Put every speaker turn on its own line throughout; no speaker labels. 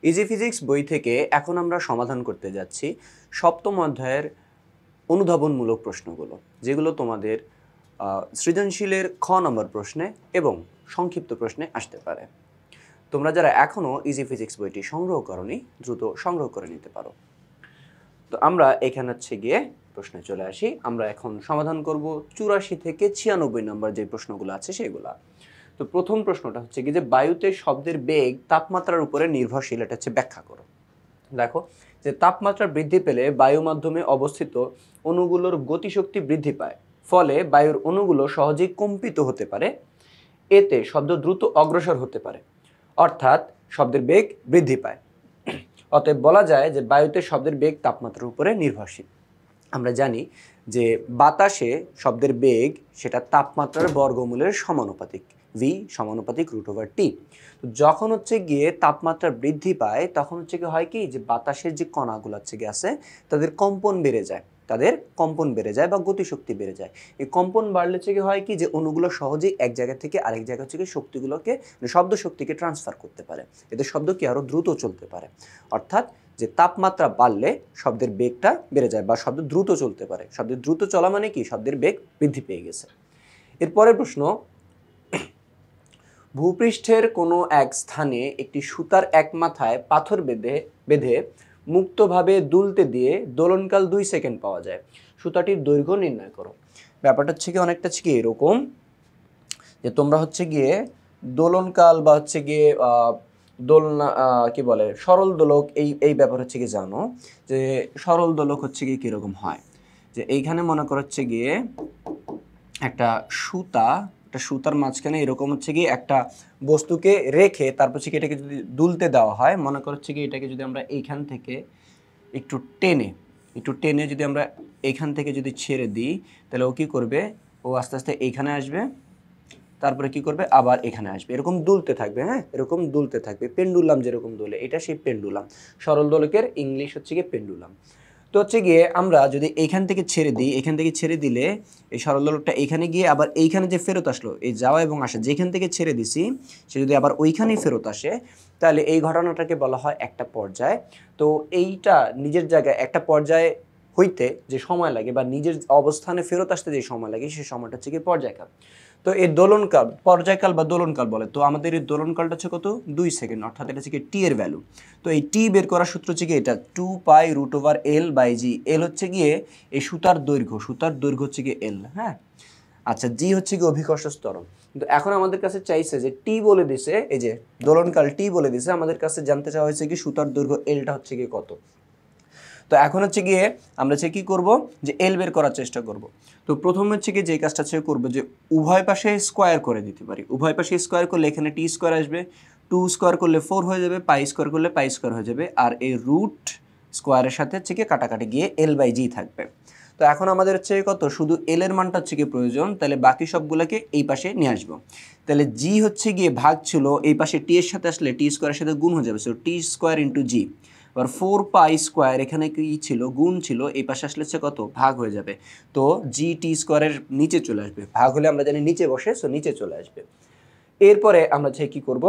Easy physics বই থেকে এখন আমরা সমাধান করতে যাচ্ছি সপ্তম অধ্যায়ের অনুধাবনমূলক প্রশ্নগুলো, যেগুলো তোমাদের সৃজনশীলের খ নম্বর প্রশ্নে এবং সংক্ষিপ্ত প্রশ্নে আসতে পারে। তোমরা যারা এখনও ইজি ফিজিক্স বইটি সংগ্রহ করনি, দ্রুত সংগ্রহ করে নিতে পারো। তো আমরা এখানে গিয়ে প্রশ্নে চলে আসি। আমরা এখন সমাধান করব 84 থেকে 96 নম্বর যে প্রশ্নগুলো আছে সেগুলা। তো প্রথম প্রশ্নটা হচ্ছে কি যে বায়ুতে শব্দের বেগ তাপমাত্রার উপরে নির্ভরশীল, এটা ব্যাখ্যা করো। দেখো যে তাপমাত্রা বৃদ্ধি পেলে বায়ু মাধ্যমে অবস্থিত অণুগুলোর গতিশক্তি বৃদ্ধি পায়, ফলে বায়ুর অণুগুলো সহজেই কম্পিত হতে পারে। এতে শব্দ দ্রুত অগ্রসর হতে পারে, অর্থাৎ শব্দের বেগ বৃদ্ধি পায়। অতএব বলা যায় যে বায়ুতে শব্দের বেগ তাপমাত্রার উপরে নির্ভরশীল। আমরা জানি যে বাতাসে শব্দের বেগ সেটা তাপমাত্রার বর্গমূলের সমানুপাতিক, v সমানুপাতিক √t। তো যখন গিয়ে তাপমাত্রা বৃদ্ধি পায় তখন কি হয় কি যে বাতাসের যে কণাগুলো আছে তাদের কম্পন বেড়ে যায়, বা গতিশক্তি বেড়ে যায়। এই কম্পন বাড়লে কি হয় কি যে অণুগুলো সহজেই এক জায়গা থেকে আরেক জায়গা শক্তিগুলোকে, শব্দ শক্তিকে ট্রান্সফার করতে পারে। এতে শব্দ কি আরো দ্রুত চলতে পারে। অর্থাৎ যে তাপমাত্রা বাড়লে শব্দের বেগটা বেড়ে যায় বা শব্দ দ্রুত চলতে পারে। শব্দের দ্রুত চলা মানে কি শব্দের বেগ বৃদ্ধি পেয়ে গেছে। এরপরের প্রশ্ন, ভূপৃষ্ঠের কোনো এক স্থানে একটি সুতার এক মাথায় পাথর বেঁধে মুক্তভাবে দুলতে দিয়ে দোলনকাল 2 সেকেন্ড পাওয়া যায়। সুতাটির দৈর্ঘ্য নির্ণয় করো। ব্যাপারটা কি অনেকটা কি এরকম যে তোমরা গিয়ে দোলনকাল বা গিয়ে দোলনা কি বলে সরল দোলক, এই ব্যাপার কি জানো যে সরল দোলক গিয়ে কিরকম হয়। যে এইখানে মনে করো গিয়ে একটা সুতার মাঝখানে এরকম গিয়ে একটা বস্তুকে রেখে তারপর কি এটাকে যদি দুলতে দেওয়া হয়, মনে করো গিয়ে এটাকে যদি আমরা এইখান থেকে একটু টেনে যদি আমরা এইখান থেকে যদি ছেড়ে দিই, তাহলে ও কি করবে, ও আস্তে আস্তে এইখানে আসবে, তারপরে কি করবে আবার এখানে আসবে, এরকম দুলতে থাকবে। হ্যাঁ, এরকম দুলতে থাকবে, পেন্ডুলাম যেরকম দোলে, এটা সেই পেন্ডুলাম। সরল দোলকের ইংলিশ গিয়ে পেন্ডুলাম। তো গিয়ে আমরা যদি এইখান থেকে ছেড়ে দিই, এখান থেকে ছেড়ে দিলে এই সরল দোলকটা এইখানে গিয়ে আবার এইখানে যে ফেরত আসলো, এই যাওয়া এবং আসা, যেখান থেকে ছেড়ে দিছি সে যদি আবার ওইখানেই ফেরত আসে, তাহলে এই ঘটনাটাকে বলা হয় একটা পর্যায়। তো এইটা নিজের জায়গায় একটা পর্যায়ে হইতে যে সময় লাগে বা নিজের অবস্থানে ফেরত আসতে যে সময় লাগে, সেই সময়টা গিয়ে পর্যায়কাল। তো এই দোলনকাল, পর্যায়কাল বা দোলনকাল বলে। তো আমাদের এই দোলনকালটা কত, 2 সেকেন্ড, অর্থাৎ এটা টি এর ভ্যালু। তো এই টি বের করার সূত্র কি এটা 2π√L/g। এল গিয়ে এই সুতার দৈর্ঘ্য গিয়ে এল। হ্যাঁ, আচ্ছা, জি গিয়ে অভিকর্ষ ত্বরণ। কিন্তু এখন আমাদের কাছে চাইছে যে টি বলে দিছে, এই যে দোলনকাল টি বলে দিছে, আমাদের কাছে জানতে চাওয়া হয়েছে কি সুতার দৈর্ঘ্য এলটা গিয়ে কত। তো এখন গিয়ে আমরা কি করব যে এল বের করার চেষ্টা করব। তো প্রথম গিয়ে যে কাজটা করব যে উভয় পাশে স্কোয়ার করে দিতে পারি। উভয় পাশে স্কোয়ার করলে এখানে টি স্কোয়ার আসবে, 2 স্কোয়ার করলে 4 হয়ে যাবে, পাই স্কোয়ার করলে পাই স্কোয়ার হয়ে যাবে, আর এই রুট স্কোয়ারের সাথে গিয়ে কাটাকাটি গিয়ে L/g থাকবে। তো এখন আমাদের কত, শুধু এল এর মানটা গিয়ে প্রয়োজন, তাহলে বাকি সবগুলোকে এই পাশে নিয়ে আসবো। তাহলে জি গিয়ে ভাগ ছিল, এই পাশে টি এর সাথে আসলে টি স্কোয়ারের সাথে গুণ হয়ে যাবে, সো টি স্কোয়ার ইন্টু জি। এবার 4π স্কোয়ার এখানে কি ছিল, গুণ ছিল, এই পাশে আসলে কত, ভাগ হয়ে যাবে। তো জি টি স্কোয়ারের নিচে চলে আসবে, ভাগ হলে আমরা জানি নিচে বসে, সো নিচে চলে আসবে। এরপরে আমরা কি করব,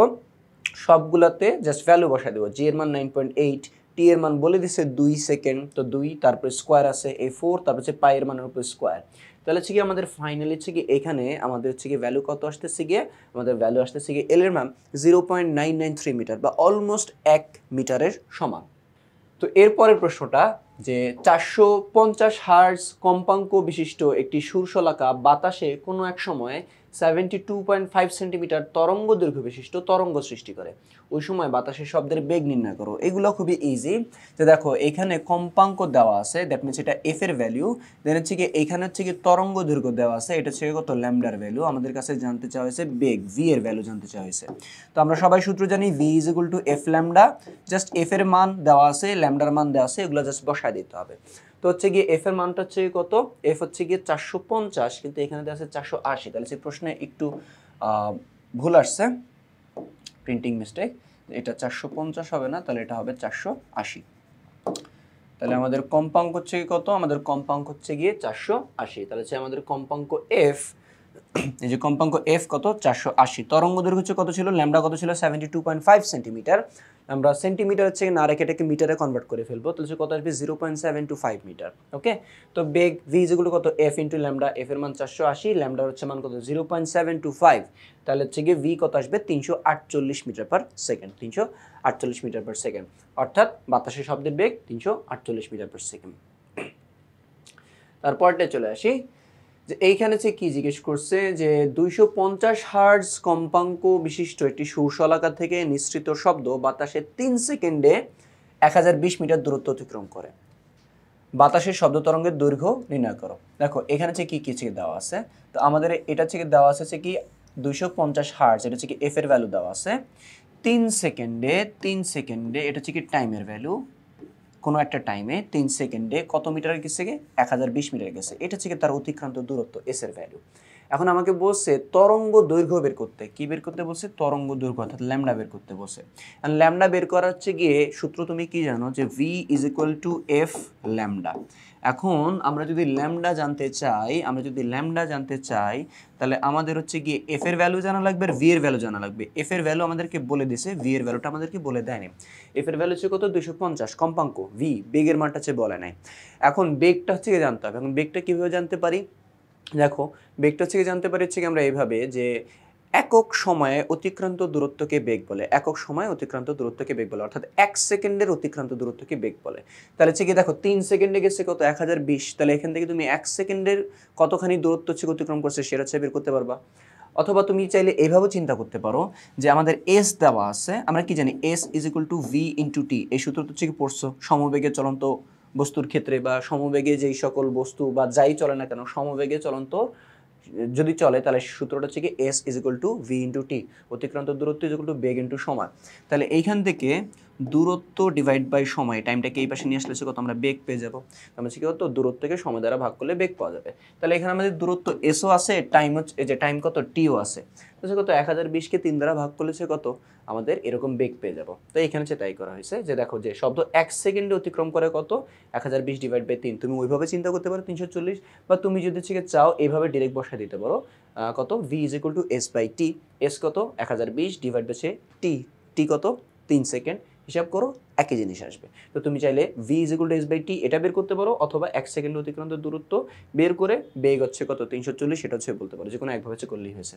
সবগুলাতে জাস্ট ভ্যালু বসাই দেবো। জি এর মান 9.8, টি এর মান বলে দিছে 2 সেকেন্ড, তো 2, তারপরে স্কোয়ার আছে এই 4, তারপর পাই এর মানের উপর স্কোয়ার। তাহলে কি আমাদের ফাইনালি কি এখানে আমাদের কি ভ্যালু কত আসতেছে গিয়ে, আমাদের ভ্যালু আসতেছে গিয়ে এল এর মান 0.993 মিটার বা অলমোস্ট 1 মিটারের সমান। তো এরপরের প্রশ্নটা যে 450 হার্জ কম্পাঙ্ক বিশিষ্ট একটি সুরশলাকা বাতাসে কোনো এক সময় 72.5 সেন্টিমিটার তরঙ্গ দৈর্ঘ্য বিশিষ্ট তরঙ্গ সৃষ্টি করে। ওই সময় বাতাসের শব্দের বেগ নির্ণয় করো। এগুলো খুবই ইজি। যে দেখো এখানে কম্পাঙ্ক দেওয়া আছে, দ্যাট মিনস এটা এফ এর ভ্যালু, দেন কি এখানে কি তরঙ্গ দৈর্ঘ্য দেওয়া আছে, এটা কত, ল্যামডার ভ্যালু। আমাদের কাছে জানতে চাওয়া হয়েছে বেগ, ভি এর ভ্যালু জানতে চাওয়া হয়েছে। তো আমরা সবাই সূত্র জানি, V is equal to F lambda. Just F এর মান দেওয়া আছে, ল্যামডার মান দেওয়া আছে, এগুলো জাস্ট বসায় দিতে হবে। তো গিয়ে এফ এর মানটা কত, এফ গিয়ে 450, কিন্তু এখানে দেওয়া আছে 480। তাহলে সেই প্রশ্নে একটু ভুল আসছে, প্রিন্টিং মিস্টেক। এটা 450 হবে না, তাহলে এটা হবে 480। তাহলে আমাদের কম্পাঙ্ক কত, আমাদের কম্পাঙ্ক গিয়ে 480। তাহলে আমাদের কম্পাঙ্ক এফ এই যে কম্পাঙ্ক এফ কত 480, তরঙ্গ দৈর্ঘ্য হচ্ছে কত ছিল, ল্যামডা কত ছিল 72.5 সেন্টিমিটার। আমরা সেন্টিমিটার হচ্ছে না রেখে এটাকে মিটারে কনভার্ট করে ফেলবো, তাহলে কত আসবে 0.725 মিটার। ওকে, তো বেগ ভি যেগুলো কত এফ ইন্টু ল্যামডা, এফ এর মান 480, ল্যামডার হচ্ছে মান কত 0.725, তাহলে হচ্ছে গিয়ে ভি কত আসবে 348 metre per second, 348 metre per second, অর্থাৎ বাতাসের শব্দের বেগ 348 মিটার পার সেকেন্ড। তারপরটা চলে আসি যে এইখানে যে কি জিজ্ঞেস করছে যে 250 হার্টজ কম্পাঙ্ক বিশিষ্ট একটি সুরশলাকা থেকে নিঃসৃত শব্দ বাতাসে 3 সেকেন্ডে 1020 মিটার দূরত্ব অতিক্রম করে, বাতাসের শব্দ তরঙ্গের দৈর্ঘ্য নির্ণয় করো। দেখো এখানে হচ্ছে কি কি দেওয়া আছে, তো আমাদের এটা থেকে দেওয়া আছে কি 250 হার্টজ, এটা হচ্ছে কি এফ এর ভ্যালু দেওয়া আছে 3 সেকেন্ডে, এটা হচ্ছে কি টাইমের ভ্যালু, কোনো একটা টাইমে 3 সেকেন্ডে কত মিটার গেছে, 1020 মিটার গেছে, এটা হচ্ছে তার অতিক্রান্ত দূরত্ব এস এর ভ্যালু। এখন আমাকে বলছে তরঙ্গ দৈর্ঘ্য বের করতে, কি বের করতে বলছে, তরঙ্গ দৈর্ঘ্য অর্থাৎ ল্যামডা বের করতে বলছে। আর ল্যামডা বের করা হচ্ছে গিয়ে সূত্র তুমি কি জানো যে V is equal to F lambda. এখন আমরা যদি ল্যামডা জানতে চাই তাহলে আমাদের হচ্ছে গিয়ে এফ এর ভ্যালু জানা লাগবে আর ভি এর ভ্যালু জানা লাগবে। এফ এর ভ্যালু আমাদেরকে বলে দিছে, ভি এর ভ্যালুটা আমাদেরকে বলে দেয়নি। এফ এর ভ্যালু হচ্ছে কত 250 কম্পাঙ্ক, ভি বেগের মানটা হচ্ছে বলে নাই। এখন বেগটা হচ্ছে জানতে হবে। এখন বেগটা কিভাবে জানতে পারি, দেখো বেগটা হচ্ছে জানতে পারি হচ্ছে আমরা এইভাবে যে একক সময়ে অতিক্রান্ত দূরত্বকে বেগ বলে, একক সময়ে অতিক্রান্ত দূরত্বকে বেগ বলে, অর্থাৎ 1 সেকেন্ডের অতিক্রান্ত দূরত্বকে বেগ বলে। তাহলে হচ্ছে কি দেখো 3 সেকেন্ডে গেছে কত 1020, তাহলে এখান থেকে তুমি 1 সেকেন্ডের কতখানি দূরত্ব হচ্ছে অতিক্রম করছে সেটা হচ্ছে বের করতে পারবা। অথবা তুমি চাইলে এইভাবে চিন্তা করতে পারো যে আমাদের এস দেওয়া আছে, আমরা কি জানি S is equal to V into T, এই সূত্রটা হচ্ছে কি পড়ছো সমবেগে চলন্ত বস্তুর ক্ষেত্রে বা সমবেগে যেই সকল বস্তু বা যাই চলে না কেন সমবেগে চলন্ত যদি চলে তাহলে সূত্রটা হচ্ছে কি S is equal to V into T, অতিক্রান্ত দূরত্ব ইজ ইকুয়াল টু বেগ ইন্টু সময়। তাহলে এইখান থেকে দূরত্ব ডিভাইড বাই সময়, টাইমটাকে এই পাশে নিয়ে আসলে কত আমরা বেগ পেয়ে যাবো। আমরা কি কত দূরত্বকে সময় দ্বারা ভাগ করলে বেগ পাওয়া যাবে। তাহলে এখানে আমাদের দূরত্ব এসও আছে, টাইম হচ্ছে এই যে টাইম কত টিও আছে, তো কত 1020কে 3 দ্বারা ভাগ করলে কত আমাদের এরকম বেগ পেয়ে যাবো। তো এখানে হচ্ছে তাই করা হয়েছে যে দেখো যে শব্দ 1 সেকেন্ডে অতিক্রম করে কত 1020 ডিভাইড বাই 3, তুমি ওইভাবে চিন্তা করতে পারো 340, বা তুমি যদি চাও এইভাবে ডিরেক্ট বসায় দিতে পারো কত V is equal to S by T, S কত 1020 ডিভাইড বাই টি, টি কত 3 সেকেন্ড, হিসাব করো একই জিনিস আসবে। তো তুমি চাইলে V is equal to S by T এটা বের করতে পারো, অথবা 1 সেকেন্ড অতিক্রান্ত দূরত্ব বের করে বেগ হচ্ছে কত 340 সেটা হচ্ছে বলতে পারো, যে কোনো একভাবে করলেই হয়েছে।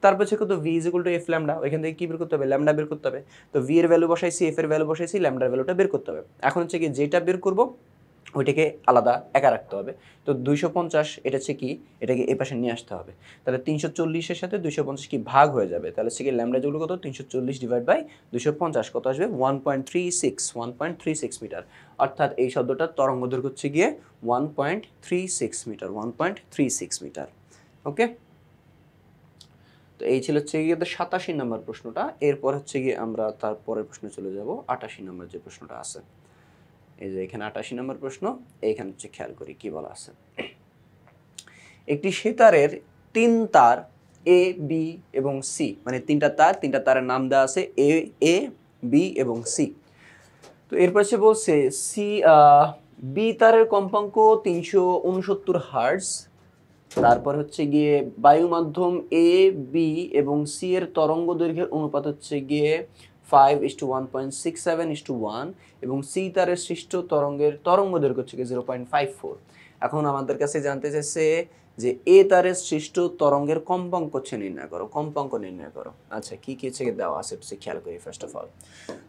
তারপর হচ্ছে কত V is equal to F lambda, ওইখান থেকে কি বের করতে হবে, ল্যামডা বের করতে হবে। তো ভি এর ভ্যালু বসাইছি, এফ এর ভ্যালু বসাইছি, ল্যামডার ভ্যালুটা বের করতে হবে। এখন হচ্ছে কি যেটা বের করবো ওইটাকে আলাদা একা রাখতে হবে। তো 250 এটা হচ্ছে কি এটাকে এই পাশে নিয়ে আসতে হবে, তাহলে 340-এর সাথে 250 কি ভাগ হয়ে যাবে, তাহলে হচ্ছে কি ল্যামডা যেগুলো কত 340 ডিভাইড বাই 250 কত আসবে 1.36 মিটার, অর্থাৎ এই শব্দটার তরঙ্গ দৈর্ঘ্য হচ্ছে গিয়ে 1.36 মিটার, 1.36 মিটার। ওকে, তো এই ছিল হচ্ছে গিয়ে 87 নম্বর প্রশ্নটা। এরপর হচ্ছে গিয়ে আমরা তারপরের প্রশ্নে চলে যাব 88 নম্বর যে প্রশ্নটা আছে। এই যে এখানে 88 নম্বর প্রশ্ন, এইখানে হচ্ছে খেয়াল করি কি বলা আছে। একটি সেতারের 3 তার এ বি এবং সি, মানে 3টা তারের নাম দেওয়া আছে এ বি এবং সি। তো এরপর সে বলছে সি বি তারের কম্পাঙ্ক 369 হার্টজ, তারপর হচ্ছে গিয়ে বায়ু মাধ্যম এ বি এবং সি এর তরঙ্গ দৈর্ঘ্যের অনুপাত হচ্ছে গিয়ে 5:1.67:1, এবং সি তারের সৃষ্ট তরঙ্গের তরঙ্গ দৈর্ঘ্য হচ্ছে 0.54। এখন আমাদের কাছে জানতে চাইছে যে এ তারের সৃষ্ট তরঙ্গের কম্পাঙ্ক হচ্ছে নির্ণয় করো। আচ্ছা কি কি হচ্ছে দেওয়া আছে হচ্ছে খেয়াল করি ফার্স্ট অফ অল।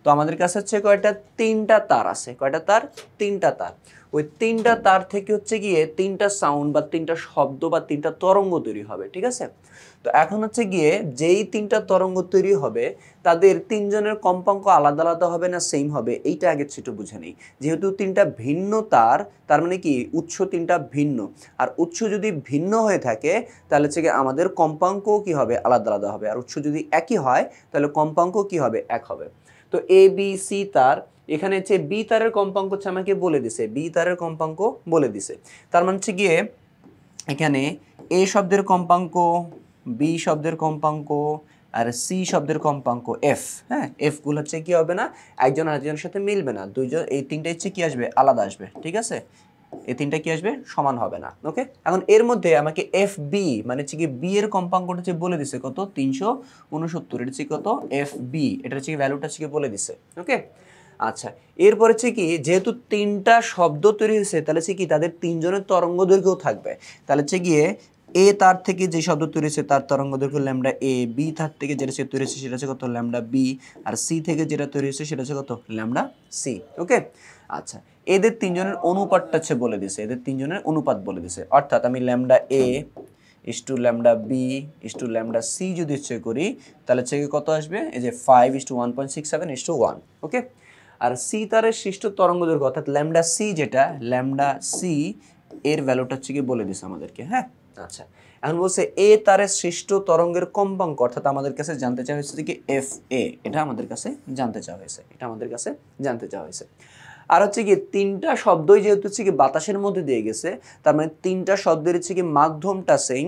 তো আমাদের কাছে হচ্ছে কয়টা 3টা তার আছে, কয়টা তার 3টা তার, ওই 3টা তার থেকে হচ্ছে গিয়ে 3টা সাউন্ড বা 3টা শব্দ বা 3টা তরঙ্গ তৈরি হবে, ঠিক আছে। তো এখন হচ্ছে গিয়ে যেই 3টা তরঙ্গ তৈরি হবে তাদের 3 জনের কম্পাঙ্ক আলাদা আলাদা হবে না সেম হবে, এইটা আগে একটু বুঝে নেই। যেহেতু 3টা ভিন্ন তার মানে কি উৎস 3টা ভিন্ন, আর উৎস যদি ভিন্ন হয়ে থাকে তাহলে হচ্ছে গিয়ে আমাদের কম্পাঙ্কও কি হবে আলাদা আলাদা হবে, আর উৎস যদি একই হয় তাহলে কম্পাঙ্ক কি হবে এক হবে। তো এ বি সি তার, এখানে হচ্ছে বি তারের কম্পাঙ্ক হচ্ছে আমাকে বলে দিছে, বি তারের কম্পাঙ্ক বলে দিছে, তার মানে হচ্ছে গিয়ে এখানে এ শব্দের কম্পাঙ্ক, বি শব্দের কম্পাঙ্ক আর সি শব্দের কম্পাঙ্ক এফ, হ্যাঁ এফ গুলো হচ্ছে কি হবে না একজন আরেকজনের সাথে মিলবে না, দুইজন এই 3টা হচ্ছে কি আসবে আলাদা আসবে, ঠিক আছে। এই তিনটা কি আসবে সমান হবে না। ওকে, এখন এর মধ্যে আমাকে এফ বি মানে হচ্ছে কি বি এর কম্পাঙ্কটা হচ্ছে বলে দিছে কত 369, এটা হচ্ছে কত এফ বি, এটা হচ্ছে ভ্যালুটা হচ্ছে বলে দিছে। ওকে, আচ্ছা এরপর হচ্ছে কি যেহেতু তিনটা শব্দ তৈরি হয়েছে তাহলে হচ্ছে কি তাদের তিনজনের তরঙ্গ দৈর্ঘ্য থাকবে, তাহলে হচ্ছে গিয়ে এ তার থেকে যে শব্দ তৈরি হয়েছে তার তরঙ্গ দৈর্ঘ্য ল্যামডা এ, বি তার থেকে যেটা সে তৈরি হয়েছে সেটা হচ্ছে কত ল্যামডা বি, আর সি থেকে যেটা তৈরি হয়েছে সেটা হচ্ছে কত ল্যামডা সি। ওকে, আচ্ছা এদের তিনজনের অনুপাতটা হচ্ছে বলে দিছে, এদের তিনজনের অনুপাত বলে দিছে, অর্থাৎ আমি lambda A is to lambda B is to lambda C যদি হচ্ছে করি তাহলে হচ্ছে কত আসবে, এই যে 5:1.67:1। ওকে, আর সি তারের সৃষ্ট তরঙ্গ দৈর্ঘ্য অর্থাৎ ল্যামডা সি যেটা ল্যামডা সি এর ভ্যালুটা হচ্ছে কি বলে দিছে আমাদেরকে। হ্যাঁ, আচ্ছা এখন বলছে এ তারের সৃষ্ট তরঙ্গের কম্পাঙ্ক অর্থাৎ আমাদের কাছে জানতে চাওয়া হয়েছে কি এফ এ, এটা আমাদের কাছে জানতে চাওয়া হয়েছে, এটা আমাদের কাছে জানতে চাওয়া হয়েছে। আর হচ্ছে কি তিনটা শব্দই যেহেতু হচ্ছে কি বাতাসের মধ্যে দিয়ে গেছে, তার মানে তিনটা শব্দের হচ্ছে কি মাধ্যমটা সেম,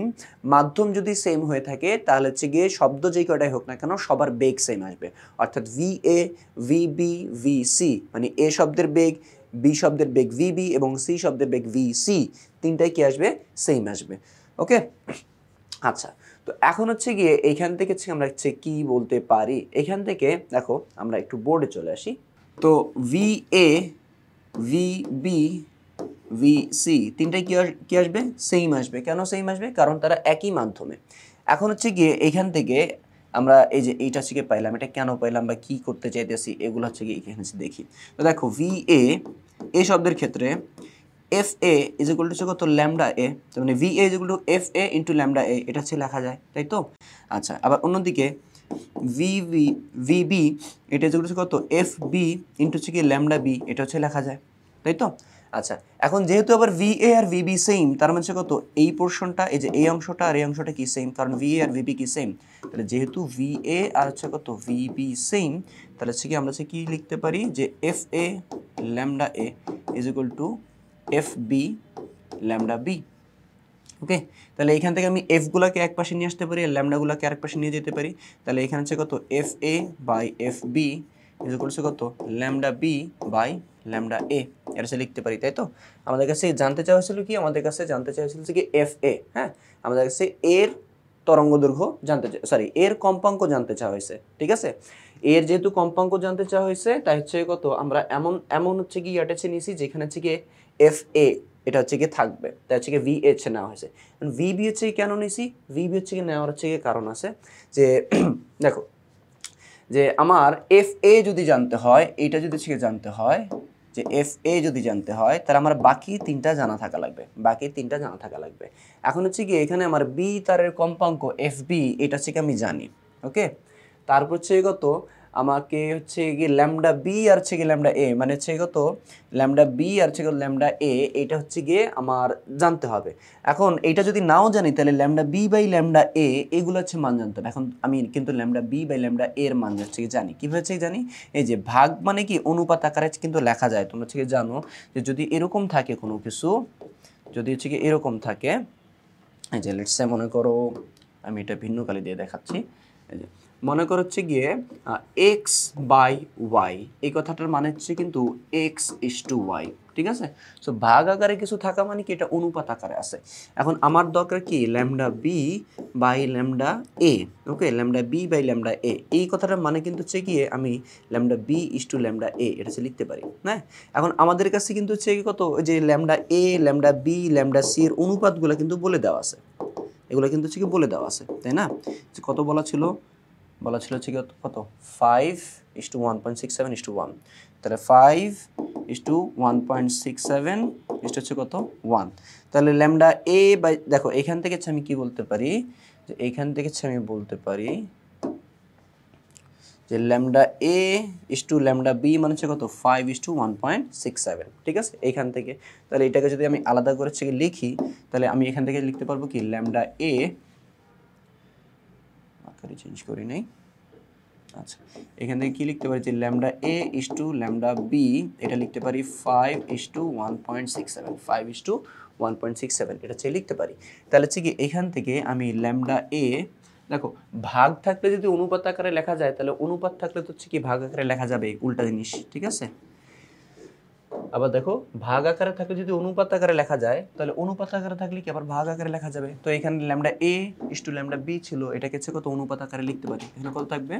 মাধ্যম যদি সেম হয়ে থাকে তাহলে হচ্ছে গিয়ে শব্দ যেই কয়টাই হোক না কেন সবার বেগ সেম আসবে, অর্থাৎ V A V B V C মানে এ শব্দের বেগ, বি শব্দের বেগ ভি বি এবং সি শব্দের বেগ ভি সি, তিনটাই কি আসবে সেম আসবে। ওকে, আচ্ছা তো এখন হচ্ছে গিয়ে এইখান থেকে হচ্ছে আমরা হচ্ছে কি বলতে পারি, এখান থেকে দেখো আমরা একটু বোর্ডে চলে আসি। তো V A V B V C তিনটাই কি আসবে সেম আসবে, কেন সেম আসবে কারণ তারা একই মাধ্যমে। এখন হচ্ছে গিয়ে এইখান থেকে আমরা এই যে এইটা হচ্ছে পাইলাম, এটা কেন পাইলাম বা কি করতে চাইতেছি এগুলো হচ্ছে গিয়ে এখানে দেখি। তো দেখো ভি এ শব্দের ক্ষেত্রে F A is equal to কত ল্যামডা এ, তার মানে V A is equal to F A into lambda A, এটা হচ্ছে লেখা যায় তাই তো। আচ্ছা আবার অন্যদিকে ভিবি এটা হচ্ছে কত এফ বি ইন্টু হচ্ছে কি ল্যামডা বি, এটা হচ্ছে লেখা যায় তাই তো। আচ্ছা এখন যেহেতু আবার ভি এ আর ভিবি সেম তার মানে হচ্ছে কত এই পোর্শনটা এই যে এই অংশটা আর এই অংশটা কি সেম, কারণ ভি এ আর ভিবি কি সেম, তাহলে যেহেতু ভি এ আর হচ্ছে কত ভিবি সেম তাহলে হচ্ছে কি আমরা হচ্ছে কি লিখতে পারি যে F A lambda A is equal to F B lambda B. Okay, তাহলে এখান থেকে আমি এফগুলোকে এক পাশে নিয়ে আসতে পারি আর ল্যামডাগুলোকে আরেক পাশে নিয়ে যেতে পারি, তাহলে এখানে হচ্ছে কত F A by F B is equal to কত lambda B by lambda A, এটা হচ্ছে লিখতে পারি তাই তো। আমাদের কাছে জানতে চাওয়া হয়েছিল কি, আমাদের কাছে জানতে চাওয়া হয়েছিল কি এফ এ, হ্যাঁ আমাদের কাছে এর তরঙ্গ দৈর্ঘ্য জানতে সরি এর কম্পাঙ্ক জানতে চাওয়া হয়েছে, ঠিক আছে। এর যেহেতু কম্পাঙ্ক জানতে চাওয়া হয়েছে তাই হচ্ছে কত আমরা এমন এমন হচ্ছে কি ইয়াটেছে নিয়েছি যেখানে হচ্ছে কি এফ এ এটা হচ্ছে কি থাকবে, তাই হচ্ছে কি ভি এইচ নেওয়া হয়েছে। ভিবি হচ্ছে কেন নিয়েছি, ভিবি হচ্ছে কি নেওয়ার হচ্ছে কি কারণ আছে যে দেখো যে আমার এফ এ যদি জানতে হয়, এইটা যদি হচ্ছে জানতে হয় যে এফ এ যদি জানতে হয় তাহলে আমার বাকি তিনটা জানা থাকা লাগবে, বাকি তিনটা জানা থাকা লাগবে। এখন হচ্ছে কি এখানে আমার বি তারের কম্পাঙ্ক এফ বি এটা হচ্ছে কি আমি জানি। ওকে, তারপর হচ্ছে কত আমাকে হচ্ছে গিয়ে ল্যামডা বি আর হচ্ছে গিয়ে ল্যামডা এ মানে হচ্ছে কত ল্যামডা বি আর হচ্ছে ল্যামডা এ এইটা হচ্ছে গিয়ে আমার জানতে হবে। এখন এইটা যদি নাও জানি তাহলে lambda B by lambda A এগুলো হচ্ছে মান জানতে হবে। এখন আমি কিন্তু ল্যামডা বি বাই ল্যামডা এর মান হচ্ছে কি জানি, কীভাবে হচ্ছে জানি এই যে ভাগ মানে কি অনুপাত আকারে কিন্তু লেখা যায়, তোমরা হচ্ছে জানো যে যদি এরকম থাকে কোনো কিছু, যদি হচ্ছে কি এরকম থাকে এই যে লেটস সে মনে করো আমি এটা ভিন্ন কালি দিয়ে দেখাচ্ছি, এই যে মনে করো হচ্ছে গিয়ে এক্স বাই ওয়াই, এই কথাটার মানে হচ্ছে কিন্তু এক্স ইস টু ওয়াই, ঠিক আছে। সো ভাগ আকারে কিছু থাকা মানে কি এটা অনুপাত আকারে আছে। এখন আমার দরকার কি lambda B by lambda A, okay lambda B by lambda A, এই কথাটার মানে কিন্তু হচ্ছে গিয়ে আমি lambda B is to lambda A এটা হচ্ছে লিখতে পারি। হ্যাঁ, এখন আমাদের কাছে কিন্তু হচ্ছে কত যে lambda A lambda B lambda C এর অনুপাতগুলো কিন্তু বলে দেওয়া আছে, এগুলো কিন্তু হচ্ছে কি বলে দেওয়া আছে তাই না। কত বলা ছিল, বলা ছিল হচ্ছে কত 5:1.67:1, তাহলে 5:1.67 হচ্ছে কত 1, তাহলে ল্যামডা এ বাই দেখো এখান থেকে হচ্ছে আমি কি বলতে পারি যে এইখান থেকে হচ্ছে আমি বলতে পারি যে lambda A is to lambda B মানে হচ্ছে কত 5:1.67, ঠিক আছে এইখান থেকে। তাহলে এটাকে যদি আমি আলাদা করে হচ্ছে লিখি তাহলে আমি এখান থেকে লিখতে পারবো কি ল্যামডা এ আকারে চেঞ্জ করি নাই, আচ্ছা এখান থেকে কি লিখতে পারি যে lambda A is to lambda B এটা লিখতে পারি 5:1.67, 5:1.67 এটা হচ্ছে লিখতে পারি। তাহলে হচ্ছে কি এখান থেকে আমি ল্যামডা এ দেখো ভাগ থাকলে যদি অনুপাত আকারে লেখা যায় তাহলে অনুপাত থাকলে তো হচ্ছে কি ভাগ আকারে লেখা যাবে উল্টা জিনিস, ঠিক আছে। আবার দেখো ভাগ আকারে থাকলে যদি অনুপাত আকারে লেখা যায় তাহলে অনুপাত আকারে থাকলে কি আবার ভাগ আকারে লেখা যাবে। তো এখানে lambda A is to lambda B ছিল, এটাকে হচ্ছে কত অনুপাত আকারে লিখতে পারি। এখানে কত থাকবে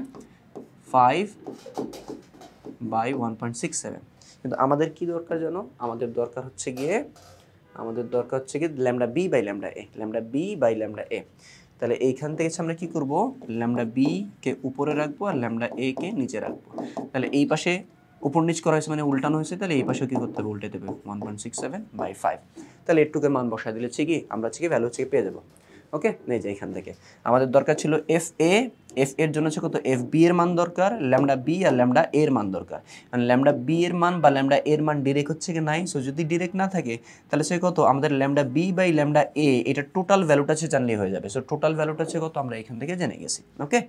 5/1.67। কিন্তু আমাদের কি দরকার জানো, আমাদের দরকার হচ্ছে গিয়ে lambda B by lambda A, lambda B by lambda A. তাহলে এইখান থেকে আমরা কি করব, ল্যামডা বি কে উপরে রাখবো আর ল্যামডা এ কে নিচে রাখবো। তাহলে এই পাশে উপর নিচ করা হয়েছে মানে উল্টানো হয়েছে, তাহলে এই পাশেও কি করতে হবে, উল্টে দেবে 1.67/5। তাহলে এটুকের মান বসায় দিলে হচ্ছে কি আমরা হচ্ছে কি ভ্যালু হচ্ছে পেয়ে যাবো। ওকে, নেই যে এখান থেকে আমাদের দরকার ছিল এফ এ, এফ এর জন্য হচ্ছে কত এফ বি এর মান দরকার, ল্যামডা বি আর ল্যামডা এর মান দরকার। মানে ল্যামডা বি এর মান বা ল্যামডা এর মান ডিরেক্ট হচ্ছে কি নাই, সো যদি ডিরেক্ট না থাকে তাহলে সে কত আমাদের lambda B by lambda A, এটা টোটাল ভ্যালুটা হচ্ছে জানলেই হয়ে যাবে। সো টোটাল ভ্যালুটা হচ্ছে কত আমরা এখান থেকে জেনে গেছি। ওকে,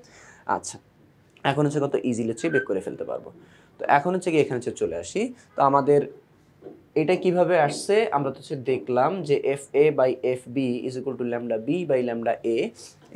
আচ্ছা এখন হচ্ছে কত ইজিলি হচ্ছে বের করে ফেলতে পারবো। তো এখন হচ্ছে কি এখানে হচ্ছে চলে আসি, তো আমাদের এটা কিভাবে আসছে আমরা তো হচ্ছে দেখলাম যে F A by F B is equal to lambda B by lambda A.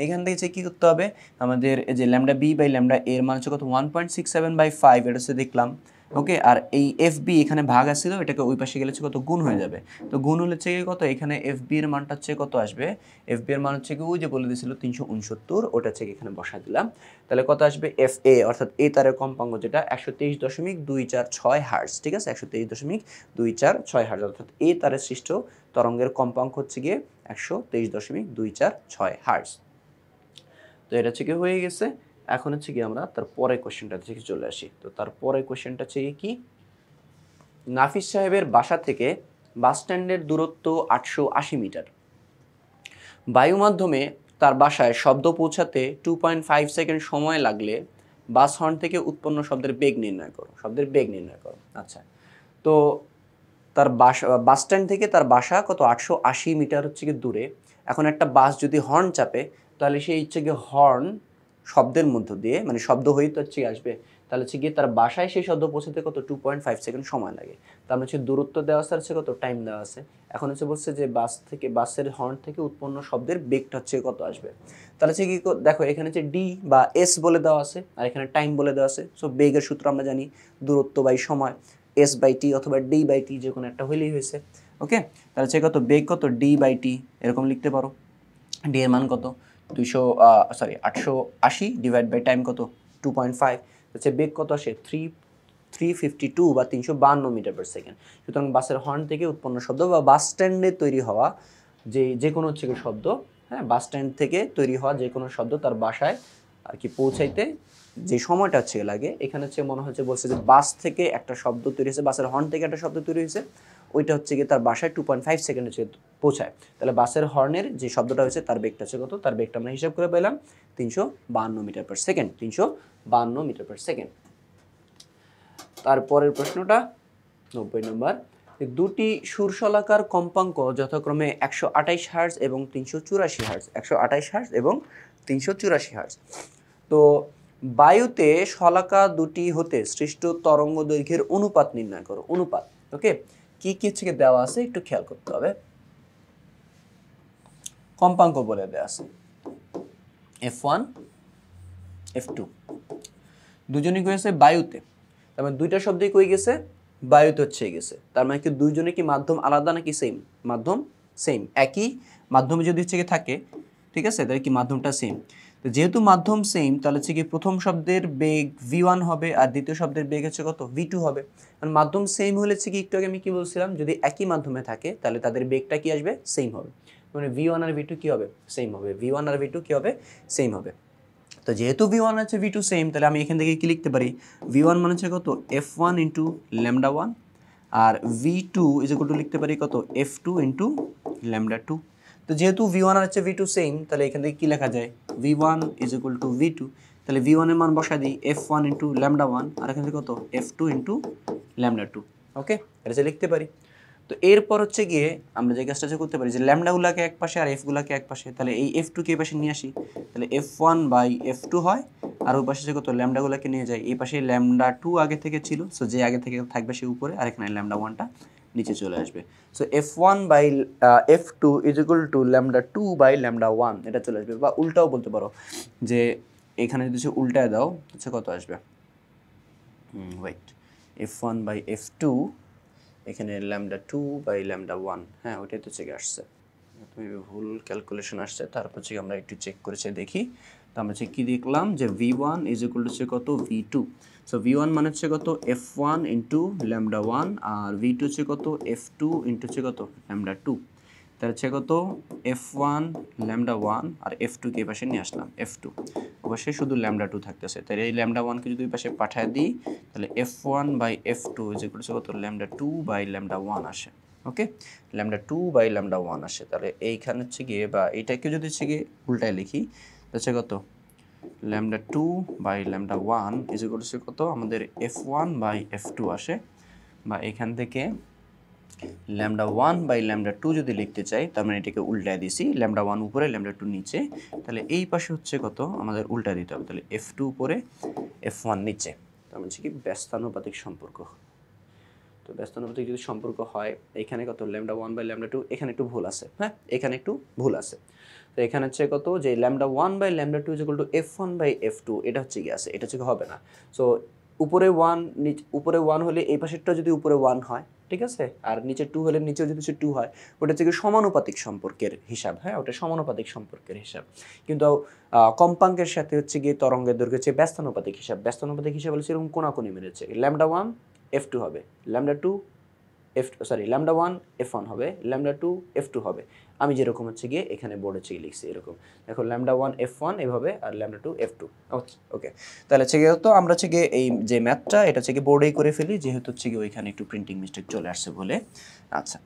এখান থেকে হচ্ছে কী করতে হবে, আমাদের যে ল্যামডা বি বাই ল্যামডা এর মান হচ্ছে কত 1.67/5, এটা হচ্ছে দেখলাম। ওকে, আর এই এফ বি এখানে ভাগ আসছিল, এটাকে ওই পাশে গেলে হচ্ছে কত গুণ হয়ে যাবে। তো গুণ হলে হচ্ছে কত, এখানে এফ বি এর মানটা হচ্ছে কত আসবে, এফ বি এর মান হচ্ছে কি ওই যে বলে দিয়েছিল 369, ওটা হচ্ছে এখানে বসা দিলাম। তাহলে কত আসবে এফ এ, অর্থাৎ এ তারের কম্পাঙ্ক যেটা 123.246 হার্টজ। ঠিক আছে, 123.246 হার্টজ, অর্থাৎ এ তারের সৃষ্ট তরঙ্গের কম্পাঙ্ক হচ্ছে গিয়ে 123.246 হার্টজ। তো এটা হচ্ছে কি হয়ে গেছে। এখন হচ্ছে কি আমরা তার পরের কোশ্চেনটা থেকে চলে আসি। তো তার পরের কোশ্চেনটা হচ্ছে কি, নাফিস সাহেবের বাসা থেকে বাস স্ট্যান্ডের দূরত্ব 880 মিটার। বায়ু মাধ্যমে তার বাসায় শব্দ পৌঁছাতে 2.5 সেকেন্ড সময় লাগলে বাস হর্ন থেকে উৎপন্ন শব্দের বেগ নির্ণয় করো, শব্দের বেগ নির্ণয় করো। আচ্ছা, তো তার বাস স্ট্যান্ড থেকে তার বাসা কত 880 মিটার হচ্ছে কি দূরে। এখন একটা বাস যদি হর্ন চাপে তাহলে সেই হচ্ছে গিয়ে হর্ন শব্দের মধ্য দিয়ে মানে শব্দ হয়েই তো হচ্ছে আসবে, তাহলে হচ্ছে গিয়ে তার বাসায় সেই শব্দ পৌঁছাতে কত 2.5 সেকেন্ড সময় লাগে। তার হচ্ছে দূরত্ব দেওয়া আছে, হচ্ছে কত টাইম দেওয়া আছে। এখন হচ্ছে বলছে যে বাসের হর্ন থেকে উৎপন্ন শব্দের বেগটা হচ্ছে কত আসবে। তাহলে হচ্ছে কি দেখো এখানে হচ্ছে ডি বা এস বলে দেওয়া আছে আর এখানে টাইম বলে দেওয়া আছে। সো বেগের সূত্র আমরা জানি দূরত্ব বাই সময়, এস বাই টি অথবা ডি বাই টি যে কোনো একটা হইলেই হয়েছে। ওকে, তাহলে হচ্ছে কত বেগ কত ডি বাই টি এরকম লিখতে পারো। ডি এর মান কত 880 ডিভাইড বাই টাইম কত 2.5, হচ্ছে বেগ কত আসে 352 বা 352 মিটার পার সেকেন্ড। সুতরাং বাসের হর্ন থেকে উৎপন্ন শব্দ বা বাস স্ট্যান্ডে তৈরি হওয়া যে কোনো হচ্ছে শব্দ, হ্যাঁ বাস স্ট্যান্ড থেকে তৈরি হওয়া যে কোনো শব্দ তার বাসায় আর কি পৌঁছাইতে যে সময়টা হচ্ছে লাগে, এখানে হচ্ছে মনে হচ্ছে বলছে যে বাস থেকে একটা শব্দ তৈরি হয়েছে, বাসের হর্ন থেকে একটা শব্দ তৈরি হয়েছে, ওইটা হচ্ছে গিয়ে তার বাসায় 2.5 সেকেন্ড হচ্ছে পৌঁছায়। তাহলে বাসের হর্নের যে শব্দটা হয়েছে তার বেগটা হচ্ছে কত, তার বেগটা আমরা হিসাব করে পেলাম 352 metre per second, 352 metre per second. তারপরের প্রশ্নটা 90 নম্বর, দুটি সুরশলাকার কম্পাঙ্ক যথাক্রমে 128 হার্টজ এবং 384 হার্টজ, 128 হার্টজ এবং 384 হার্টজ। তো বায়ুতে শলাকা দুটি হতে সৃষ্ট তরঙ্গ দৈর্ঘ্যের অনুপাত নির্ণয় করো। অনুপাত, ওকে, কি কি হচ্ছে দেওয়া আছে একটু খেয়াল করতে হবে। কম্পাঙ্ক বলে দেওয়া আছে F1 F2, দুজনই গেছে বায়ুতে, তার মানে দুইটা শব্দই কই গেছে, বায়ুতে হচ্ছে গেছে। তার মানে কি দুইজনে কি মাধ্যম আলাদা নাকি সেম, মাধ্যম সেম, একই মাধ্যমে যদি হচ্ছে থাকে, ঠিক আছে, তাহলে কি মাধ্যমটা সেম। তো যেহেতু মাধ্যম সেম তাহলে হচ্ছে কি প্রথম শব্দের বেগ v1 হবে আর দ্বিতীয় শব্দের বেগ হচ্ছে কত v2 হবে। কারণ মাধ্যম সেম হলে হচ্ছে কি একটু আগে আমি কি বলছিলাম, যদি একই মাধ্যমে থাকে তাহলে তাদের বেগটা কি আসবে, সেম হবে। মানে v1 আর v2 কি হবে, সেম হবে, v1 আর v2 কি হবে, সেম হবে। তো যেহেতু v1 আছে v2 সেম, তাহলে আমি এখান থেকে কি লিখতে পারি, v1 মানে হচ্ছে কত f1 ইন্টু ল্যামডা 1 আর v2 ইজ ইকুয়াল টু লিখতে পারি কত f2 ইন্টু ল্যামডা 2। তো যেহেতু v1 আর হচ্ছে v2 সেম, তাহলে এখান থেকে কি লেখা যায়, v1 is equal two v2, তাহলে v1 এর মান বসাই দিই f1 ইন্টু ল্যামডা 1 আর এখান থেকে কত f2 ইন্টু ল্যামডা 2। ওকে, এটা লিখতে পারি। তো এরপর হচ্ছে গিয়ে আমরা যে কাজটা করতে পারি যে ল্যামডাগুলোকে এক পাশে আর এফগুলোকে এক পাশে, তাহলে এই f2কে এই পাশে নিয়ে আসি, তাহলে f1 বাই f2 হয় আর ওই পাশে কত ল্যামডাগুলোকে নিয়ে যায়, এই পাশে ল্যামডা 2 আগে থেকে ছিল, সো যে আগে থেকে থাকবে সে উপরে আর এখানে ল্যামডা 1টা নিচে চলে আসবে। So f1 by f2 is equal to lambda 2 by lambda 1 এটা চলে আসবে। বা উল্টাও বলতে পারো যে এখানে যদি সে উল্টায় দাও হচ্ছে কত আসবে, ওয়েট, f1 বাই f2 এখানে ল্যামডা 2 বাই ল্যামডা 1, হ্যাঁ ওইটাই তো চেক আসছে, তুমি ভুল ক্যালকুলেশন আসছে, তারপর হচ্ছে আমরা একটু চেক করেছে দেখি। তো আমরা হচ্ছে কি দেখলাম যে v1 ইজ ইকুয়াল টু হচ্ছে কত v2, সো v1 মানে হচ্ছে কত f1 ইন্টু ল্যামডা 1, আর v2 হচ্ছে কত f2 ইন্টু হচ্ছে কত ল্যামডা 2, তাহলে হচ্ছে কত f1 ল্যামডা 1 আর f2 কে পাশে নিয়ে আসলাম, f2 অবশ্যই শুধু ল্যামডা 2 থাকতেছে, তাহলে এই ল্যামডা 1 কে যদি ওই পাশে পাঠিয়ে দিই তাহলে f1 by f2 is equal to কত ল্যামডা 2 বাই ল্যামডা 1 আসে। ওকে, ল্যামডা 2 বাই ল্যামডা 1 আসে। তাহলে এইখানে হচ্ছে গিয়ে বা এইটাকে যদি হচ্ছে গিয়ে উল্টায় লিখি হচ্ছে কত lambda 2 by lambda 1 is equal to কত আমাদের f1 বাই f2 আসে, বা এখান থেকে ল্যামডা 1 বাই ল্যামডা 2 যদি লিখতে চাই তার মানে এটাকে উল্টায় দিছি, ল্যামডা 1 উপরে ল্যামডা 2 নিচে, তাহলে এই পাশে হচ্ছে কত আমাদের উল্টা দিতে হবে, তাহলে f2 উপরে f1 নিচে, তার মানে হচ্ছে কি ব্যস্তানুপাতিক সম্পর্ক। তো ব্যস্তানুপাতিক যদি সম্পর্ক হয় এখানে কত ল্যামডা 1 বাই ল্যামডা 2, এখানে একটু ভুল আছে, হ্যাঁ এখানে একটু ভুল আছে, তো এখানে হচ্ছে কত যে lambda 1 by lambda 2 is equal to f1 by f2, এটা হচ্ছে কি আছে, এটা হচ্ছে হবে না। সো উপরে 1 উপরে 1 হলে এই পাশেরটা যদি উপরে 1 হয়, ঠিক আছে, আর নিচে 2 হলে নিচেও যদি 2 হয়, ওটা হচ্ছে কি সমানুপাতিক সম্পর্কের হিসাব, হ্যাঁ ওটা সমানুপাতিক সম্পর্কের হিসাব, কিন্তু কম্পাঙ্কের সাথে হচ্ছে গিয়ে তরঙ্গের দৈর্ঘ্য হচ্ছে ব্যস্তানুপাতিক হিসাব, ব্যস্তানুপাতিক হিসাব হচ্ছে এরকম কোনাকুনি মিলেছে, ল্যামডা 1 f2 হবে, ল্যামডা 2 ল্যামডা 1 f1 হবে, ল্যামডা 2 f2 হবে, আমি যেরকম হচ্ছে গিয়ে এখানে বোর্ডে চেয়ে লিখছি এরকম, দেখো ল্যামডা 1 f1 এভাবে আর ল্যামডা 2 f2। ওকে, তাহলে হচ্ছে গিয়ে তো আমরা হচ্ছে গিয়ে এই যে ম্যাথটা এটা হচ্ছে গিয়ে বোর্ডেই করে ফেলি, যেহেতু হচ্ছে গিয়ে ওইখানে একটু প্রিন্টিং মিস্টেক চলে আসছে বলে। আচ্ছা,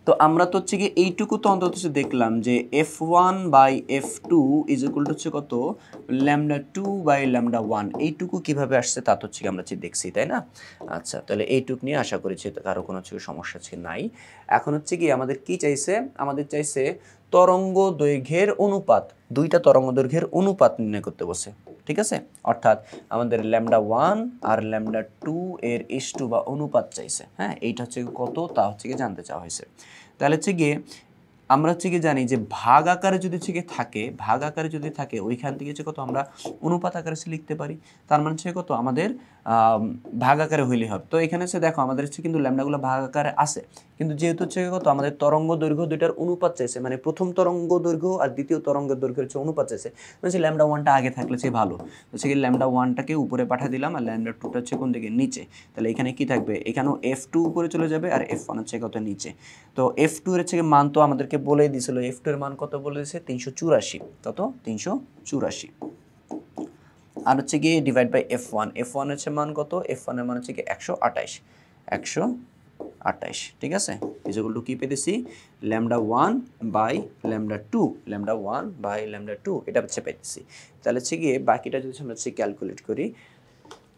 তো আমরা তো হচ্ছে গিয়ে এইটুকু তো অন্তত দেখলাম যে f1 by f2 is equal to হচ্ছে কত ল্যামডা 2 বাই ল্যামডা 1, এইটুকু কিভাবে আসছে তা তো হচ্ছে আমরা দেখছি, তাই না? আচ্ছা, তাহলে এইটুকু নিয়ে আশা করি যে কারো কোনো হচ্ছে সমস্যা নাই। এখন হচ্ছে কি আমাদের কি চাইছে, আমাদের চাইছে তরঙ্গ দৈর্ঘ্যের অনুপাত, দুইটা তরঙ্গ দৈর্ঘ্যের অনুপাত নির্ণয় করতে বসে, ঠিক আছে, অর্থাৎ আমাদের ল্যামডা 1 আর ল্যামডা 2 এর ইসটু বা অনুপাত চাইছে, হ্যাঁ এইটা হচ্ছে কত তা হচ্ছে কি জানতে চাওয়া হয়েছে। তাহলে হচ্ছে গিয়ে আমরা হচ্ছে কি জানি যে ভাগ আকারে যদি হচ্ছে গিয়ে থাকে, ভাগ আকারে যদি থাকে ওইখান থেকে হচ্ছে কত আমরা অনুপাত আকারে লিখতে পারি, তার মানে হচ্ছে কত আমাদের ভাগ আকারে হইলে হবে। তো এখানে হচ্ছে দেখো আমাদের হচ্ছে কিন্তু ল্যামডাগুলো ভাগ আকারে আছে, কিন্তু যেহেতু হচ্ছে কত আমাদের তরঙ্গ দৈর্ঘ্য দুইটার অনুপাত চাইছে, মানে প্রথম তরঙ্গ দৈর্ঘ্য আর দ্বিতীয় তরঙ্গের দৈর্ঘ্যের হচ্ছে অনুপাত চাইছে, মানে ল্যামডা 1টা আগে থাকলে সে ভালো, হচ্ছে কি ল্যামডা 1টাকে উপরে পাঠিয়ে দিলাম আর ল্যামডা 2টা হচ্ছে কোন দিকে নিচে, তাহলে এখানে কি থাকবে, এখানেও f2 উপরে চলে যাবে আর f1 হচ্ছে কত নিচে। তো f2 এর হচ্ছে মান তো আমাদেরকে বলেই দিয়েছিল, f2 এর মান কত বলে দিয়েছে 384, কত 384, আর হচ্ছে কি ডিভাইড বাই f1, f1 হচ্ছে মান কত, f1 এর মান হচ্ছে কি 128, 128, ঠিক আছে, ইজ ইকুয়াল টু কি পেতেছি lambda 1 by lambda 2, lambda 1 by lambda 2 এটা হচ্ছে পাইতেছি। তাহলে হচ্ছে গিয়ে বাকিটা যদি আমরা হচ্ছে ক্যালকুলেট করি,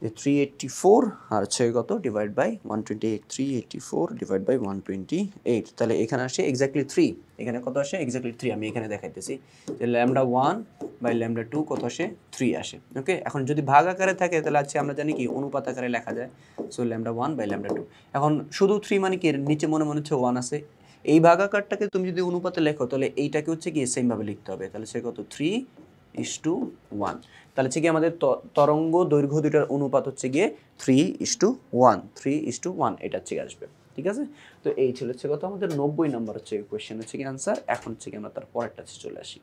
384 আর হচ্ছে কত ডিভাইড বাই 128, 384 ডিভাইড বাই 128, তাহলে এখানে আসে এক্স্যাক্টলি 3, এখানে কত আসে এক্স্যাক্টলি 3, আমি এখানে দেখাইতেছি যে ল্যামডা 1 বাই ল্যামডা 2 কত আসে 3 আসে। ওকে, এখন যদি ভাগ আকারে থাকে তাহলে আছে আমরা জানি কি অনুপাত আকারে লেখা যায়, সো ল্যামডা 1 বাই ল্যামডা 2, এখন শুধু 3 মানে কি নিচে মনে মনে হচ্ছে 1 আছে, এই ভাগ আকারটাকে তুমি যদি অনুপাতে লেখো তাহলে এইটাকে হচ্ছে কি সেম ভাবে লিখতে হবে, তাহলে সে কত 3:1, তাহলে হচ্ছে কি আমাদের তরঙ্গ দৈর্ঘ্য দুইটার অনুপাত হচ্ছে গিয়ে 3:1, 3:1 এটা হচ্ছে আসবে, ঠিক আছে। তো এই ছিল হচ্ছে কত আমাদের 90 নম্বর হচ্ছে কোয়েশ্চেন হচ্ছে কি আনসার। এখন হচ্ছে কি আমরা তার পরেরটা চলে আসি।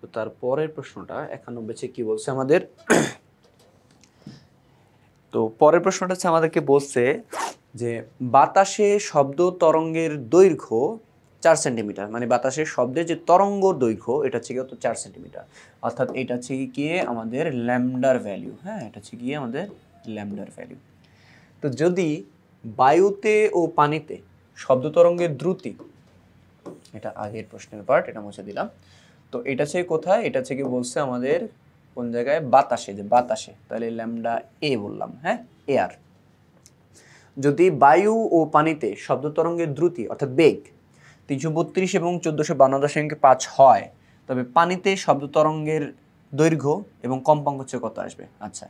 তো তার পরের প্রশ্নটা 91 হচ্ছে কি বলছে আমাদের, তো পরের প্রশ্নটা হচ্ছে আমাদেরকে বলছে যে বাতাসে শব্দ তরঙ্গের দৈর্ঘ্য 4 সেন্টিমিটার, মানে বাতাসের শব্দের যে তরঙ্গ দৈর্ঘ্য এটা হচ্ছে কত 4 সেন্টিমিটার, অর্থাৎ এটা হচ্ছে গিয়ে আমাদের ল্যামডার ভ্যালু, হ্যাঁ এটা হচ্ছে গিয়ে আমাদের ল্যামডার ভ্যালু। তো যদি বায়ুতে ও পানিতে শব্দ তরঙ্গের দ্রুতি, এটা আগের প্রশ্নের পার্ট, এটা মুছে দিলাম, তো এটা হচ্ছে কোথায়, এটা হচ্ছে কি বলছে আমাদের কোন জায়গায় বাতাসে, যে বাতাসে, তাহলে ল্যামডা এ বললাম, হ্যাঁ এয়ার। যদি বায়ু ও পানিতে শব্দ তরঙ্গের দ্রুতি অর্থাৎ বেগ 332 এবং 1452.5 হয়, তবে পানিতে শব্দ তরঙ্গের দৈর্ঘ্য এবং কম্পাঙ্ক হচ্ছে কত আসবে। আচ্ছা,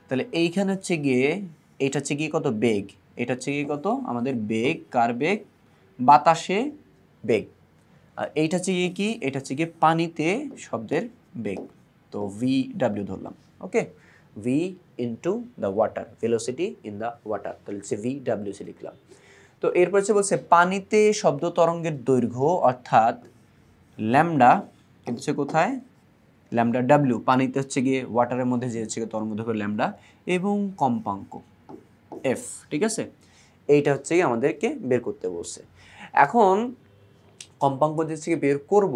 তাহলে এইখানে হচ্ছে গিয়ে এটা হচ্ছে গিয়ে কত বেগ, এটা হচ্ছে গিয়ে কত আমাদের বেগ, কার বেগ, বাতাসে বেগ, আর এইটা হচ্ছে গিয়ে কি, এটা হচ্ছে গিয়ে পানিতে শব্দের বেগ, তো ভি ডাব্লিউ ধরলাম। Okay, V into the water, velocity in the water, তাহলে হচ্ছে ভি ডাব্লিউ সি লিখলাম। তো এরপর হচ্ছে বলছে পানিতে শব্দ তরঙ্গের দৈর্ঘ্য অর্থাৎ ল্যামডা কিন্তু হচ্ছে কোথায় ল্যামডা ডাব্লিউ, পানিতে হচ্ছে গিয়ে ওয়াটারের মধ্যে যে হচ্ছে তরঙ্গ দৈর্ঘ্য ল্যামডা এবং কম্পাঙ্ক এফ, ঠিক আছে, এইটা হচ্ছে গিয়ে আমাদেরকে বের করতে বলছে। এখন কম্পাঙ্ক হচ্ছে কি বের করব,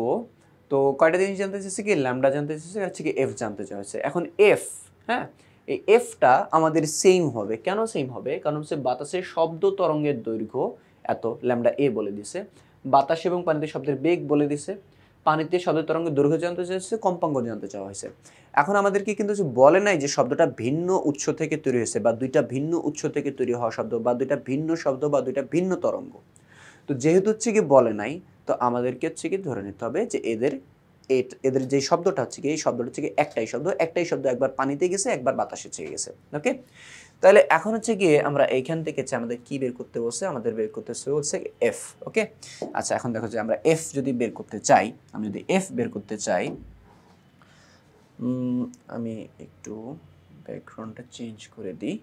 তো কয়টা জিনিস জানতে চাইছে কি ল্যামডা জানতে চাইছে, হচ্ছে কি এফ জানতে চাইছে। এখন এফ, হ্যাঁ, এই এফটা আমাদের সেম হবে। কেন সেম হবে? কারণ হচ্ছে বাতাসের শব্দ তরঙ্গের দৈর্ঘ্য এত, ল্যামডা এ বলে দিছে, বাতাস এবং পানিতে শব্দের বেগ বলে দিছে, পানিতে শব্দ তরঙ্গের দৈর্ঘ্য জানতে চাইছে, কম্পাঙ্ক জানতে চাওয়া হয়েছে। এখন আমাদেরকে কিন্তু বলে নাই যে শব্দটা ভিন্ন উৎস থেকে তৈরি হয়েছে বা দুইটা ভিন্ন উৎস থেকে তৈরি হওয়া শব্দ বা দুইটা ভিন্ন শব্দ বা দুইটা ভিন্ন তরঙ্গ। তো যেহেতু হচ্ছে কি বলে নাই, তো আমাদেরকে হচ্ছে কি ধরে নিতে হবে যে এদের যে শব্দটা হচ্ছে কি, এই শব্দটা হচ্ছে কি একটাই শব্দ, একবার পানিতে গেছে, একবার বাতাসে চেয়ে গেছে। ওকে, তাহলে এখন হচ্ছে গিয়ে আমরা এইখান থেকে আমাদের কি বের করতে বলছে, আমাদের বের করতে বলছে এফ। ওকে, আচ্ছা এখন দেখো যে আমরা এফ যদি বের করতে চাই, আমি যদি এফ বের করতে চাই, আমি একটু ব্যাকগ্রাউন্ডটা চেঞ্জ করে দিই।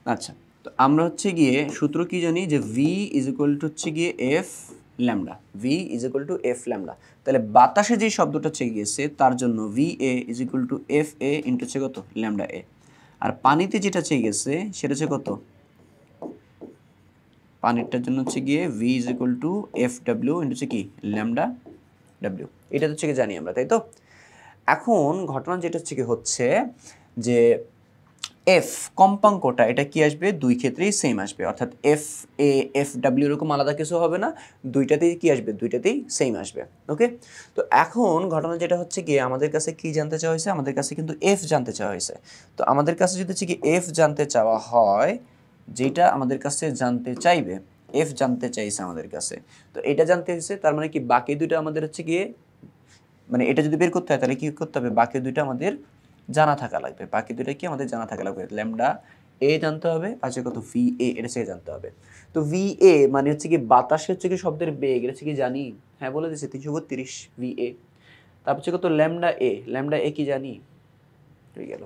আচ্ছা, তো আমরা হচ্ছে গিয়ে সূত্র কি জানি যে ভি ইজ ইকুয়াল টু হচ্ছে গিয়ে F lambda, V is equal to F lambda. তাহলে বাতাসে যে শব্দটা চেয়ে গিয়েছে তার জন্য V A is equal to F A into হচ্ছে কত ল্যামডা এ, আর পানিতে যেটা চেয়ে গেছে সেটা হচ্ছে কত, পানিরটার জন্য হচ্ছে গিয়ে V is equal to F W into হচ্ছে কি ল্যামডা ডাব্লিউ, এটা হচ্ছে কি জানি আমরা, তাই তো। এখন ঘটনা যেটা হচ্ছে কি হচ্ছে যে এফ কম্পাঙ্কটা এটা কি আসবে, দুই ক্ষেত্রেই সেম আসবে, অর্থাৎ এফ এ এফ ডাব্লিউ এরকম আলাদা কিছু হবে না, দুইটাতেই কি আসবে, দুইটাতেই সেম আসবে। ওকে, তো এখন ঘটনা যেটা হচ্ছে কি আমাদের কাছে কি জানতে চাওয়া হয়েছে, আমাদের কাছে কিন্তু এফ জানতে চাওয়া হয়েছে। তো আমাদের কাছে যদি হচ্ছে কি এফ জানতে চাওয়া হয়, যেটা আমাদের কাছে জানতে চাইবে, এফ জানতে চাইছে আমাদের কাছে, তো এটা জানতে হয়েছে, তার মানে কি বাকি দুইটা আমাদের হচ্ছে গিয়ে, মানে এটা যদি বের করতে হয় তাহলে কি করতে হবে, বাকি দুইটা আমাদের জানা থাকা লাগবে, বাকি দুইটা কি আমাদের জানা থাকা লাগবে, ল্যামডা এ জানতে হবে, আছে কত ভি এ, এটা থেকে জানতে হবে। তো ভি এ মানে হচ্ছে কি বাতাসে হচ্ছে কি শব্দের বেগ, এটা হচ্ছে কি জানি, হ্যাঁ বলে দিয়েছে 332 ভি এ। তারপর হচ্ছে কত ল্যামডা এ কি জানি, হয়ে গেল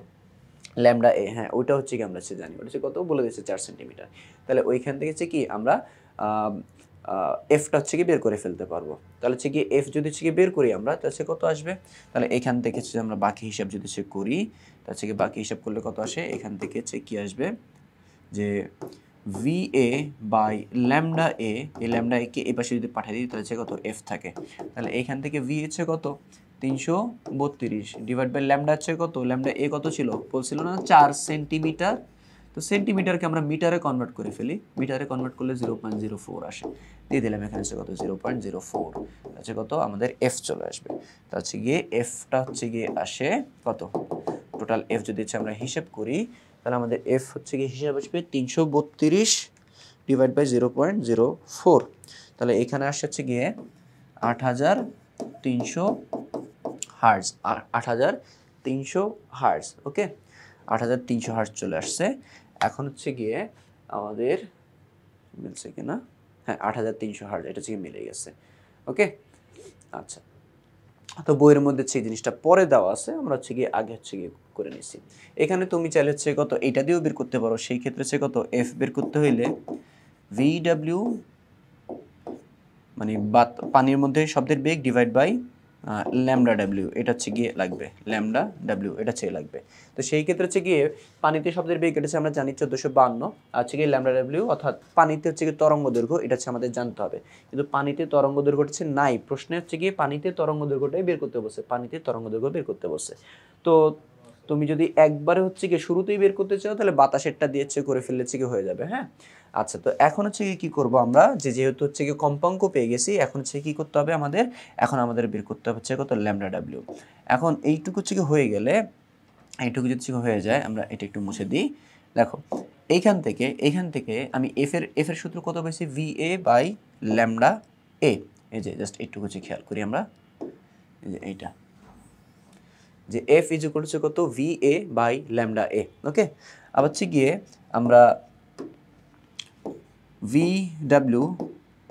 ল্যামডা এ, হ্যাঁ ওইটা হচ্ছে কি আমরা জানি, ওটা হচ্ছে কত বলে দিয়েছে 4 সেন্টিমিটার। তাহলে ওইখান থেকে হচ্ছে কি আমরা এফটা হচ্ছে কি বের করে ফেলতে পারবো। তাহলে হচ্ছে কি এফ যদি হচ্ছে কি বের করি আমরা, তাহলে কত আসবে, তাহলে এখান থেকে হচ্ছে আমরা বাকি হিসাব যদি সে করি, তাহলে হচ্ছে কি বাকি হিসাব করলে কত আসে, এখান থেকে হচ্ছে কি আসবে যে V A by lambda A, এই ল্যামডা এ কে এই পাশে যদি পাঠিয়ে দিই তাহলে হচ্ছে কত এফ থাকে, তাহলে এইখান থেকে ভি হচ্ছে কত 332 ডিভাইড বাই ল্যামডা হচ্ছে কত, ল্যামডা এ কত ছিল বলছিল না 4 সেন্টিমিটার। তো সেন্টিমিটারকে আমরা মিটারে কনভার্ট করে ফেলি, মিটারে কনভার্ট করলে 0.04 আসে, দিয়ে দিলাম এখানে হচ্ছে কত 0.04, হচ্ছে কত আমাদের এফ চলে আসবে। তা হচ্ছে গিয়ে এফটা হচ্ছে গিয়ে আসে কত, টোটাল এফ যদি হচ্ছে আমরা হিসাব করি তাহলে আমাদের এফ হচ্ছে গিয়ে হিসাব আসবে 332 ডিভাইড বাই 0.04, তাহলে এখানে আসছে হচ্ছে গিয়ে 8300 হার্টজ, 8300 হার্টজ। ওকে, 8300 হার্টজ চলে আসছে। এখন হচ্ছে গিয়ে আমাদের মিলছে কিনা, হ্যাঁ 8300 হার্টজ, এটা হচ্ছে মিলে গেছে। ওকে, আচ্ছা, তো বইয়ের মধ্যে সেই জিনিসটা পরে দেওয়া আছে, আমরা হচ্ছে গিয়ে আগে হচ্ছে গিয়ে করে নিছি। এখানে তুমি চাইলে হচ্ছে কত এইটা দিয়েও বের করতে পারো, সেই ক্ষেত্রে হচ্ছে কত এফ বের করতে হইলে ভি ডাব্লিউ মানে পানির মধ্যে শব্দের বেগ ডিভাইড বাই ল্যামডা ডাব্লিউ, এটা হচ্ছে গিয়ে লাগবে, ল্যামডা ডাব্লিউ এটা হচ্ছে লাগবে। তো সেই ক্ষেত্রে হচ্ছে গিয়ে পানিতে শব্দের বেগ এটা হচ্ছে আমরা জানি 1452, আর হচ্ছে গিয়ে ল্যামডা ডাব্লিউ অর্থাৎ পানিতে হচ্ছে গিয়ে তরঙ্গ দৈর্ঘ্য, এটা হচ্ছে আমাদের জানতে হবে। কিন্তু পানিতে তরঙ্গ দৈর্ঘ্য হচ্ছে নাই, প্রশ্নে হচ্ছে গিয়ে পানিতে তরঙ্গ দৈর্ঘ্যটাই বের করতে বসে, পানিতে তরঙ্গ দৈর্ঘ্য বের করতে বসে। তো তুমি যদি একবারে হচ্ছে গিয়ে শুরুতেই বের করতে চাও তাহলে বাতাসেরটা দিয়ে হচ্ছে করে ফেললে হচ্ছে কি হয়ে যাবে। হ্যাঁ, আচ্ছা, তো এখন হচ্ছে কি করব আমরা, যেহেতু হচ্ছে কি কম্পাঙ্ক পেয়ে গেছি, এখন হচ্ছে কি করতে হবে আমাদের, এখন আমাদের বের করতে হবে হচ্ছে কত ল্যামডা ডাব্লিউ। এখন এইটুকু হচ্ছে কি হয়ে গেলে, এইটুকু যদি হয়ে যায় আমরা এটা একটু মুছে দিই। দেখো এইখান থেকে আমি এফ এর সূত্র কত পেয়েছি, V A by lambda A, এই যে জাস্ট এইটুকু হচ্ছে খেয়াল করি আমরা, এই যে এইটা যে এফ ইজ ইকুয়াল টু কত V A by lambda A. Okay, আবার হচ্ছে গিয়ে আমরা V W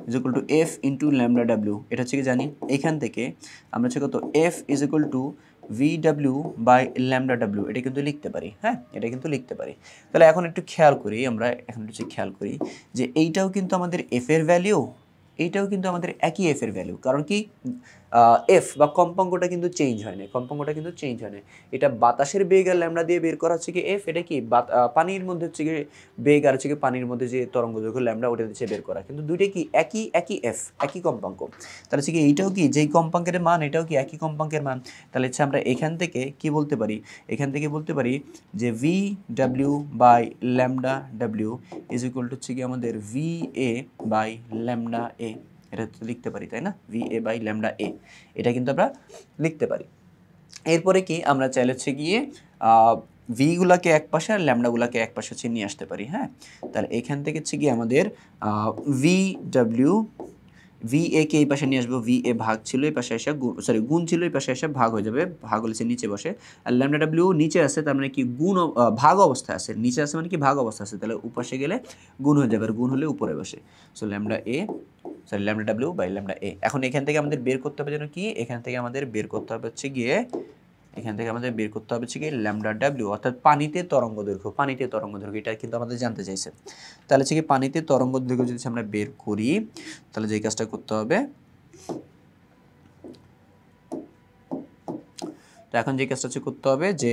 is equal to F into lambda W, এটা হচ্ছে কি জানি। এখান থেকে আমরা হচ্ছে কত F is equal to V W by lambda W, এটা কিন্তু লিখতে পারি। হ্যাঁ, এটা কিন্তু লিখতে পারি। তাহলে এখন একটু খেয়াল করি, আমরা এখন হচ্ছে খেয়াল করি যে এইটাও কিন্তু আমাদের এফ এর ভ্যালু, এইটাও কিন্তু আমাদের একই এফ এর ভ্যালু। কারণ কি এফ বা কম্পাঙ্কটা কিন্তু চেঞ্জ হয় না, কম্পাঙ্কটা কিন্তু চেঞ্জ হয় না। এটা বাতাসের বেগ আর ল্যামডা দিয়ে বের করা হচ্ছে কি এফ, এটা কি পানির মধ্যে হচ্ছে কি বেগ আর হচ্ছে কি পানির মধ্যে যে তরঙ্গ দৈর্ঘ্য ল্যামডা, ওটা হচ্ছে বের করা, কিন্তু দুইটাই কি একই একই এফ, একই কম্পাঙ্ক। তাহলে হচ্ছে কি এইটাও কি যেই কম্পাঙ্কের মান, এটাও কি একই কম্পাঙ্কের মান। তাহলে হচ্ছে আমরা এখান থেকে কি বলতে পারি, এখান থেকে বলতে পারি যে V W by lambda W is equal to হচ্ছে কি আমাদের V A by lambda A, এটা তো লিখতে পারি তাই না, V A by lambda A, এটা কিন্তু আমরা লিখতে পারি। এরপরে কি আমরা চাইলে হচ্ছে গিয়ে ভিগুলাকে এক পাশে আর ল্যামডাগুলাকে এক পাশে হচ্ছে নিয়ে আসতে পারি। হ্যাঁ, তাহলে এখান থেকে হচ্ছে গিয়ে আমাদের ভি ডাব্লিউ ভি এ কে এই পাশে নিয়ে আসবো, ভি এ ভাগ ছিল এই পাশে এসে সরি গুণ ছিল এই পাশে এসে ভাগ হয়ে যাবে, ভাগ হলে নিচে বসে। আর ল্যামডা ডাব্লিউ নিচে আছে, তার মানে কি গুণ ভাগ অবস্থায় আছে, নিচে আছে মানে কি ভাগ অবস্থা আছে, তাহলে উপাশে গেলে গুণ হয়ে যাবে, আর গুণ হলে উপরে বসে। So lambda A sorry lambda W by lambda A. এখন এখান থেকে আমাদের বের করতে হবে যেন কি, এখান থেকে আমাদের বের করতে হবে হচ্ছে গিয়ে, এখান থেকে আমাদের বের করতে হবে হচ্ছে কি ল্যামডা ডাব্লিউ, অর্থাৎ পানিতে তরঙ্গ দৈর্ঘ্য, পানিতে তরঙ্গ দৈর্ঘ্য, এটা কিন্তু আমাদের জানতে চাইছে। তাহলে হচ্ছে কি পানিতে তরঙ্গ দৈর্ঘ্য যদি আমরা বের করি, তাহলে যে কাজটা করতে হবে, তো এখন যে কাজটা হচ্ছে করতে হবে যে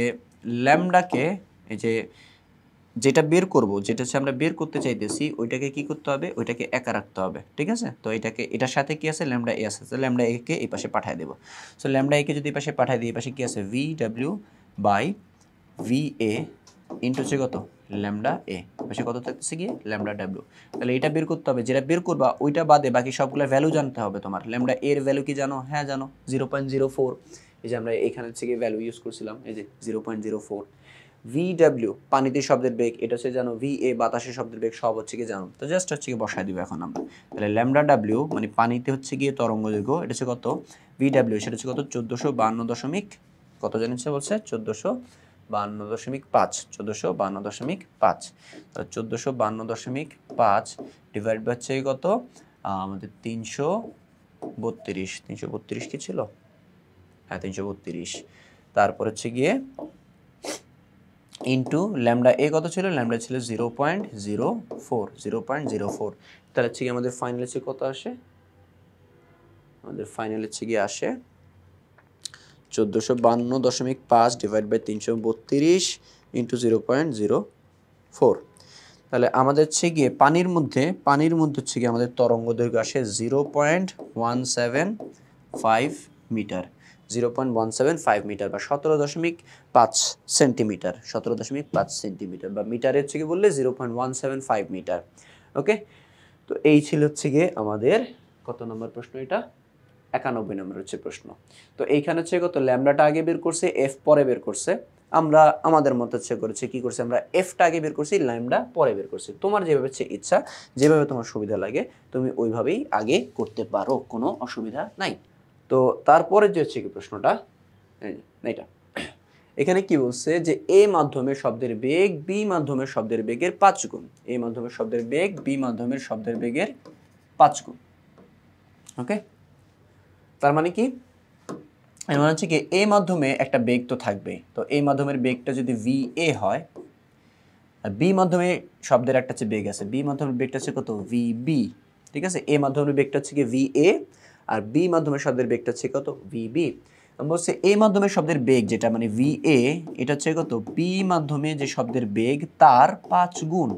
ল্যামডাকে, এই যে যেটা বের করব, যেটা হচ্ছে আমরা বের করতে চাইতেছি, ওইটাকে কি করতে হবে, ওইটাকে একা রাখতে হবে। ঠিক আছে, তো এটাকে এটার সাথে কি আছে ল্যামডা এ আছে, তো ল্যামডা এ কে এই পাশে পাঠিয়ে দেব। সো ল্যামডা এ কে যদি এই পাশে পাঠিয়ে দিই, এই পাশে কি আছে V W by V A into হচ্ছে কত ল্যামডা এ, পাশে কত থাকতেছে গিয়ে ল্যামডা ডাব্লিউ। তাহলে এটা বের করতে হবে, যেটা বের করবা ওইটা বাদে বাকি সবগুলো ভ্যালু জানতে হবে তোমার। ল্যামডা এর ভ্যালু কি জানো, হ্যাঁ জানো 0.04, এই যে আমরা এখানে থেকে ভ্যালু ইউজ করছিলাম, এই যে 0.04। ভি ডাব্লিউ পানিতে শব্দের বেগ, এটা হচ্ছে জানো, ভি এ বাতাসের শব্দের বেগ, সব হচ্ছে কি জানো। তো জাস্ট হচ্ছে কি বসায় দিব এখন আমরা। তাহলে ল্যামডা ডাব্লিউ মানে পানিতে হচ্ছে গিয়ে তরঙ্গ দৈর্ঘ্য, এটা হচ্ছে কত ভি ডাব্লিউ, সেটা হচ্ছে কত 1452 দশমিক কত জানিস বলছে 1452.5, 1452.5। তাহলে 1452.5 ডিভাইড বাই হচ্ছে কত আমাদের 332 কি ছিল, হ্যাঁ 332। তারপর হচ্ছে গিয়ে ইন্টু ল্যামডা এ কত ছিল, ল্যামডা ছিল 0.04। তাহলে হচ্ছে গিয়ে আমাদের ফাইনাল হচ্ছে কত আসে, আমাদের ফাইনাল হচ্ছে গিয়ে আসে 1452.5 ডিভাইড বাই 332 ইন্টু 0.04। তাহলে আমাদের হচ্ছে গিয়ে পানির মধ্যে হচ্ছে গিয়ে আমাদের তরঙ্গ দৈর্ঘ্য আসে 0.175 মিটার, 0.175 মিটার বা 17.5 সেন্টিমিটার, 17.5 সেন্টিমিটার, বা মিটারে হচ্ছে কি বললে 0.175 মিটার। ওকে, তো এই ছিল হচ্ছে গিয়ে আমাদের কত নম্বর প্রশ্ন, এটা 91 নম্বর হচ্ছে প্রশ্ন। তো এইখানে হচ্ছে কত ল্যামডাটা আগে বের করছে, এফ পরে বের করছে, আমরা আমাদের মতো হচ্ছে করেছে কি করছে, আমরা এফটা আগে বের করছি, ল্যামডা পরে বের করছি। তোমার যেভাবে হচ্ছে ইচ্ছা, যেভাবে তোমার সুবিধা লাগে তুমি ওইভাবেই আগে করতে পারো, কোনো অসুবিধা নাই। তো তারপরে যে হচ্ছে কি প্রশ্নটা, এটা এখানে কি বলছে যে এ মাধ্যমের শব্দের বেগ বি মাধ্যমের শব্দের বেগের 5 গুণ, এ মাধ্যমের শব্দের বেগ বি মাধ্যমের শব্দের বেগের 5 গুণ। ওকে, তার মানে কি, এর মানে হচ্ছে কি এ মাধ্যমে একটা বেগ তো থাকবে, তো এই মাধ্যমের বেগটা যদি ভি এ হয়, আর বি মাধ্যমে শব্দের একটা হচ্ছে বেগ আছে, বি মাধ্যমের বেগটা হচ্ছে কত ভি বি। ঠিক আছে, এ মাধ্যমের বেগটা হচ্ছে কি ভি এ, আর বি মাধ্যমের শব্দের বেগটা হচ্ছে কত ভি বি। বলছে এ মাধ্যমের শব্দের বেগ যেটা মানে ভি এ, এটা হচ্ছে কত বি মাধ্যমে যে শব্দের বেগ তার 5 গুণ।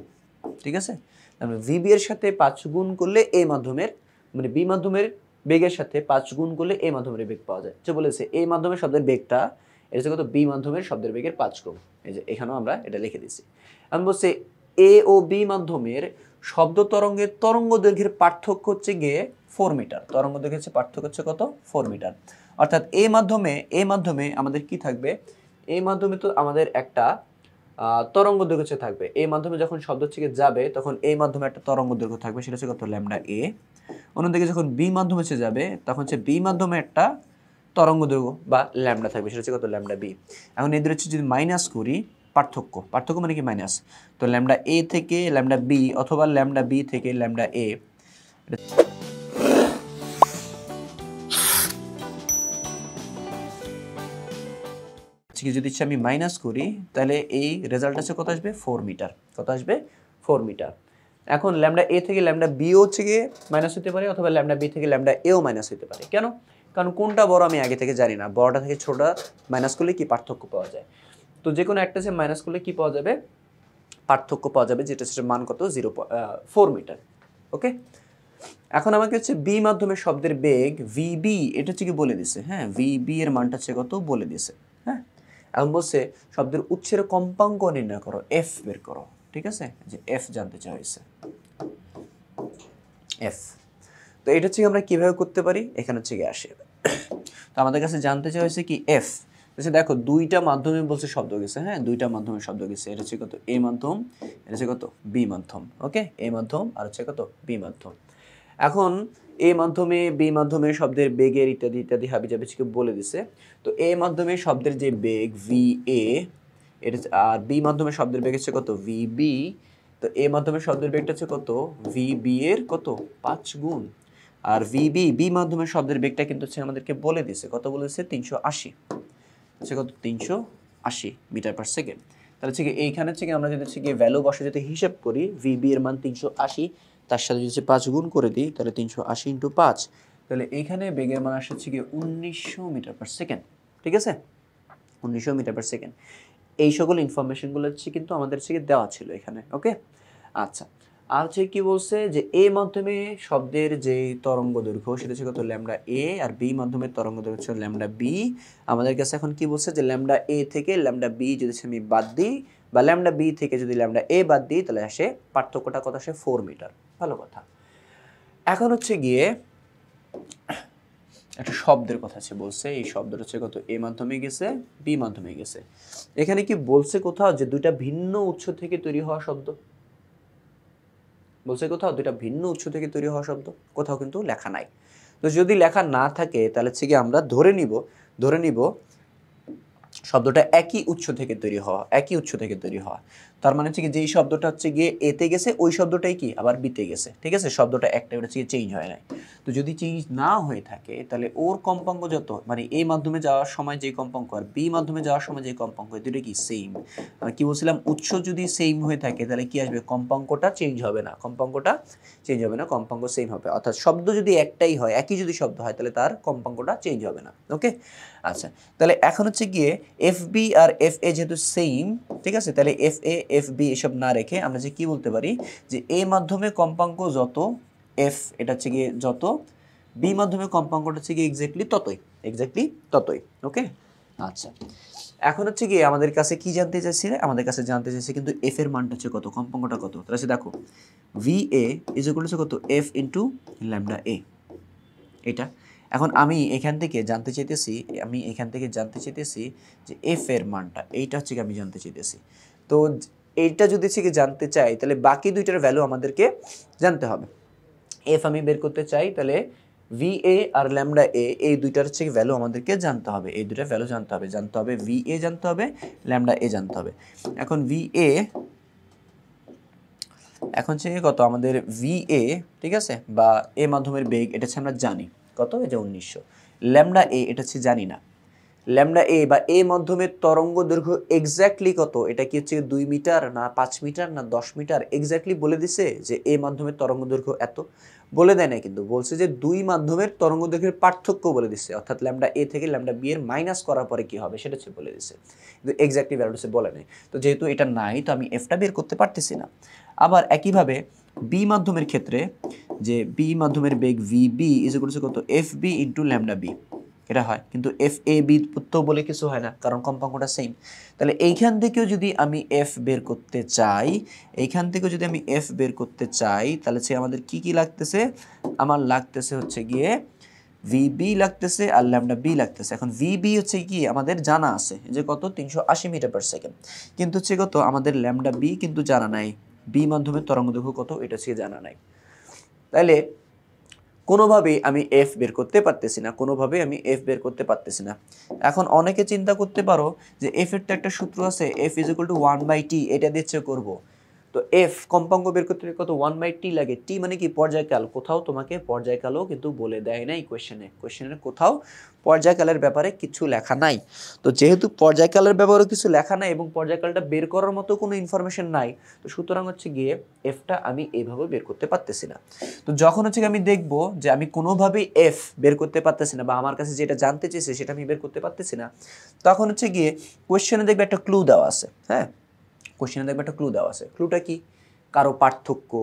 ঠিক আছে, তাহলে ভি বি এর সাথে 5 গুণ করলে এ মাধ্যমের মানে বি মাধ্যমের বেগের সাথে 5 গুণ করলে এ মাধ্যমের বেগ পাওয়া যায়। যে বলেছে এ মাধ্যমের শব্দের বেগটা এটা হচ্ছে কত বি মাধ্যমের শব্দের বেগের 5 গুণ। এই যে এখানেও আমরা এটা লিখে দিচ্ছি। আমি বলছি এ ও বি মাধ্যমের শব্দ তরঙ্গের তরঙ্গ দৈর্ঘ্যের পার্থক্য হচ্ছে গিয়ে 4 মিটার, তরঙ্গ দৈর্ঘ্যের হচ্ছে পার্থক্য হচ্ছে কত 4 মিটার। অর্থাৎ এ মাধ্যমে আমাদের কি থাকবে, এই মাধ্যমে তো আমাদের একটা তরঙ্গ দৈর্ঘ্য থাকবে, এই মাধ্যমে যখন শব্দ হচ্ছে যাবে তখন এই মাধ্যমে একটা তরঙ্গ দৈর্ঘ্য থাকবে, সেটা হচ্ছে কত ল্যামডা এ। অন্যদিকে যখন বি মাধ্যমে হচ্ছে যাবে তখন হচ্ছে বি মাধ্যমে একটা তরঙ্গ দৈর্ঘ্য বা ল্যামডা থাকবে, সেটা হচ্ছে কত ল্যামডা বি। এখন এদের হচ্ছে যদি মাইনাস করি, পার্থক্য মানে কি মাইনাস, তো ল্যামডা এ থেকে ল্যামডা বি অথবা ল্যামডা বি থেকে ল্যামডা এ, ঠিক আছে, যদি আমি মাইনাস করি তাহলে এই রেজাল্ট আছে কত আসবে 4 মিটার, কত আসবে 4 মিটার। এখন ল্যামডা এ থেকে ল্যামডা বিও হচ্ছে গিয়ে মাইনাস হতে পারে, অথবা ল্যামডা বি থেকে ল্যামডা এও মাইনাস হতে পারে। কেন? কারণ কোনটা বড় আমি আগে থেকে জানি না, বড়টা থেকে ছোটটা মাইনাস করলে কি পার্থক্য পাওয়া যায়। তো যে কোনো একটা সে মাইনাস করলে কি পাওয়া যাবে, পার্থক্য পাওয়া যাবে, যেটা সেটা মান কত 4 মিটার। ওকে, এখন আমাকে হচ্ছে বি মাধ্যমে শব্দের বেগ ভিবি এটা হচ্ছে কি বলে দিছে, হ্যাঁ ভিবি এর মানটা হচ্ছে কত বলে দিছে। হ্যাঁ, এখন বলছে শব্দের উচ্ছের কম্পাঙ্ক নির্ণয় করো, এফ বের করো। ঠিক আছে, যে এফ জানতে চাওয়া হয়েছে, এফ। তো এটা হচ্ছে আমরা কিভাবে করতে পারি, এখানে হচ্ছে কি আসে। তো আমাদের কাছে জানতে চাওয়া হয়েছে কি এফ। দেখো দুইটা মাধ্যমে বলছে শব্দ গেছে, হ্যাঁ দুইটা মাধ্যমে শব্দ গেছে। এটা হচ্ছে কত এ মাধ্যম, এটা হচ্ছে কত বি মাধ্যম। ওকে, এ মাধ্যম আর হচ্ছে কত বি মাধ্যম। এখন এ মাধ্যমে বি মাধ্যমে শব্দের বেগের ইত্যাদি ইত্যাদি হাবিজাবিকে বলে দিছে। তো এ মাধ্যমে শব্দের যে বেগ ভি এ, এটা আর বি মাধ্যমে শব্দের বেগ হচ্ছে কত ভি বি। তো এ মাধ্যমে শব্দের বেগটা হচ্ছে কত ভি বি এর কত 5 গুণ, আর ভি বি বি মাধ্যমে শব্দের বেগটা কিন্তু হচ্ছে আমাদেরকে বলে দিছে, কত বলেছে 380, হচ্ছে কত 380 মিটার পার সেকেন্ড। তাহলে হচ্ছে কি এইখানে হচ্ছে কি আমরা যদি হচ্ছে কি ভ্যালু বসে যদি হিসাব করি, ভি বি এর মান 380, তার সাথে যদি 5 গুণ করে দিই তাহলে 380 ইন্টু 5, তাহলে এইখানে বেগের মান আসছে কি 1900 মিটার পার সেকেন্ড। ঠিক আছে, 1900 মিটার পার সেকেন্ড। এই সকল ইনফরমেশনগুলো হচ্ছে কিন্তু আমাদের হচ্ছে দেওয়া ছিল এখানে। ওকে, আচ্ছা, আর হচ্ছে কি বলছে যে এ মাধ্যমে শব্দের যে তরঙ্গ দৈর্ঘ্য সেটা হচ্ছে কত ল্যামডা এ, আর বি মাধ্যমের তরঙ্গ দৈর্ঘ্য হচ্ছে ল্যামডা বি। আমাদের কাছে এখন কি বলছে যে ল্যামডা এ থেকে ল্যামডা বি যদি আমি বাদ দিই, বা ল্যামডা বি থেকে যদি ল্যামডা এ বাদ দিই, তাহলে আসে পার্থক্যটা কত আসে 4 মিটার। ভালো কথা। এখন হচ্ছে গিয়ে একটা শব্দের কথা আছে, বলছে এই শব্দটা হচ্ছে কত এ মাধ্যমে গেছে বি মাধ্যমে গেছে। এখানে কি বলছে কোথাও যে দুইটা ভিন্ন উৎস থেকে তৈরি হওয়া শব্দ, বলছে কোথাও দুইটা ভিন্ন উৎস থেকে তৈরি হওয়া শব্দ, কোথাও কিন্তু লেখা নাই। তো যদি লেখা না থাকে তাহলে হচ্ছে কি আমরা ধরে নিব শব্দটা একই উৎস থেকে তৈরি হওয়া, একই উৎস থেকে তৈরি হওয়া। তার মানে হচ্ছে কি যেই শব্দটা হচ্ছে গিয়ে এতে গেছে ওই শব্দটাই কি আবার বিতে গেছে। ঠিক আছে, শব্দটা একটা হচ্ছে চেঞ্জ হয় নাই। তো যদি চেঞ্জ না হয়ে থাকে তাহলে ওর কম্পাঙ্ক যত, মানে এ মাধ্যমে যাওয়ার সময় যে কম্পাঙ্ক আর বি মাধ্যমে যাওয়ার সময় যে কম্পাঙ্ক, দুটো কি সেম। আমি কি বলছিলাম, উৎস যদি সেম হয়ে থাকে তাহলে কি আসবে, কম্পাঙ্কটা চেঞ্জ হবে না, কম্পাঙ্কটা চেঞ্জ হবে না, কম্পাঙ্ক সেম হবে। অর্থাৎ শব্দ যদি একটাই হয়, একই যদি শব্দ হয়, তাহলে তার কম্পাঙ্কটা চেঞ্জ হবে না। ওকে, আচ্ছা, তাহলে এখন হচ্ছে গিয়ে এফ বি আর এফ এ যেহেতু সেম, ঠিক আছে, তাহলে এফ এ এফ বি এসব না রেখে আমরা যে কি বলতে পারি যে এ মাধ্যমে কম্পাঙ্ক যত, এফ এটা হচ্ছে গিয়ে যত, বি মাধ্যমে কম্পাঙ্কটা হচ্ছে গিয়ে এক্স্যাক্টলি ততই। ওকে, আচ্ছা, এখন হচ্ছে গিয়ে আমাদের কাছে কি জানতে চাইছি, আমাদের কাছে জানতে চাইছে কিন্তু এফ এর মানটা হচ্ছে কত, কম্পাঙ্কটা কত। তাহলে দেখো V A is equal to কত এফ ইন্টু ল্যামডা এ, এটা। এখন আমি এখান থেকে জানতে চাইতেছি যে এফ এর মানটা, এইটা হচ্ছে কি আমি জানতে চাইতেছি। তো এইটা যদি হচ্ছে কি জানতে চাই তাহলে বাকি দুইটার ভ্যালু আমাদেরকে জানতে হবে। এফ আমি বের করতে চাই, তাহলে ভি এ আর ল্যামডা এ এই দুইটার হচ্ছে ভ্যালু আমাদেরকে জানতে হবে, এই দুইটার ভ্যালু জানতে হবে ভি এ জানতে হবে, ল্যামডা এ জানতে হবে। এখন ভি এ এখন হচ্ছে কত আমাদের ভি এ, ঠিক আছে, বা এ মাধ্যমের বেগ এটা হচ্ছে আমরা জানি কত, এই যে 1900। ল্যামডা এ এটা হচ্ছে জানি না, ল্যামডা এ বা এ মাধ্যমের তরঙ্গ দৈর্ঘ্য এক্স্যাক্টলি কত, এটা কি হচ্ছে 2 মিটার না 5 মিটার না 10 মিটার, এক্স্যাক্টলি বলে দিছে যে এ মাধ্যমের তরঙ্গ দৈর্ঘ্য এত, বলে দেয় না, কিন্তু বলছে যে দুই মাধ্যমের তরঙ্গ দৈর্ঘ্যের পার্থক্য বলে দিচ্ছে, অর্থাৎ ল্যামডা এ থেকে ল্যামডা বি এর মাইনাস করার পরে কি হবে সেটা হচ্ছে বলে দিচ্ছে, কিন্তু এক্স্যাক্টলি ভ্যালুটা বলে নেই। তো যেহেতু এটা নাই, তো আমি এফটা বের করতে পারতেছি না। আবার একইভাবে বি মাধ্যমের ক্ষেত্রে, যে বি মাধ্যমের বেগ V B is equal to কত F B into lambda B, এটা হয়, কিন্তু এফ এ বি তো বলে কিছু হয় না, কারণ কম্পাঙ্কটা সেম। তাহলে এইখান থেকেও যদি আমি এফ বের করতে চাই, তাহলে সে আমাদের কি লাগতেছে, আমার লাগতেছে হচ্ছে গিয়ে ভিবি লাগতেছে আর ল্যামডা বি লাগতেছে। এখন ভিবি হচ্ছে কি আমাদের জানা আছে যে কত 380 মিটার পার সেকেন্ড, কিন্তু হচ্ছে কত আমাদের ল্যামডা বি কিন্তু জানা নাই, বি মাধ্যমের তরঙ্গ দৈর্ঘ্য কত এটা হচ্ছে জানা নাই। তাহলে কোনোভাবেই আমি এফ বের করতে পারতেছি না, এখন অনেকে চিন্তা করতে পারো যে এফ এর তো একটা সূত্র আছে, F is equal two 1/t, এটা দিচ্ছে করব। তো এফ কম্পাঙ্ক বের করতে কত 1/t লাগে। টি মানে কি পর্যায়কাল, কোথাও তোমাকে পর্যায়কালও কিন্তু বলে দেয় নাই কোশ্চেনের কোথাও পর্যায়কালের ব্যাপারে কিছু লেখা নাই। তো যেহেতু পর্যায়কালের ব্যাপারে কিছু লেখা নাই এবং পর্যায়কালটা বের করার মতো কোনো ইনফরমেশন নাই, তো সুতরাং হচ্ছে গিয়ে এফটা আমি এইভাবে বের করতে পারতেছি না। তো যখন হচ্ছে আমি দেখবো যে আমি কোনোভাবেই এফ বের করতে পারতেছি না বা আমার কাছে যেটা জানতে চেয়েছে সেটা আমি বের করতে পারতেছি না, তখন হচ্ছে গিয়ে কোশ্চেনে দেখবে একটা ক্লু দেওয়া আছে। হ্যাঁ, কোশ্চেনে দেখবে একটা ক্লু দেওয়া আছে। ক্লুটা কি? কারো পার্থক্য,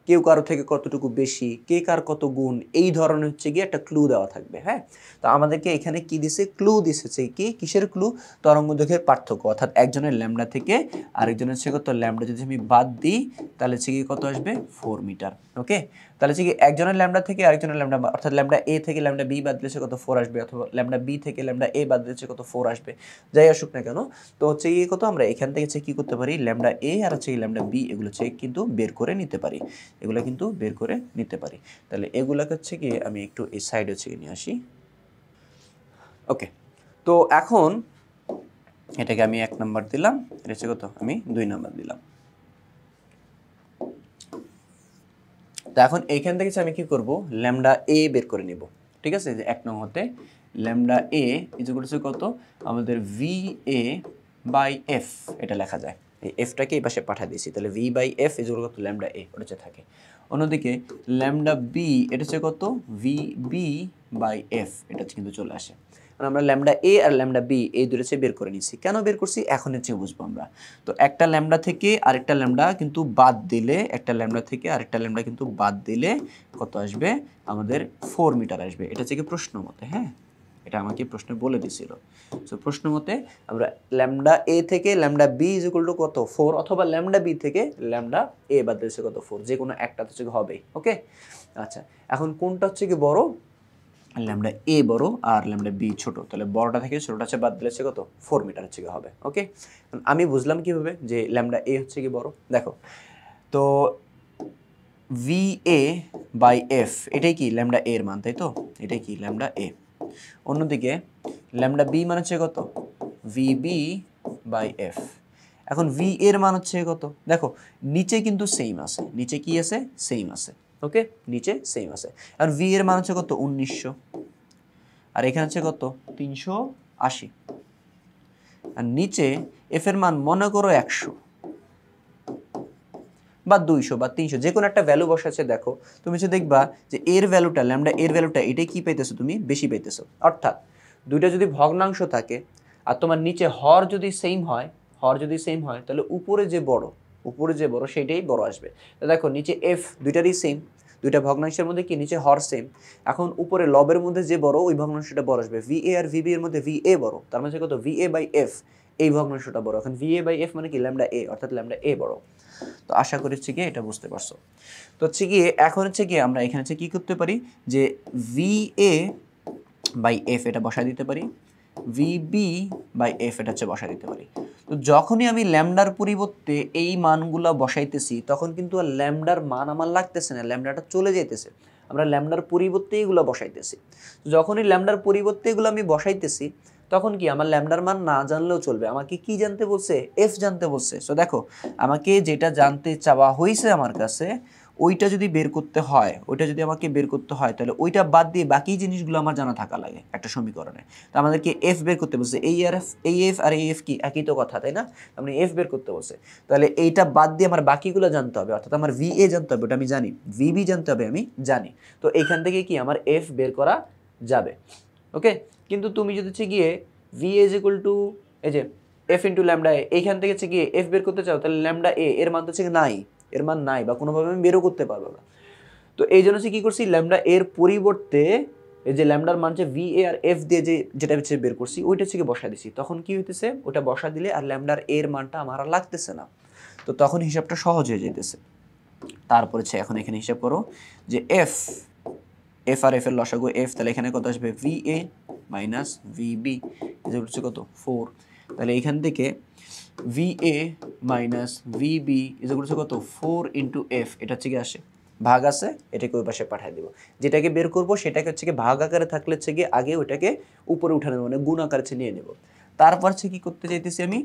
কেউ কারো থেকে কতটুকু বেশি, কে কার কত গুণ, এই ধরনের হচ্ছে গিয়ে একটা ক্লু দেওয়া থাকবে। হ্যাঁ, তো আমাদেরকে এখানে কি দিছে? ক্লু দিছে। কি কিসের ক্লু? তরঙ্গ দৈর্ঘ্যের পার্থক্য, অর্থাৎ একজনের ল্যামডা থেকে আরেকজনের হচ্ছে কত ল্যামডা যদি আমি বাদ দিই তাহলে হচ্ছে কি কত আসবে? 4 মিটার। ওকে, তাহলে হচ্ছে কি একজনের ল্যামডা থেকে আরেকজনের ল্যামডা, অর্থাৎ ল্যামডা এ থেকে ল্যামডা বি বাদ দিলে কত 4 আসবে, অথবা ল্যামডা বি থেকে ল্যামডা এ বাদ দিলে কত 4 আসবে, যাই আসুক না কেন। তো হচ্ছে কি কত আমরা এখান থেকে হচ্ছে কি করতে পারি? ল্যামডা এ আর হচ্ছে ল্যামডা বি এগুলো হচ্ছে কিন্তু বের করে নিতে পারি, এগুলো কিন্তু বের করে নিতে পারি। তাহলে এগুলোকে হচ্ছে কি আমি একটু এই সাইড হচ্ছে নিয়ে আসি। ওকে, তো এখন এটাকে আমি 1 নাম্বার দিলাম, এটা হচ্ছে কত আমি 2 নাম্বার দিলাম। তো এখন এইখান থেকে আমি কি করব? ল্যামডা এ বের করে নিব। ঠিক আছে, যে 1 নং হতে ল্যামডা এ ইকুয়াল টু কত আমাদের ভি এ বাই এফ, এটা লেখা যায়। এই এফটাকে এই পাশে পাঠিয়ে দিয়েছি, তাহলে ভি বাই এফ ইকুয়াল কত ল্যামডা এ, ওটা হচ্ছে থাকে। অন্যদিকে ল্যামডা বি এটা হচ্ছে কত ভি বি বাই এফ, এটা হচ্ছে কিন্তু চলে আসে। আমরা ল্যামডা এ আর ল্যামডা বি এই দুটো বের করে নিচ্ছি। কেন বের করছি এখন হচ্ছে বুঝবো আমরা। তো একটা ল্যামডা থেকে আরেকটা ল্যামডা কিন্তু বাদ দিলে, একটা ল্যামডা থেকে আরেকটা ল্যামডা কিন্তু বাদ দিলে কত আসবে? আমাদের 4 মিটার আসবে। এটা হচ্ছে কি প্রশ্ন মতে। হ্যাঁ, এটা আমাকে প্রশ্নে বলে দিছিল। সো প্রশ্ন মতে আমরা ল্যামডা এ থেকে lambda B is equal to কত 4, অথবা ল্যামডা বি থেকে ল্যামডা এ বাদ দিলে কত 4, যে কোনো একটা হচ্ছে হবে। ওকে, আচ্ছা এখন কোনটা হচ্ছে কি বড়? ল্যামডা এ বড় আর ল্যামডা বি ছোট, তাহলে বড়টা থেকে ছোটটা হচ্ছে বাদ দিলে কত 4 মিটার হচ্ছে কি হবে। ওকে, আমি বুঝলাম কিভাবে যে ল্যামডা এ হচ্ছে কি বড়। দেখো তো ভি এ বাই এফ এটাই কি ল্যামডা এর মান, তাই তো? এটাই কি ল্যামডা এ। অন্যদিকে ল্যামডা বি মান হচ্ছে কত? V B by F. এখন ভি এর মান হচ্ছে কত? দেখো নিচে কিন্তু সেম আছে, নিচে কি আছে? সেম আছে। ওকে, নিচে সেম আছে। আর ভি এর মান হচ্ছে কত? 1900, আর এখানে হচ্ছে কত? 380। আর নিচে এফ এর মান মনে করো 100 বা 200 বা 300, যে কোনো একটা ভ্যালু বসাচ্ছে। দেখো তুমি যে দেখবা যে এর ভ্যালুটা, ল্যামডা এর ভ্যালুটা এটাই কি পাইতেছো? তুমি বেশি পাইতেছো। অর্থাৎ দুইটা যদি ভগ্নাংশ থাকে আর তোমার নিচে হর যদি সেম হয়, তাহলে উপরে যে বড় সেটাই বড় আসবে। তো দেখো নিচে এফ দুইটারই সেম, দুইটা ভগ্নাংশের মধ্যে কি নিচে হর সেম, এখন উপরে লবের মধ্যে যে বড় ওই ভগ্নাংশটা বড় আসবে। ভি এ আর ভি বি এর মধ্যে ভি এ বড়, তার মানে কত? ভি এ বাই এফ, এই ভগ্নাংশটা বড়। এখন ভি এ বাই এফ মানে কি ল্যামডা এ, অর্থাৎ ল্যামডা এ বড়। তো আশা করি হচ্ছে গিয়ে এটা বুঝতে পারছো। তো হচ্ছে গিয়ে এখন হচ্ছে গিয়ে আমরা এখানে হচ্ছে কি করতে পারি যে ভি এ বাই এফ এটা বসায় দিতে পারি, ভি বি বাই এফ এটা হচ্ছে বসায় দিতে পারি। তো যখনই আমি ল্যামডার পরিবর্তে এই মানগুলা বসাইতেছি তখন কিন্তু আর ল্যামডার মান আমার লাগতেছে না, ল্যামডাটা চলে যাইতেছে। আমরা ল্যামডার পরিবর্তে এগুলো বসাইতেছি। যখনই ল্যামডার পরিবর্তে এগুলো আমি বসাইতেছি তখন কি আমার ল্যামডার মান না জানলেও চলবে। আমাকে কি জানতে বলছে? এফ জানতে বলছে। সো দেখো আমাকে যেটা জানতে চাওয়া হয়েছে আমার কাছে ওইটা যদি বের করতে হয়, তাহলে ওইটা বাদ দিয়ে বাকি জিনিসগুলো আমার জানা থাকা লাগে একটা সমীকরণে। তো আমাদেরকে এফ বের করতে বলছে, এই এফ আর এই এফ কি একই তো কথা, তাই না? আপনি এফ বের করতে বলছে, তাহলে এইটা বাদ দিয়ে আমার বাকিগুলো জানতে হবে। অর্থাৎ আমার ভি এ জানতে হবে, ওটা আমি জানি। ভি বি জানতে হবে, আমি জানি। তো এইখান থেকে কি আমার এফ বের করা যাবে। ওকে, কিন্তু তুমি যদি হচ্ছে গিয়ে ভি ইজ ইকুয়াল টু এই যে এফ ইন্টু ল্যামডা এ, এইখান থেকে হচ্ছে গিয়ে এফ বের করতে চাও, তাহলে ল্যামডা এ এর মান তো হচ্ছে নাই, এর মান নাই বা কোনোভাবে আমি বেরও করতে পারবো না। তো এই জন্য হচ্ছে কি করছি, ল্যামডা এর পরিবর্তে এই যে ল্যামডার মান যে ভি এ আর এফ দিয়ে যেটা হচ্ছে বের করছি ওইটা হচ্ছে বসা দিছি। তখন কি হইতেছে? ওটা বসা দিলে আর ল্যামডার এর মানটা আমার আর লাগতেছে না। তো তখন হিসাবটা সহজ হয়ে যেতেছে। তারপরে এখন এখানে হিসাব করো যে এফ আর এফ এর লসাগু এফ, তাহলে এখানে কত আসবে? V A minus V B যেটা হচ্ছে কত 4। তাহলে এখান থেকে V A minus V B যেটা হচ্ছে কত 4 ইন্টু এফ, এটা হচ্ছে কি আসে ভাগ আছে, এটাকে ওই পাশে পাঠিয়ে দিব। যেটাকে বের করব সেটাকে হচ্ছে কি ভাগ আকারে থাকলে হচ্ছে কি আগে ওইটাকে উপরে উঠানো মানে গুণ আকারে নিয়ে নেব। তারপর হচ্ছে কি করতে চাইতেছি আমি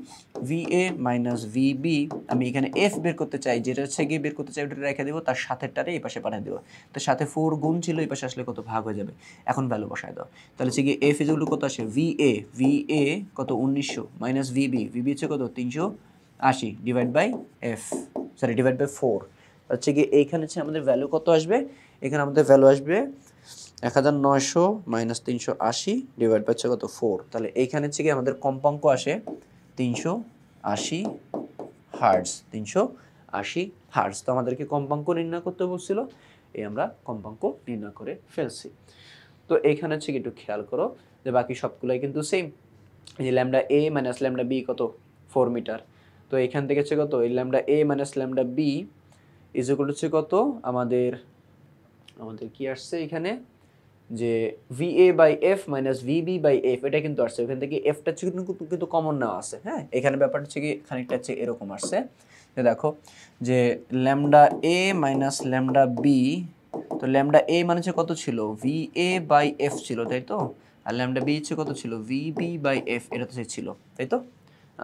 VA মাইনাস VB, আমি এখানে F বের করতে চাই, যেটা হচ্ছে গিয়ে বের করতে চাই ওটা রেখে দেবো, তার সাথেরটারে এই পাশে পাঠিয়ে দেবো। তার সাথে 4 গুণ ছিল, এই পাশে আসলে কত ভাগ হয়ে যাবে। এখন ভ্যালু বসায় দাও, তাহলে হচ্ছে গিয়ে F ইকুয়াল টু কত আসে VA কত 1900 মাইনাস VB হচ্ছে কত 380 ডিভাইড বাই ডিভাইড বাই 4 হচ্ছে গিয়ে এইখানে হচ্ছে আমাদের ভ্যালু কত আসবে, এখানে আমাদের ভ্যালু আসবে 1900 মাইনাস 380 ডিভাইড বাই হচ্ছে কত 4, তাহলে এইখানে হচ্ছে কি আমাদের কম্পাঙ্ক আসে 380 হার্টজ, 380 হার্টজ। তো আমাদেরকে কম্পাঙ্ক নির্ণয় করতে বলছিল, এই আমরা কম্পাঙ্ক নির্ণয় করে ফেলছি। তো এইখানে হচ্ছে কি একটু খেয়াল করো যে বাকি সবগুলাই কিন্তু সেম, এই lambda A minus lambda B কত 4 মিটার। তো এইখান থেকে হচ্ছে কত এই lambda A minus lambda B is equal to হচ্ছে কত আমাদের কি আসছে এখানে যে VA by F minus VB by F, এটা কিন্তু আসছে ওখান থেকে Fটা কিন্তু কমন নেওয়া আছে। হ্যাঁ, এখানে ব্যাপারটা হচ্ছে কি খানিকটা হচ্ছে এরকম আসছে যে দেখো যে lambda A minus lambda B, তো ল্যামডা এ মানে হচ্ছে কত ছিল VA বাই F ছিল, তাই তো, আর ল্যামডা বি হচ্ছে কত ছিল VB বাই F, এটা তো ছিল, তাই তো।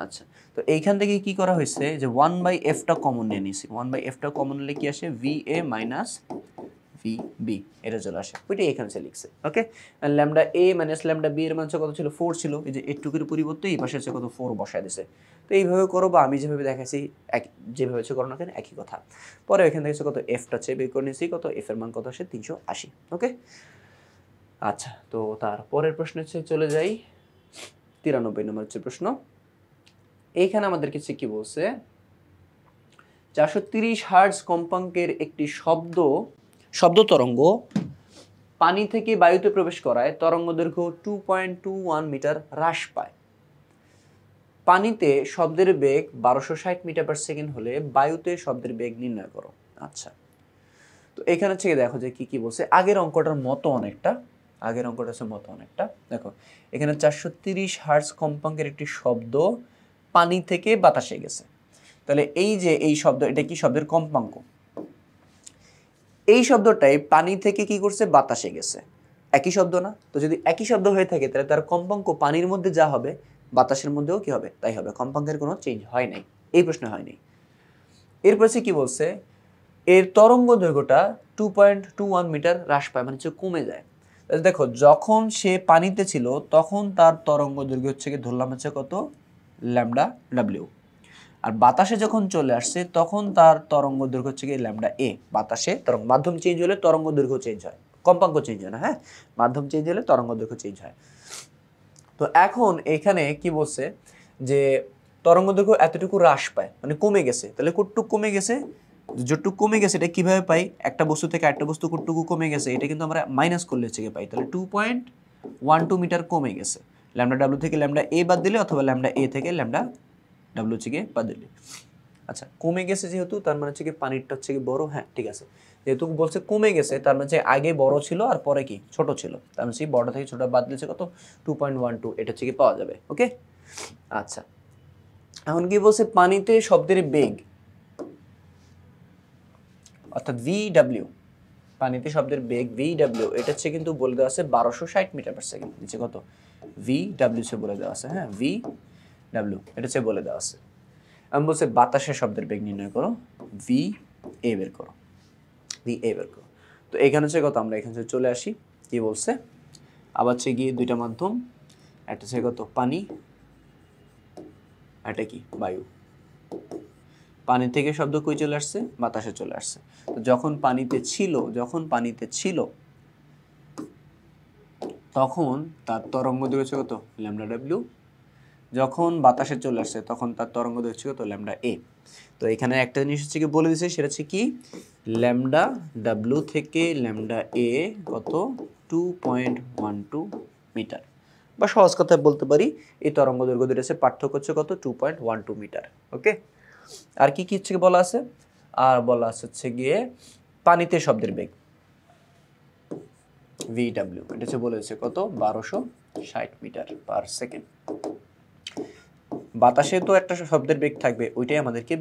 আচ্ছা, তো এইখান থেকে কি করা হয়েছে যে 1/Fটা কমন নিয়ে নিয়েছি, 1/Fটা কমন নিলে কি আসে VA মাইনাস VB, এটা চলে আসে, ওইটাই এখানে সে লিখছে। ওকে, আর lambda A minus lambda B এর মান কত ছিল 4 ছিল, এই যে এইটুকুর পরিবর্তে এই পাশে হচ্ছে কত 4 বসায় দিছে। তো এইভাবে করো বা আমি যেভাবে দেখাইছি যেভাবে হচ্ছে করো না কেন একই কথা। পরে এখান থেকে কত Fটা হচ্ছে বের করে নিয়েছি, কত F এর মান কত আসে 380। ওকে, আচ্ছা, তো তারপরের প্রশ্ন হচ্ছে চলে যাই 93 নম্বর হচ্ছে প্রশ্ন। এইখানে আমাদের কিছু কি বলছে 430 হার্টজ কম্পাঙ্কের একটি শব্দ তরঙ্গ পানি থেকে বায়ুতে প্রবেশ করায় তরঙ্গ দৈর্ঘ্য 2.21 মিটার হ্রাস পায়। পানিতে শব্দের বেগ 1260 মিটার পার সেকেন্ড হলে বায়ুতে শব্দের বেগ নির্ণয় করো। আচ্ছা, তো এখানে হচ্ছে দেখো যে কি বলছে, আগের অঙ্কটার মতো অনেকটা, দেখো এখানে 430 হার্টজ কম্পাঙ্কের একটি শব্দ পানি থেকে বাতাসে গেছে, তাহলে এই যে এই শব্দ, এটা কি শব্দের কম্পাঙ্ক, এই শব্দটাই পানি থেকে কি করছে বাতাসে গেছে, একই শব্দ না? তো যদি একই শব্দ হয়ে থাকে তাহলে তার কম্পাঙ্ক পানির মধ্যে যা হবে বাতাসের মধ্যেও কি হবে তাই হবে, কম্পাঙ্কের কোনো চেঞ্জ হয় নাই, এই প্রশ্নে হয়নি। এরপর সে কি বলছে, এর তরঙ্গ দৈর্ঘ্যটা 2.21 মিটার হ্রাস পায়, মানে হচ্ছে কমে যায়। দেখো যখন সে পানিতে ছিল তখন তার তরঙ্গ দৈর্ঘ্য হচ্ছে কি ধরলাম হচ্ছে কত ল্যামডা ডাব্লিউ, আর বাতাসে যখন চলে আসছে তখন তার তরঙ্গ দৈর্ঘ্য হচ্ছে কি ল্যামডা এ। বাতাসে তরঙ্গ মাধ্যম চেঞ্জ হলে তরঙ্গ দৈর্ঘ্য চেঞ্জ হয়, কম্পাঙ্ক চেঞ্জ হয় না। হ্যাঁ, মাধ্যম চেঞ্জ হলে তরঙ্গ দৈর্ঘ্য চেঞ্জ হয়। তো এখন এখানে কি বলছে যে তরঙ্গ দৈর্ঘ্য এতটুকু হ্রাস পায়, মানে কমে গেছে, তাহলে কতটুকু কমে গেছে, যতটুকু কমে গেছে এটা কিভাবে পাই, একটা বস্তু থেকে আরেকটা বস্তু কতটুকু কমে গেছে এটা কিন্তু আমরা মাইনাস করলে হচ্ছে পাই, তাহলে 2.12 মিটার কমে গেছে, ল্যামডা ডাব্লিউ থেকে ল্যামডা এ বাদ দিলে অথবা ল্যামডা এ থেকে ল্যামডা ডাব্লিউ হচ্ছে বাদ দিলে। আচ্ছা, কমে গেছে যেহেতু তার মানে হচ্ছে কি পানিরটা হচ্ছে কি বড়, হ্যাঁ ঠিক আছে, যেহেতু বলছে কমে গেছে তার মানে আগে বড় ছিল আর পরে কি ছোট ছিল, তার মানে সেই বড় থেকে ছোট বাদ দিয়েছে কত 2.12, এটা হচ্ছে কি পাওয়া যাবে। ওকে, আচ্ছা, এখন কি বলছে পানিতে শব্দের বেগ অর্থাৎ VW, পানিতে শব্দের বেগ VW, এটা হচ্ছে কিন্তু বলে দেওয়া আছে 1260 মিটার পার সেকেন্ড, নিচে কত VW হচ্ছে বলে দেওয়া আছে। হ্যাঁ, VW এটা হচ্ছে বলে দেওয়া আছে। আমি বলছি বাতাসে শব্দের বেগ নির্ণয় করো, VA বের করো, তো এখানে হচ্ছে কত, আমরা এখানে চলে আসি, কি বলছে আবার হচ্ছে গিয়ে দুইটা মাধ্যম, একটা হচ্ছে কত পানি, এটা কি বায়ু। পানি থেকে শব্দ কই চলে আসছে, বাতাসে চলে আসছে। তো যখন পানিতে ছিল তখন তার তরঙ্গ দৈর্ঘ্য কত ল্যামডা ডাব্লিউ, যখন বাতাসে চলে আসছে তখন তার তরঙ্গ দৈর্ঘ্য কত ল্যামডা এ। তো এখানে একটা জিনিস হচ্ছে কি বলে দিয়েছে, সেটা হচ্ছে কি ল্যামডা ডাব্লিউ থেকে ল্যামডা এ কত 2.12 মিটার, বা সহজ কথায় বলতে পারি এই তরঙ্গ দৈর্ঘ্য দুটো আছে পার্থক্য হচ্ছে কত 2.12 মিটার। ওকে, আর কি হচ্ছে বলা আছে, আর বলা আছে হচ্ছে গিয়ে পানিতে শব্দের বেগ VW, এটা হচ্ছে বলেছে কত 1260 মিটার পার সেকেন্ড। বাতাসে তো একটা শব্দের বেগ থাকবে, ওইটাই আমাদেরকে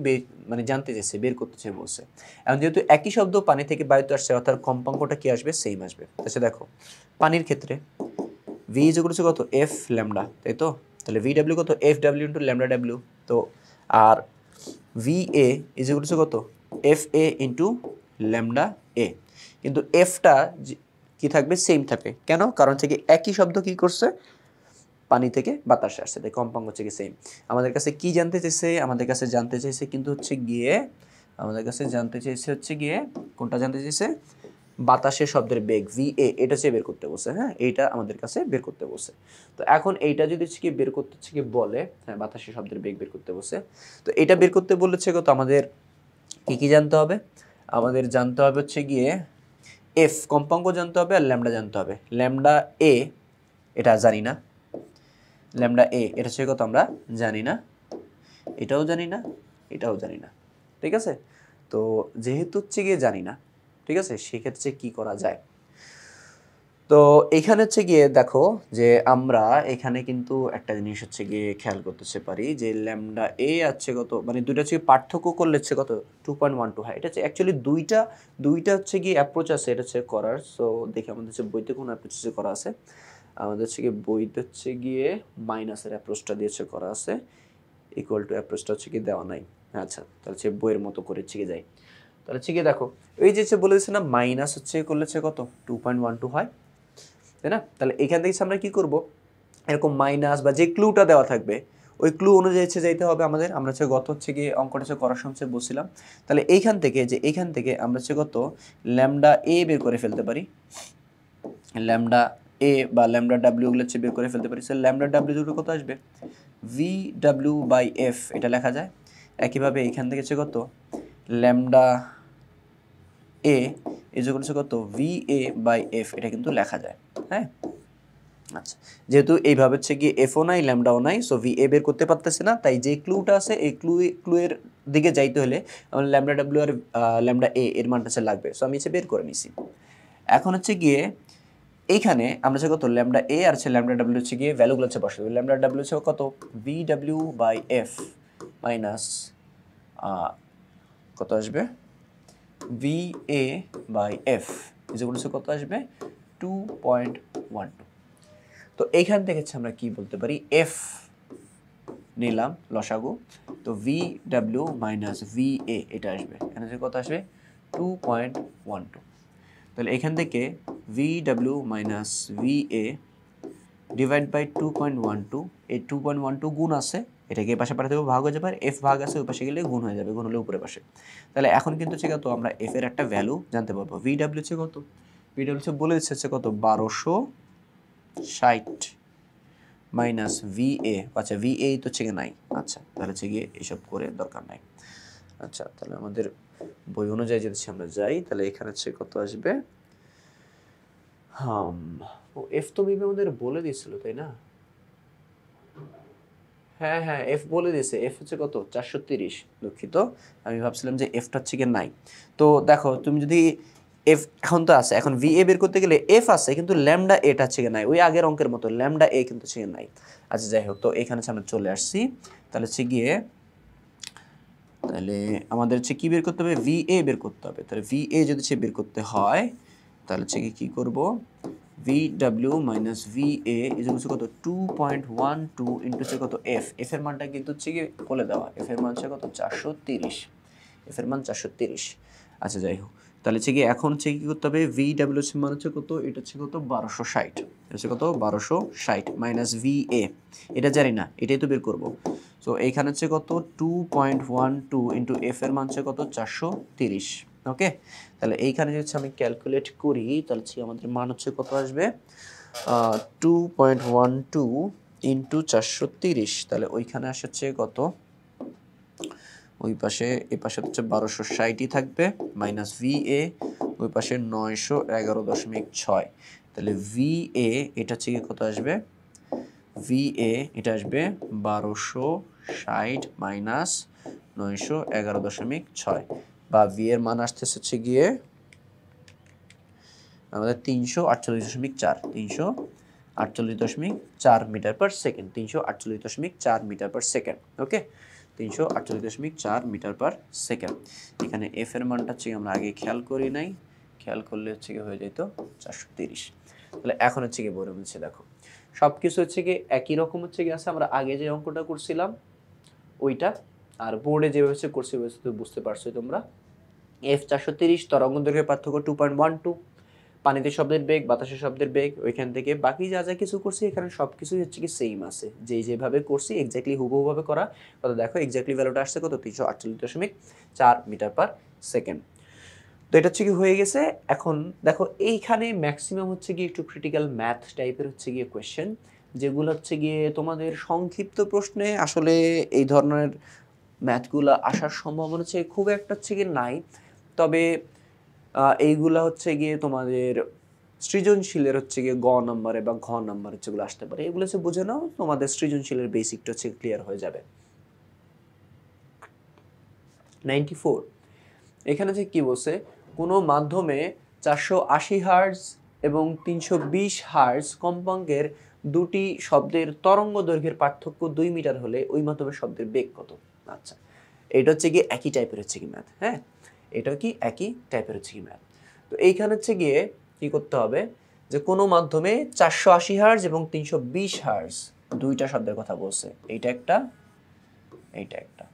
মানে জানতে চাইছে, বের করতে চাই বলছে। এখন যেহেতু একই শব্দ পানি থেকে বায়ুতে আসছে অর্থাৎ কম্পাঙ্কটা কি আসবে, সেম আসবে। আচ্ছা দেখো পানির ক্ষেত্রে V ইজ ইকুয়াল টু কত F ল্যামডা, তাই তো, তাহলে ভি ডাব্লিউ কত F W into lambda W. তো আর V A is equal to কত F A into lambda A. কিন্তু এফটা কি থাকবে সেম থাকবে, কেন? কারণ হচ্ছে কি একই শব্দ কি করছে পানি থেকে বাতাসে আসছে, তাই কম্পাঙ্ক হচ্ছে কি সেম। আমাদের কাছে কি জানতে চাইছে? আমাদের কাছে জানতে চাইছে কিন্তু হচ্ছে গিয়ে আমাদের কাছে জানতে চাইছে হচ্ছে গিয়ে কোনটা জানতে চাইছে? বাতাসের শব্দের বেগ ভি এ, এটা হচ্ছে বের করতে বলছে। হ্যাঁ, এইটা আমাদের কাছে বের করতে বলছে। তো এখন এইটা যদি হচ্ছে কি বের করতে হচ্ছে কি বলে, হ্যাঁ বাতাসের শব্দের বেগ বের করতে বলছে, তো এটা বের করতে বলেছে কত আমাদের কি কি জানতে হবে? আমাদের জানতে হবে হচ্ছে গিয়ে এফ কম্পাঙ্ক জানতে হবে আর ল্যামডা জানতে হবে। ল্যামডা এ এটা জানি না, ল্যামডা এ এটা হচ্ছে কত আমরা জানি না, এটাও জানি না, এটাও জানি না, ঠিক আছে? তো যেহেতু হচ্ছে গিয়ে জানি না, ঠিক আছে, সেক্ষেত্রে কি করা যায়? তো এইখানে হচ্ছে গিয়ে দেখো যে আমরা এখানে কিন্তু একটা জিনিস হচ্ছে গিয়ে খেয়াল করতেছে পারি যে ল্যামডা এ আছে কত, মানে দুইটা হচ্ছে পার্থক্য করলে হচ্ছে কত 2.12। হ্যাঁ, এটা হচ্ছে অ্যাকচুয়ালি দুইটা হচ্ছে গিয়ে অ্যাপ্রোচ আছে এটা হচ্ছে করার। সো দেখি আমাদের হচ্ছে বইতে কোন অ্যাপ্রোচ করা আছে। আমাদের হচ্ছে গিয়ে বইতে হচ্ছে গিয়ে মাইনাসের অ্যাপ্রোচটা দিয়েছে করা আছে, ইকুয়াল টু অ্যাপ্রোচটা হচ্ছে কি দেওয়া নাই। আচ্ছা, তাহলে হচ্ছে বইয়ের মতো করে হচ্ছে কি যাই। তাহলে হচ্ছে গিয়ে দেখো এই যে বলে দিচ্ছে না মাইনাস হচ্ছে করলে হচ্ছে কত 2.12 হয়, তাই না? তাহলে এখান থেকে আমরা কি করব, এরকম মাইনাস বা যে ক্লুটা দেওয়া থাকবে ওই ক্লু অনুযায়ী হচ্ছে যাইতে হবে আমাদের। আমরা হচ্ছে গত হচ্ছে গিয়ে অঙ্কটা হচ্ছে করার সময় বলছিলাম। তাহলে এইখান থেকে আমরা হচ্ছে কত ল্যামডা এ বের করে ফেলতে পারি, ল্যামডা এ বা ল্যামডা ডাব্লিউ গুলো হচ্ছে বের করে ফেলতে পারি। সো ল্যামডা ডাব্লিউ দুটো কত আসবে ভি ডাব্লিউ বাই এফ, এটা লেখা যায়। একইভাবে এখান থেকে হচ্ছে কত lambda A is equal to কত ভি এ বাই এফ, এটা কিন্তু লেখা যায়। হ্যাঁ, আচ্ছা, যেহেতু এইভাবে হচ্ছে গিয়ে এফও নাই ল্যামডাও নাই, সো ভি এ বের করতে পারতেছে না, তাই যে ক্লুটা আছে এই ক্লুয়ের দিকে যাইতে হলে আমার ল্যামডা ডাব্লিউ আর ল্যামডা এ এর মানটা হচ্ছে লাগবে। সো আমি হচ্ছে বের করে নিছি। এখন হচ্ছে গিয়ে এইখানে আমরা হচ্ছে কত ল্যামডা এ আর হচ্ছে ল্যামডা ডাব্লিউ হচ্ছে গিয়ে ভ্যালুগুলো হচ্ছে বসাবো। ল্যামডা ডাব্লিউ হচ্ছে কত V W by F minus কত আসবে ভি এ বাই এফ যেগুলো হচ্ছে কত আসবে 2.12। তো এইখান থেকে হচ্ছে আমরা কি বলতে পারি এফ নিলাম লসাগু, তো ভি ডাব্লিউ মাইনাস ভি এ এটা আসবে, এখানে যে কত আসবে 2.12। তাহলে এখান থেকে V W minus V A divide by 2.12, এই 2.12 গুণ আছে, এটাকে এ পাশে পাঠাতে হবে ভাগ হয়ে যাবে, এফ ভাগ আছে ওই পাশে গেলে গুণ হয়ে যাবে, গুণ হলে উপরে পাশে। তাহলে এখন কিন্তু হচ্ছে কত আমরা এফ এর একটা ভ্যালু জানতে পারবো। ভি ডাব্লিউ হচ্ছে কত, ভি ডাব্লিউ হচ্ছে বলে দিচ্ছে হচ্ছে কত 1260 মাইনাস ভি এ, আচ্ছা ভি এ তো হচ্ছে নাই, আচ্ছা তাহলে হচ্ছে গিয়ে এইসব করে দরকার নাই। আচ্ছা, তাহলে আমাদের বই অনুযায়ী যদি আমরা যাই তাহলে এখানে হচ্ছে কত আসবে, ও এফ তো মেবি আমাদের বলে দিয়েছিল তাই না? হ্যাঁ হ্যাঁ, এফ বলে দিয়েছে, এফ হচ্ছে কত 430। দুঃখিত, আমি ভাবছিলাম যে এফটা হচ্ছে কি নাই। তো দেখো তুমি যদি এফ এখন তো আছে, এখন ভি এ বের করতে গেলে এফ আছে কিন্তু ল্যামডা এটা হচ্ছে কি নাই, ওই আগের অঙ্কের মতো ল্যামডা এ কিন্তু হচ্ছে নাই। আচ্ছা যাই হোক, তো এখানে আমরা চলে আসছি। তাহলে হচ্ছে গিয়ে তাহলে আমাদের হচ্ছে কি বের করতে হবে, ভি এ বের করতে হবে। তাহলে ভি এ যদি সে বের করতে হয় তাহলে হচ্ছে কি করব, V W minus V A is হচ্ছে কত 2.12 ইন্টু হচ্ছে কত এফ, এফ এর মানটা কিন্তু হচ্ছে কি বলে দেওয়া, এফ এর মান হচ্ছে কত 430, এফ এর মান 430। আচ্ছা যাই হোক, তাহলে হচ্ছে কি এখন হচ্ছে কি করতে হবে, ভি ডাব্লিউ এর মান হচ্ছে কত, এটা হচ্ছে কত 1260, হচ্ছে কত 1260 মাইনাস ভি এ, এটা জানি না, এটাই তো বের করব। সো এইখানে হচ্ছে কত 2.12 ইন্টু এফ এর মান হচ্ছে কত 430। ওকে, তাহলে এইখানে যদি আমি ক্যালকুলেট করি তাহলে হচ্ছে আমাদের মান হচ্ছে কত আসবে 2.12 ইন্টু 430, তাহলে ওইখানে আসছে কত, ওই পাশে এ পাশে হচ্ছে 1260ই থাকবে মাইনাস ভি এ, ওই পাশে 911.6, তাহলে ভি এ এটা হচ্ছে কত আসবে, ভি এ এটা আসবে 1260 মাইনাস 911.6, বা ভি এর মান আসতেছে হচ্ছে গিয়ে আমাদের 348.4, 348.4 metre per second, 348.4 metre per second. Okay, 348.4 metre per second. এখানে এফ এর মানটা হচ্ছে আমরা আগে খেয়াল করি নাই, খেয়াল করলে হচ্ছে কি হয়ে যেত 430। তাহলে এখন হচ্ছে কি বলে বলছে দেখো, সবকিছু হচ্ছে কি একই রকম হচ্ছে কি আছে, আমরা আগে যে অঙ্কটা করছিলাম ওইটা, আর বোর্ডে যেভাবে করছি বুঝতে পারছো তোমরা। F430 তরঙ্গ দৈর্ঘ্যের পার্থক্য 2.12, পানিতে শব্দের বেগ, বাতাসে শব্দের বেগ, ওইখান থেকে বাকি যা যা কিছু করছি এখানে সবকিছুই হচ্ছে কি সেম আছে, যেভাবে করছি এক্স্যাক্টলি হুবহুভাবে করা। কত দেখো এক্স্যাক্টলি ভ্যালুটা আসছে কত, 348.4 মিটার পার সেকেন্ড। তো এটা হচ্ছে কি হয়ে গেছে। এখন দেখো এইখানে ম্যাক্সিমাম হচ্ছে গিয়ে একটু ক্রিটিক্যাল ম্যাথ টাইপের হচ্ছে গিয়ে কোয়েশ্চেন, যেগুলো হচ্ছে গিয়ে তোমাদের সংক্ষিপ্ত প্রশ্নে আসলে এই ধরনের ম্যাথগুলো আসার সম্ভাবনা হচ্ছে খুব একটা হচ্ছে গিয়ে নাই। তবে এইগুলা হচ্ছে গিয়ে তোমাদের সৃজনশীলের হচ্ছে গিয়ে গ নাম্বারে বা ঘ নাম্বারে যেগুলো আসতে পারে, এগুলো হচ্ছে বুঝে নাও, তোমাদের সৃজনশীলের বেসিকটা হচ্ছে ক্লিয়ার হয়ে যাবে। 94 এখানে যে কি বলছে, কোনো মাধ্যমে 480 হার্জ এবং 320 হার্জ কম্পাঙ্কের দুটি শব্দের তরঙ্গ দৈর্ঘ্যের পার্থক্য 2 মিটার হলে ওই মাধ্যমের শব্দের বেগ কত। আচ্ছা, এটা হচ্ছে গিয়ে একই টাইপের হচ্ছে কি ম্যাথ, হ্যাঁ এটা কি একই টাইপের হচ্ছে কি ম্যাথ। তো এইখানে হচ্ছে গিয়ে কি করতে হবে, যে কোনো মাধ্যমে 480 হার্জ এবং 320 হার্জ দুইটা শব্দের কথা বলছে, এইটা একটা এইটা একটা,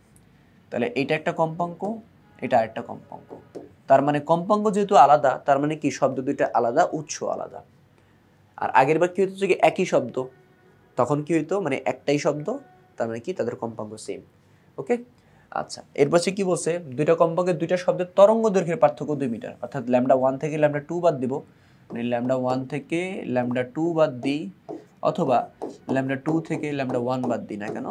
তাহলে এইটা একটা কম্পাঙ্ক, এটা আরেকটা কম্পাঙ্ক। তার মানে কম্পাঙ্ক যেহেতু আলাদা, তার মানে কি শব্দ দুইটা আলাদা, উৎস আলাদা। আর আগের বার কি হতো যে একই শব্দ, তখন কি হইতো মানে একটাই শব্দ, তার মানে কি তাদের কম্পাঙ্ক সেম। ওকে, আচ্ছা এরপর কি বলছে, দুইটা কম্পাঙ্কের দুইটা শব্দের তরঙ্গ দৈর্ঘ্যের পার্থক্য 2 মিটার, অর্থাৎ λ1 থেকে λ2 বাদ দিব, মানে λ1 থেকে λ2 বাদ দিই, অথবা λ2 থেকে λ1 বাদ দিই না কেন,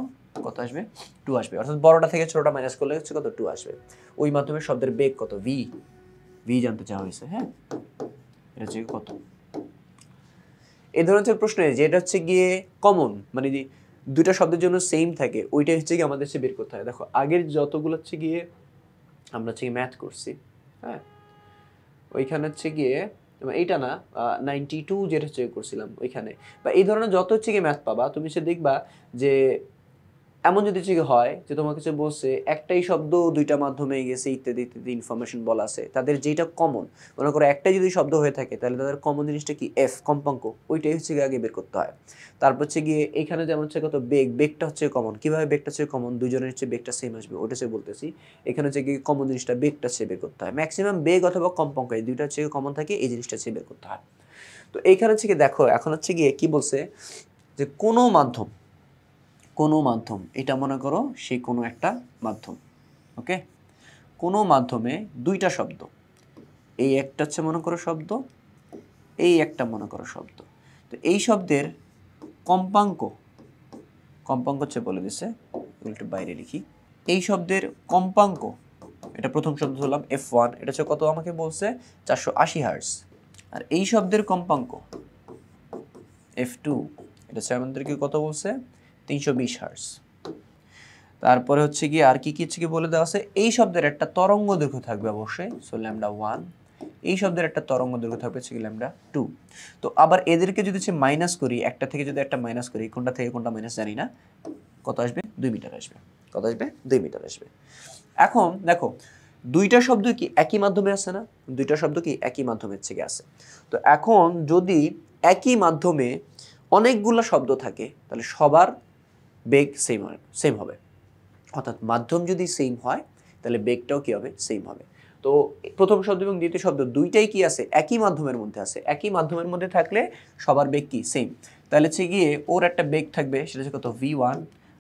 কত আসবে 2 আসবে, অর্থাৎ বড়টা থেকে ছোটটা মাইনাস করলে হচ্ছে কত 2 আসবে। ওই মাধ্যমে শব্দের বেগ কত, ভি জানতে চাওয়া হয়েছে। হ্যাঁ, এটা হচ্ছে কত। এই ধরনের প্রশ্ন যেটা হচ্ছে গিয়ে কমন, মানে দুইটা শব্দের জন্য সেম থাকে, ওইটাই হচ্ছে গিয়ে আমাদের বের করতে হয়। দেখো আগের যতগুলো হচ্ছে গিয়ে আমরা হচ্ছে ম্যাথ করছি, হ্যাঁ ওইখানে হচ্ছে গিয়ে এইটা না 92 যেটা হচ্ছে করছিলাম ওইখানে, বা এই ধরনের যত হচ্ছে গিয়ে ম্যাথ পাবা তুমি সে দেখবা যে এমন যদি হচ্ছে হয় যে তোমার কাছে বলছে একটাই শব্দ দুইটা মাধ্যমে গেছে ইত্যাদি ইত্যাদি ইনফরমেশন বলা আছে, তাদের যেটা কমন, মনে করো একটাই যদি শব্দ হয়ে থাকে তাহলে তাদের কমন জিনিসটা কি এফ কম্পাঙ্ক, ওইটাই হচ্ছে গিয়ে আগে বের করতে হয়। তারপর হচ্ছে গিয়ে এখানে যেমন হচ্ছে কত বেগটা হচ্ছে কমন, কিভাবে বেগটা হচ্ছে কমন, দুজনের হচ্ছে বেগটা সেম আসবে, ওটা হচ্ছে বলতেছি। এখানে হচ্ছে গিয়ে কমন জিনিসটা বেগটা হচ্ছে বের করতে হয়, ম্যাক্সিমাম বেগ অথবা কম্পাঙ্ক এই দুইটা হচ্ছে কমন থাকে, এই জিনিসটা হচ্ছে বের করতে হয়। তো এইখানে হচ্ছে গিয়ে দেখো এখন হচ্ছে গিয়ে কি বলছে, যে কোনো মাধ্যম এটা মনে করো সেই কোনো একটা মাধ্যম, ওকে, কোনো মাধ্যমে দুইটা শব্দ, এই একটা হচ্ছে মনে করো শব্দ, এই একটা মনে করো শব্দ, তো এই শব্দের কম্পাঙ্ক হচ্ছে বলে দিছে, একটু বাইরে লিখি, এই শব্দের কম্পাঙ্ক, এটা প্রথম শব্দ ধরলাম F1, এটা হচ্ছে কত আমাকে বলছে 480 হার্জ, আর এই শব্দের কম্পাঙ্ক F2, এটা হচ্ছে আমাদেরকে কত বলছে 320 হার্জ। তারপরে হচ্ছে কি আর কি কি হচ্ছে কি বলে দেওয়া আছে, এই শব্দের একটা তরঙ্গ দৈর্ঘ্য থাকবে অবশ্যই, সো λ1, এই শব্দের একটা তরঙ্গ দৈর্ঘ্য থাকবে হচ্ছে কি λ2। তো আবার এদেরকে যদি হচ্ছে মাইনাস করি, একটা থেকে যদি একটা মাইনাস করি, কোনটা থেকে কোনটা মাইনাস জানি না, কত আসবে 2 মিটার আসবে, কত আসবে 2 মিটার আসবে। এখন দেখো দুইটা শব্দ কি একই মাধ্যমে আছে না, দুইটা শব্দ কি একই মাধ্যমে হচ্ছে কি আছে। তো এখন যদি একই মাধ্যমে অনেকগুলো শব্দ থাকে তাহলে সবার বেগ সেম হবে, অর্থাৎ মাধ্যম যদি সেম হয় তাহলে বেগটাও কি হবে সেম হবে। তো প্রথম শব্দ এবং দ্বিতীয় শব্দ দুইটাই কি আছে একই মাধ্যমের মধ্যে আছে, একই মাধ্যমের মধ্যে থাকলে সবার বেগ কি সেম, তাহলে হচ্ছে গিয়ে ওর একটা বেগ থাকবে সেটা হচ্ছে কত v1,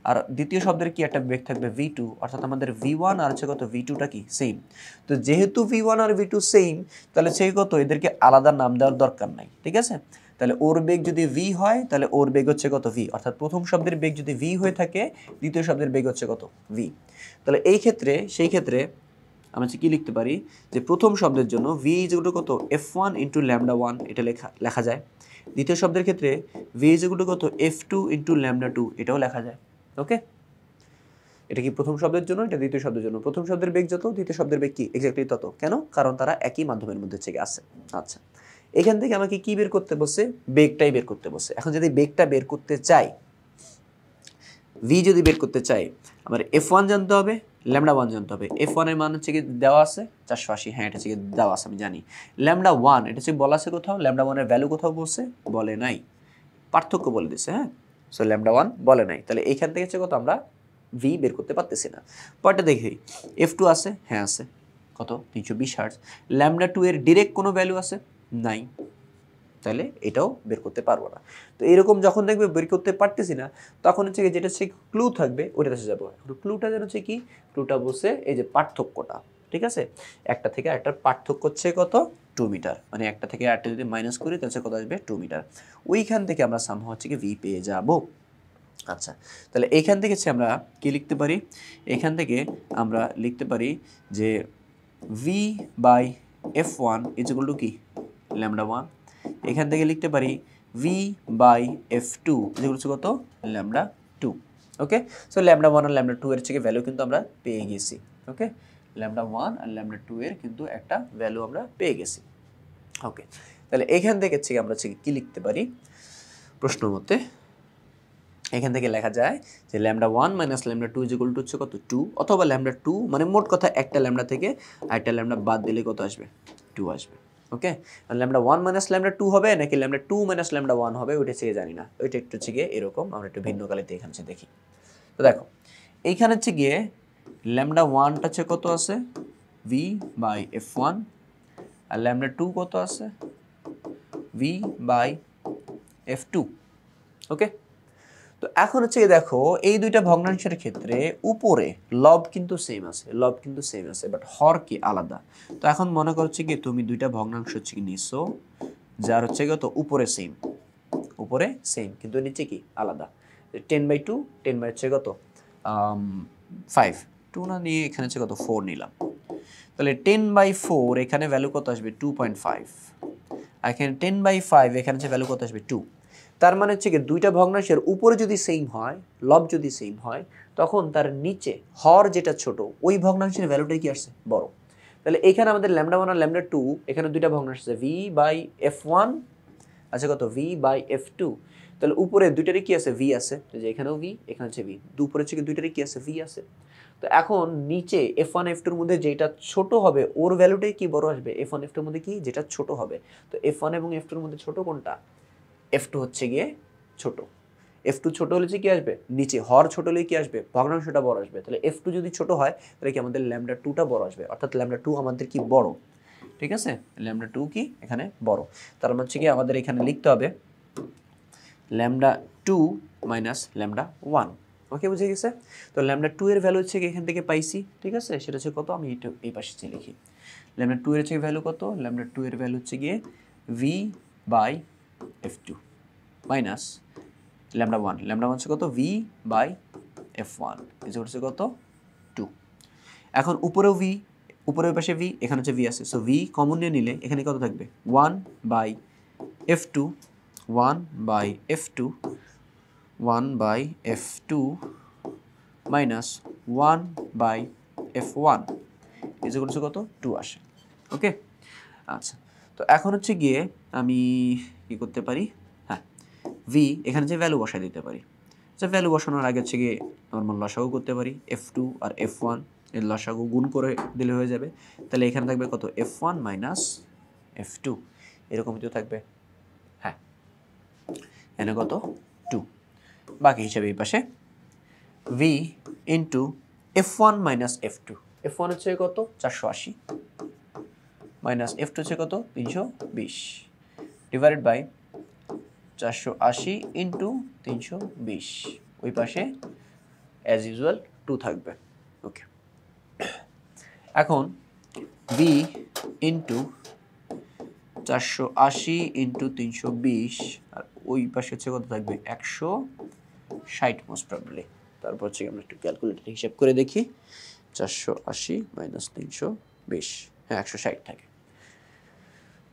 আর দ্বিতীয় শব্দের কি একটা বেগ থাকবে v2, অর্থাৎ আমাদের v1 আর হচ্ছে কত v2টা কি সেম। তো যেহেতু v1 আর v2 সেম, তাহলে সেই কত এদেরকে আলাদা নাম দেওয়ার দরকার নাই, ঠিক আছে। তাহলে ওর বেগ যদি v হয় তাহলে ওর বেগ হচ্ছে কত v, অর্থাৎ প্রথম শব্দের বেগ যদি v হয়ে থাকে দ্বিতীয় শব্দের বেগ হচ্ছে কত v। তাহলে সেই ক্ষেত্রে আমরা কি লিখতে পারি, যে প্রথম শব্দের জন্য v ইকুয়াল কত f1 ইনটু λ1, এটা লেখা যায়। দ্বিতীয় শব্দের ক্ষেত্রে v ইকুয়াল কত f2 ইনটু λ2, এটাও লেখা যায়। ওকে, এটা কি প্রথম শব্দের জন্য, এটা দ্বিতীয় শব্দের জন্য। প্রথম শব্দের বেগ যত, দ্বিতীয় শব্দের বেগ কি এক্স্যাক্টলি তত, কেন, কারণ তারা একই মাধ্যমের মধ্যে থেকে আছে। আচ্ছা, এখান থেকে আমাকে কি বের করতে বসে, বেগটাই বের করতে বসে। এখন যদি বেগটা বের করতে চাই, v যদি বের করতে চাই, আমার f1 জানতে হবে, λ1 জানতে হবে। f1 এর মান হচ্ছে কি দেওয়া আছে 480, হ্যাঁ এটা হচ্ছে দেওয়া আছে আমি জানি। λ1 এটা হচ্ছে বলা আছে কোথাও, λ1 এর ভ্যালু কোথাও বলছে, বলে নাই। পার্থক্য বলে দিছে, হ্যাঁ। সো ল্যামডা 1 বলে নাই, তাহলে এইখান থেকে হচ্ছে কত আমরা ভি বের করতে পারতেছি না। পরটা দেখি F2 আছে, হ্যাঁ আছে, কত 320 হার্টজ। ল্যামডা 2 এর ডিরেক্ট কোনো ভ্যালু আছে নাই, তাহলে এটাও বের করতে পারবো না। তো এরকম যখন দেখবে বের করতে পারতেছি না, তখন হচ্ছে যেটা হচ্ছে ক্লু থাকবে ওটার কাছে যাবো। ক্লুটা যেন হচ্ছে কি, ক্লুটা বসে এই যে পার্থক্যটা, ঠিক আছে, একটা থেকে আরেকটার পার্থক্য হচ্ছে কত 2 মিটার, মানে একটা থেকে আরেকটা যদি মাইনাস করি তাহলে কত আসবে 2 মিটার। ওইখান থেকে আমরা সামহাও হচ্ছে কি ভি পেয়ে যাব। আচ্ছা, তাহলে এইখান থেকে হচ্ছে আমরা কি লিখতে পারি, এখান থেকে আমরা লিখতে পারি যে V by F1 is equal to কি ল্যামডা 1। এখান থেকে লিখতে পারি V by F2 is equal to কত ল্যামডা 2। ওকে, সো ল্যামডা 1 আর ল্যামডা 2 এর থেকে ভ্যালু কিন্তু আমরা পেয়ে গেছি। ওকে, ল্যামডা 1 আর ল্যামডা 2 এর কিন্তু একটা ভ্যালু আমরা পেয়ে গেছি। ওকে, তাহলে এখান থেকে হচ্ছে আমরা হচ্ছে কি লিখতে পারি প্রশ্ন মতে, এখান থেকে লেখা যায় যে lambda 1 minus lambda 2 is equal to হচ্ছে কত 2, অথবা ল্যামডা 2 মানে মোট কথা একটা ল্যামডা থেকে আরেকটা ল্যামডা বাদ দিলে কত আসবে 2 আসবে। ওকে, ল্যামডা 1 মাইনাস ল্যামডা 2 হবে নাকি ল্যামডা 2 মাইনাস ল্যামডা 1 হবে ওইটা হচ্ছে জানি না, ওইটা একটু হচ্ছে গিয়ে এরকম আমরা একটু ভিন্ন কালিতে এখানে দেখি। তো দেখো এইখানে হচ্ছে গিয়ে ল্যামডা 1টা হচ্ছে কত আছে V by F1, R lambda 2 কত আছে ভি বাই F2। ওকে, তো এখন হচ্ছে দেখো এই দুইটা ভগ্নাংশের ক্ষেত্রে উপরে লব কিন্তু সেম আছে, লব কিন্তু সেম আছে, বাট হর কি আলাদা। তো এখন মনে করছে কি তুমি দুইটা ভগ্নাংশ হচ্ছে কি নিছো যার হচ্ছে কত উপরে সেম, উপরে সেম কিন্তু নিচে কি আলাদা। 10/2 10 বাই হচ্ছে কত 5, 2 না নিয়ে এখানে হচ্ছে কত 4 নিলাম, তাহলে 10/4 এখানে ভ্যালু কত আসবে 2.5, আর এখানে 10/5 এখানে হচ্ছে ভ্যালু কত আসবে 2। তার মানে হচ্ছে কি দুইটা ভগ্নাংশের উপরে যদি সেম হয়, লব যদি সেম হয়, তখন তার নিচে হর যেটা ছোট ওই ভগ্নাংশের ভ্যালুটাই কি আসছে বড়। তাহলে এখানে আমাদের ল্যামডা 1 আর ল্যামডা 2 এখানে দুইটা ভগ্নাংশ আছে ভি বাই F1 আছে কত ভি বাই F2, তাহলে উপরে দুইটারই কি আছে ভি আছে, যে এখানেও ভি এখানে হচ্ছে ভি, উপরে হচ্ছে দুইটারই কি আছে ভি আছে। তো এখন নিচে F1 F2 এর মধ্যে যেটা ছোট হবে ওর ভ্যালুটাই কি বড় আসবে, F1 F2 এর মধ্যে কি যেটা ছোট হবে। তো F1 এবং F2 এর মধ্যে ছোট কোনটা, F2 হচ্ছে গিয়ে ছোট। F2 ছোট হলে কি আসবে নিচে, হর ছোট হলে কি আসবে ভগ্নাংশটা বড় আসবে। তাহলে F2 যদি ছোট হয় তাহলে কি আমাদের ল্যামডা 2টা বড় আসবে, অর্থাৎ ল্যামডা 2 আমাদের কি বড়, ঠিক আছে, ল্যামডা 2 কি এখানে বড়। তার মানে হচ্ছে কি আমাদের এখানে লিখতে হবে ল্যামডা 2 মাইনাস ল্যামডা 1। ওকে, বুঝে গেছে। তো ল্যামডা 2 এর ভ্যালু হচ্ছে কি এখান থেকে পাইছি, ঠিক আছে, সেটা হচ্ছে কত আমি এটা এই পাশে চেয়ে লিখি। ল্যামডা 2 এর হচ্ছে ভ্যালু কত, ল্যামডা 2 এর ভ্যালু হচ্ছে গিয়ে V by F2 minus lambda 1, lambda 1 হচ্ছে কত ভি বাই F1 ইজ হচ্ছে কত 2। এখন উপরেও ভি, উপরের পাশে ভি, এখানে হচ্ছে ভি আছে, সো ভি কমন নিয়ে নিলে এখানে কত থাকবে 1 by F2, 1 by F2, 1 by F2 minus 1 by F1 is হচ্ছে কত 2 আসে। ওকে, আচ্ছা, তো এখন হচ্ছে গিয়ে আমি কি করতে পারি, হ্যাঁ ভি এখানে যে ভ্যালু বসাই দিতে পারি। আচ্ছা, ভ্যালু বসানোর আগে হচ্ছে গিয়ে নর্মাল লসাগু করতে পারি, F2 আর F1 এর লসাগু গুণ করে দিলে হয়ে যাবে। তাহলে এখানে থাকবে কত F1 মাইনাস F2 এরকম কিছু থাকবে, হ্যাঁ এখানে কত 2, বাকি হিসাবে এই পাশে V into F1 minus F2, F1 হচ্ছে কত 480 মাইনাস F2 হচ্ছে কত 320 ডিভাইডেড বাই 480 ইন্টু 320, ওই পাশে অ্যাজ ইউজুয়াল 2 থাকবে। ওকে, এখন ভি ইন্টু 480 ইন্টু 320 আর ওই পাশে হচ্ছে কত থাকবে 160 মোস্ট প্রবাবলি। তারপর হচ্ছে আমরা একটু ক্যালকুলেটর হিসাব করে দেখি, 480 মাইনাস 320, হ্যাঁ 160 থাকে।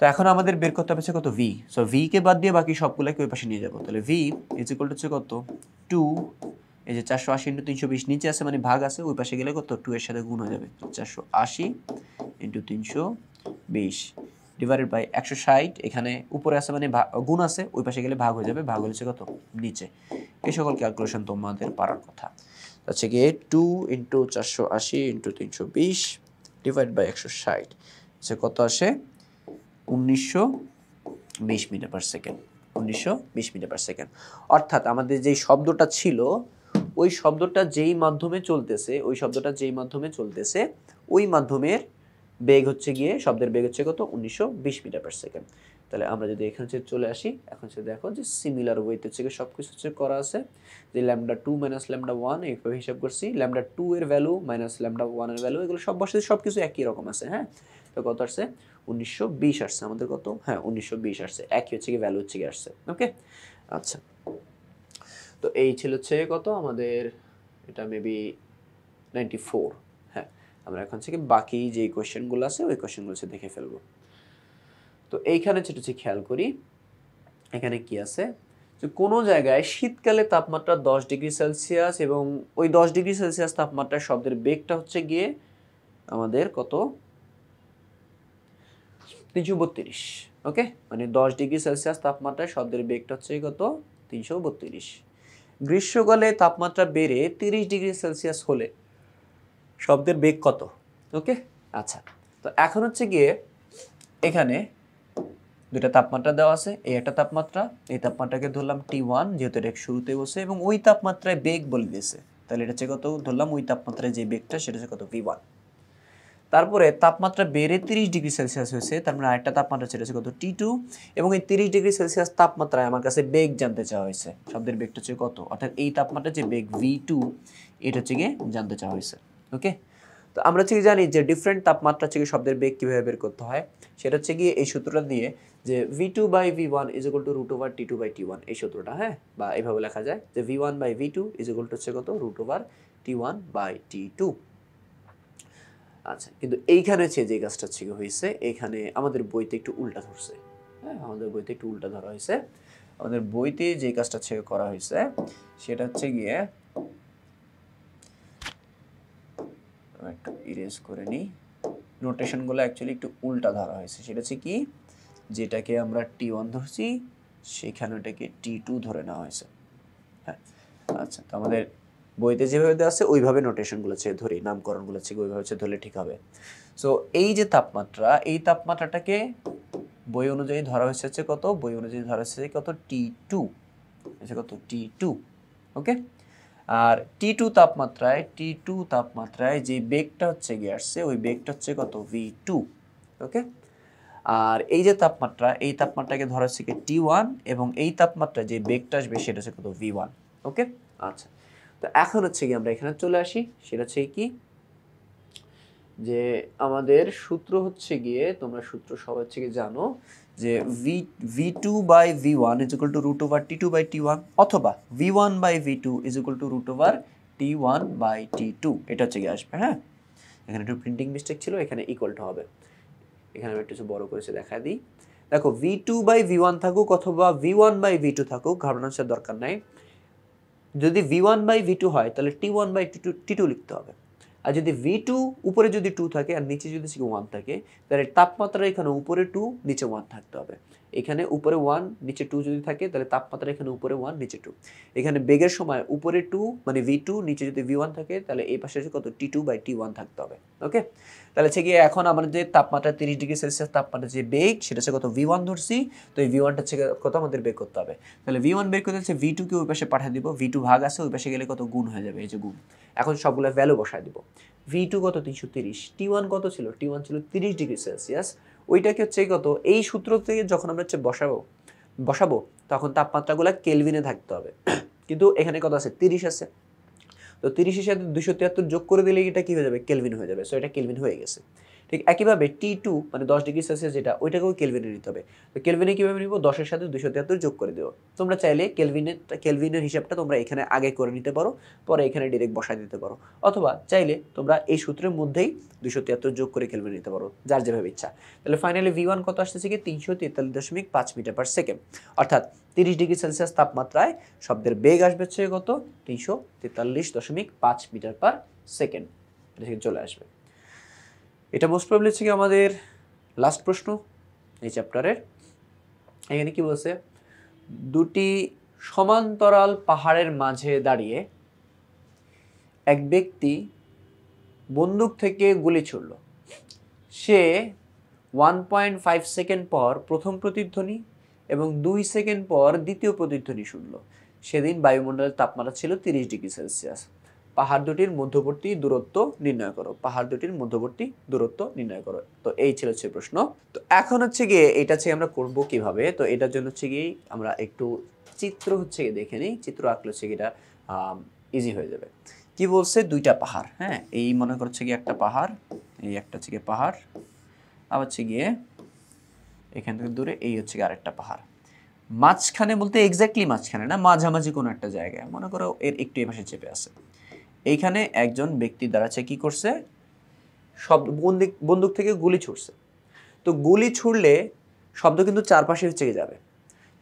তো এখন আমাদের বের করতে হবে কত ভি, সো ভি কে বাদ দিয়ে বাকি সবগুলোকে ওই পাশে নিয়ে যাবো। তাহলে ভি ইজ ইকুয়াল টু হচ্ছে কত 2, এই যে 480 ইন্টু 320 নিচে আছে মানে ভাগ আছে, ওই পাশে গেলে কত 2 এর সাথে গুণ হয়ে যাবে, 480 ইন্টু 320 ডিভাইডেড বাই 160, এখানে উপরে আছে মানে গুণ আছে, ওই পাশে গেলে ভাগ হয়ে যাবে, ভাগ হচ্ছে কত নিচে। এই সকল ক্যালকুলেশন তোমাদের পারার কথা। হচ্ছে গিয়ে 2 ইন্টু 480 ইন্টু 320 ডিভাইড বাই 160 কত আসে 1920 metre per second. 1920 metre per second. অর্থাৎ আমাদের যেই শব্দটা ছিল ওই শব্দটা যেই মাধ্যমে চলতেছে ওই মাধ্যমের বেগ হচ্ছে গিয়ে শব্দের বেগ হচ্ছে কত 1920 মিটার পার সেকেন্ড। তাহলে আমরা যদি এখানে চলে আসি, এখন সে দেখো যে সিমিলার ওয়েতে হচ্ছে সব কিছু হচ্ছে করা আছে, যে λ2 মাইনাস λ1 এইভাবে হিসাব করছি, λ2 এর ভ্যালু মাইনাস λ1 এর ভ্যালু এগুলো সব বসে সব কিছু একই রকম আছে। হ্যাঁ, তো কত আসছে 1920 আসছে আমাদের, কত হ্যাঁ 1920 আসছে, একই হচ্ছে কি ভ্যালু হচ্ছে কি আসছে। ওকে আচ্ছা, তো এই ছিল হচ্ছে কত আমাদের, এটা মেবি 94। হ্যাঁ, আমরা এখন থেকে বাকি যে কোয়েশ্চেনগুলো আছে ওই কোয়েশ্চেনগুলো দেখে ফেলবো। তো এইখানে যেটা হচ্ছে খেয়াল করি, এখানে কি আছে যে কোনো জায়গায় শীতকালে তাপমাত্রা 10 ডিগ্রি সেলসিয়াস এবং ওই 10 ডিগ্রি সেলসিয়াস তাপমাত্রায় শব্দের বেগটা হচ্ছে গিয়ে আমাদের কত 332। ওকে, মানে 10 ডিগ্রি সেলসিয়াস তাপমাত্রায় শব্দের বেগটা হচ্ছে কত 332। গ্রীষ্মকালে তাপমাত্রা বেড়ে 30 ডিগ্রি সেলসিয়াস হলে শব্দের বেগ কত? ওকে আচ্ছা, তো এখন হচ্ছে গিয়ে এখানে দুটা তাপমাত্রা দেওয়া আছে, এই একটা তাপমাত্রা, এই তাপমাত্রাকে ধরলাম T1 যেহেতু এটা শুরুতে বসে, এবং ওই তাপমাত্রায় বেগ বলে দিয়েছে, তাহলে এটা হচ্ছে কত ধরলাম ওই তাপমাত্রায় যে বেগটা সেটা হচ্ছে কত V1। তারপরে তাপমাত্রা বেড়ে 30 ডিগ্রি সেলসিয়াস হয়েছে, তার মানে আরেকটা তাপমাত্রা সেটা হচ্ছে কত T2, এবং এই 30 ডিগ্রি সেলসিয়াস তাপমাত্রায় আমার কাছে বেগ জানতে চাওয়া হয়েছে, শব্দের বেগটা হচ্ছে কত, অর্থাৎ এই তাপমাত্রার যে বেগ V2 এটা হচ্ছে গিয়ে জানতে চাওয়া হয়েছে। ওকে, তো আমরা হচ্ছে জানি যে ডিফারেন্ট তাপমাত্রা থেকে শব্দের বেগ কীভাবে বের করতে হয়, সেটা হচ্ছে গিয়ে এই সূত্রটা দিয়ে যে V2 by V1 is equal to root over T2 by T1, এই সূত্রটা। হ্যাঁ, বা এইভাবে লেখা যায় যে V1 by V2 is equal to হচ্ছে কত root over T1 by T2। আচ্ছা, কিন্তু এইখানে হচ্ছে যে কাজটা হচ্ছে হয়েছে, এখানে আমাদের বইতে একটু উল্টা ধরছে। হ্যাঁ, আমাদের বইতে একটু উল্টা ধরা হয়েছে। আমাদের বইতে যে কাজটা হচ্ছে করা হয়েছে সেটা হচ্ছে গিয়ে একটু ইরেজ করে নিই, নোটেশনগুলো অ্যাকচুয়ালি একটু উল্টা ধরা হয়েছে। সেটা হচ্ছে কি, যেটাকে আমরা T1 ধরছি সেখানে ওটাকে T2 ধরে নেওয়া হয়েছে। হ্যাঁ আচ্ছা, তো আমাদের বইতে যেভাবে দেওয়া আছে ওইভাবে নোটেশনগুলো হচ্ছে ধরি, নামকরণগুলো হচ্ছে ওইভাবে হচ্ছে ধরলে ঠিক হবে। সো এই যে তাপমাত্রা, এই তাপমাত্রাটাকে বই অনুযায়ী ধরা হয়েছে হচ্ছে কত, বই অনুযায়ী ধরা হয়েছে কত T2, কত T2। ওকে, আর T2 তাপমাত্রায় যে বেগটা হচ্ছে গিয়ে আসছে ওই বেগটা হচ্ছে কত V2। ওকে, আর এই যে তাপমাত্রা, এই তাপমাত্রাকে ধরা হচ্ছে কি T1, এবং এই তাপমাত্রায় যে বেগটা আসবে সেটা হচ্ছে কত V1। ওকে আচ্ছা, তো এখন হচ্ছে কি আমরা এখানে চলে আসি, সেটা হচ্ছে কি যে আমাদের সূত্র হচ্ছে গিয়ে, তোমরা সূত্র সবাই হচ্ছে কি জানো যে V2 by V1 is equal to root over T2 by T1, অথবা V1 by V2 is equal to root over T1 by T2, এটা হচ্ছে কি আসবে। হ্যাঁ, এখানে একটু প্রিন্টিং মিস্টেক ছিল, এখানে ইকুয়াল টু হবে, এখানে আমি একটু বড় করেছে দেখা দিই। দেখো V2 বাই V1 থাকুক অথবা V1 বাই V2 থাকুক, ঘাবড়ানোর দরকার নাই। যদি V1 বাই V2 হয় তাহলে T1 বাই T2 লিখতে হবে, আর যদি V2 উপরে যদি 2 থাকে আর নিচে যদি 1 থাকে, তাহলে তাপমাত্রা এখানে উপরে 2 নিচে 1 থাকতে হবে। এখানে উপরে 1 নিচে 2 যদি থাকে তাহলে তাপমাত্রা এখানে উপরে 1 নিচে 2। এখানে বেগের সময় উপরে 2 মানে V2, নিচে যদি V1 থাকে তাহলে এই পাশে কত T2 বাই T1 থাকতে হবে। ওকে, তাহলে হচ্ছে গিয়ে এখন আমাদের যে তাপমাত্রা 30 ডিগ্রি সেলসিয়াস তাপমাত্রা যে বেগ সেটা হচ্ছে কত V1 ধরছি, তো এই V1টা হচ্ছে কত আমাদের বের করতে হবে। তাহলে V1 বের করতে হচ্ছে V2 কে ওই পাশে পাঠিয়ে দিব, V2 ভাগ আছে ওই পাশে গেলে কত গুণ হয়ে যাবে, এই যে গুণ। এখন সবগুলো ভ্যালু বসায় দিব। V2 কত 330, T1 কত ছিল, T1 ছিল 30 ডিগ্রি সেলসিয়াস, ওইটাকে হচ্ছে কত, এই সূত্র থেকে যখন আমরা হচ্ছে বসাবো তখন তাপমাত্রাগুলো কেলভিনে থাকতে হবে, কিন্তু এখানে কত আছে 30 আছে, তো 30 এর সাথে 273 যোগ করে দিলে এটা কি হয়ে যাবে, কেলভিন হয়ে যাবে। সো এটা কেলভিন হয়ে গেছে। ঠিক একইভাবে T2 মানে 10 ডিগ্রি সেলসিয়াস যেটা, ওইটাকেও কেলভিনে নিতে হবে। তো কেলভিনে কীভাবে নিব, 10 এর সাথে 273 যোগ করে দেবো। তোমরা চাইলে কেলভিনের হিসাবটা তোমরা এখানে আগে করে নিতে পারো, পরে এখানে ডিরেক্ট বসায় দিতে পারো, অথবা চাইলে তোমরা এই সূত্রের মধ্যেই 273 যোগ করে কেলভিন নিতে পারো, যার যেভাবে ইচ্ছা। তাহলে ফাইনালি V1 কত আসতেছে কি 343.5 মিটার পার সেকেন্ড, অর্থাৎ 30 ডিগ্রি সেলসিয়াস তাপমাত্রায় শব্দের বেগ আসবে হচ্ছে কত 343.5 মিটার পার সেকেন্ড, এটা থেকে চলে আসবে। এটা মোস্ট প্রবলি হচ্ছে কি আমাদের লাস্ট প্রশ্ন এই চ্যাপ্টারের। এখানে কি বলছে, দুটি সমান্তরাল পাহাড়ের মাঝে দাঁড়িয়ে এক ব্যক্তি বন্দুক থেকে গুলি ছুড়ল। সে 1.5 সেকেন্ড পর প্রথম প্রতিধ্বনি এবং 2 সেকেন্ড পর দ্বিতীয় প্রতিধ্বনি শুনলো। সেদিন বায়ুমণ্ডলের তাপমাত্রা ছিল 30°C। পাহাড় দুটির মধ্যবর্তী দূরত্ব নির্ণয় করো। পাহাড় দুটির মধ্যবর্তী দূরত্ব নির্ণয় করো। তো এই ছিল হচ্ছে প্রশ্ন। তো এখন হচ্ছে গিয়ে এটা হচ্ছে আমরা করব কিভাবে। তো এটার জন্য হচ্ছে গিয়ে আমরা একটু চিত্র হচ্ছে গিয়ে দেখে নিই। চিত্র আঁকলে হচ্ছে এটা ইজি হয়ে যাবে। কি বলছে, দুইটা পাহাড়, হ্যাঁ, এই মনে করছে গিয়ে একটা পাহাড়, এই একটা হচ্ছে গিয়ে পাহাড়, আবার হচ্ছে গিয়ে এখান থেকে দূরে এই হচ্ছে গিয়ে আরেকটা পাহাড়। মাঝখানে বলতে এক্স্যাক্টলি মাঝখানে না, মাঝামাঝি কোনো একটা জায়গায়, মনে করো এর একটু এই পাশে চেপে আছে। এইখানে একজন ব্যক্তি দাঁড়াচ্ছে, কি করছে, সব বন্দুক থেকে গুলি ছুটছে। তো গুলি ছুড়লে শব্দ কিন্তু চারপাশে হচ্ছে গিয়ে যাবে।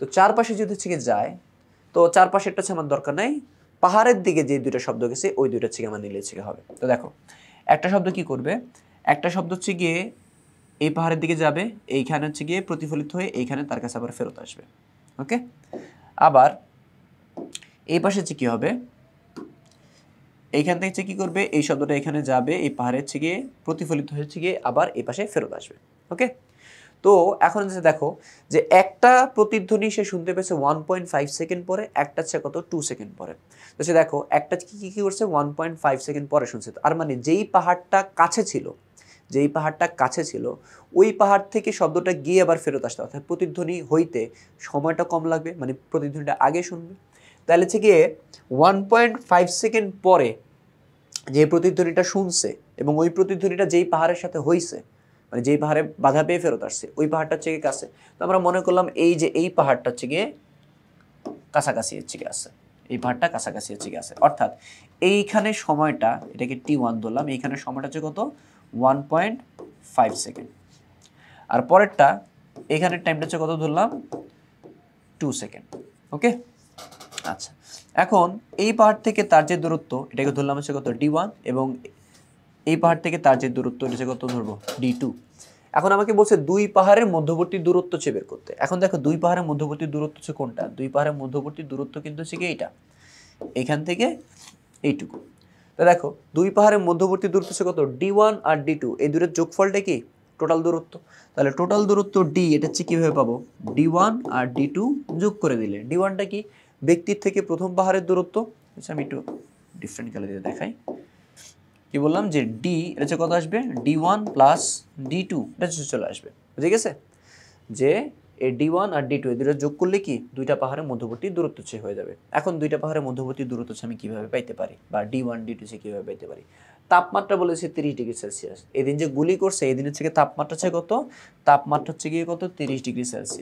তো চারপাশে যদি হচ্ছে গিয়ে যায়, তো চারপাশেরটা হচ্ছে আমার দরকার নাই, পাহাড়ের দিকে যে দুইটা শব্দ গেছে ওই দুইটা হচ্ছে আমার নিলে হচ্ছে হবে। তো দেখো একটা শব্দ কি করবে, একটা শব্দ হচ্ছে গিয়ে এই পাহাড়ের দিকে যাবে, এইখানে হচ্ছে গিয়ে প্রতিফলিত হয়ে এইখানে তার কাছে আবার ফেরত আসবে। ওকে, আবার এই পাশে হচ্ছে কি হবে, এইখান থেকে হচ্ছে কি করবে, এই শব্দটা এখানে যাবে, এই পাহাড়ে হচ্ছে গিয়ে প্রতিফলিত হচ্ছে গিয়ে আবার এই পাশে ফেরত আসবে। ওকে, তো এখন হচ্ছে দেখো যে একটা প্রতিধ্বনি সে শুনতে পেয়েছে 1.5 সেকেন্ড পরে, একটা হচ্ছে কত 2 সেকেন্ড পরে। তো সে দেখো একটা কি করছে 1.5 সেকেন্ড পরে শুনছে। আর মানে যেই পাহাড়টা কাছে ছিল, যেই পাহাড়টা কাছে ছিল ওই পাহাড় থেকে শব্দটা গিয়ে আবার ফেরত আসতে, অর্থাৎ প্রতিধ্বনি হইতে সময়টা কম লাগবে, মানে প্রতিধ্বনিটা আগে শুনবে। তাহলে হচ্ছে গিয়ে 1.5 সেকেন্ড পরে যে প্রতিধ্বনিটা শুনছে এবং ওই প্রতিধ্বনিটা যেই পাহাড়ের সাথে হইছে, মানে যেই পাহাড়ে বাধা পেয়ে ফেরত আসছে, ওই পাহাড়টা হচ্ছে গিয়ে কাছে। তো আমরা মনে করলাম এই যে এই পাহাড়টা হচ্ছে গিয়ে কাছাকাছি হচ্ছে গিয়ে আছে, এই পাহাড়টা কাছাকাছি হচ্ছে গিয়ে আছে, অর্থাৎ এইখানে সময়টা, এটাকে T1 ধরলাম, এইখানে সময়টা হচ্ছে কত 1.5 সেকেন্ড। আর পরেরটা এখানের টাইমটা হচ্ছে কত ধরলাম 2 সেকেন্ড। ওকে, আচ্ছা, এখন এই পাহাড় থেকে তার যে দূরত্ব, এটাকে ধরলাম হচ্ছে কত D1, এবং এই পাহাড় থেকে তার যে দূরত্ব এটা হচ্ছে কত ধরবো D2। এখন আমাকে বলছে দুই পাহাড়ের মধ্যবর্তী দূরত্ব হচ্ছে বের করতে। এখন দেখো দুই পাহাড়ের মধ্যবর্তী দূরত্ব হচ্ছে কোনটা, দুই পাহাড়ের মধ্যবর্তী দূরত্ব কিন্তু হচ্ছে কি এইটা, এখান থেকে এইটুকু। তো দেখো দুই পাহাড়ের মধ্যবর্তী দূরত্ব হচ্ছে কত D1 আর D2, এই দুটোর যোগফলটা কি টোটাল দূরত্ব। তাহলে টোটাল দূরত্ব D, এটা হচ্ছে কিভাবে পাবো, D1 আর D2 যোগ করে দিলে, D1টা কি ব্যক্তির থেকে প্রথম পাহাড়ের দূরত্ব। আচ্ছা আমি একটু ডিফারেন্ট কালার দিয়ে দেখাই। কি বললাম যে D এটা হচ্ছে কত আসবে D1 প্লাস D2, এটা হচ্ছে চলে আসবে, বুঝে গেছে যে এই D1 আর D2 এই দুটো যোগ করলে কি দুইটা পাহাড়ের মধ্যবর্তী দূরত্ব হয়ে যাবে। এখন দুইটা পাহাড়ের মধ্যবর্তী দূরত্ব আমি কিভাবে পাইতে পারি, বা D1 D2 কিভাবে পাইতে পারি। তাপমাত্রা বলেছে 30°C। এদিন যে গুলি করছে এদিন হচ্ছে তাপমাত্রা হচ্ছে কত, তাপমাত্রা হচ্ছে গিয়ে কত 30°C।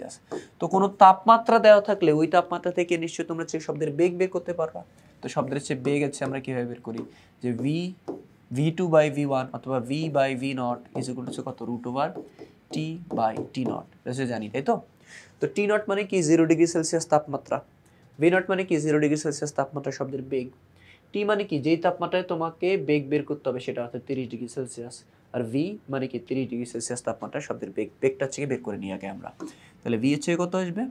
তো কোনো তাপমাত্রা দেওয়া থাকলে ওই তাপমাত্রা থেকে নিশ্চয়ই তোমরা হচ্ছে শব্দের বেগ বের করতে পারবা। তো শব্দের হচ্ছে বেগ আছে আমরা কিভাবে বের করি, যে V2/V1 অথবা V/V0 হচ্ছে কত √T/T0, এটা জানি, তাই তো। তো T0 মানে কি 0°C তাপমাত্রা, V0 মানে কি 0°C তাপমাত্রা শব্দের বেগ, T মানে কি যেই তাপমাত্রায় তোমাকে বেগ বের করতে হবে সেটা অর্থাৎ 30°C, আর V মানে কি 30°C তাপমাত্রা শব্দের বেগ, বেগটা হচ্ছে বের করে নিয়ে আগে আমরা। তাহলে V হচ্ছে কত আসবে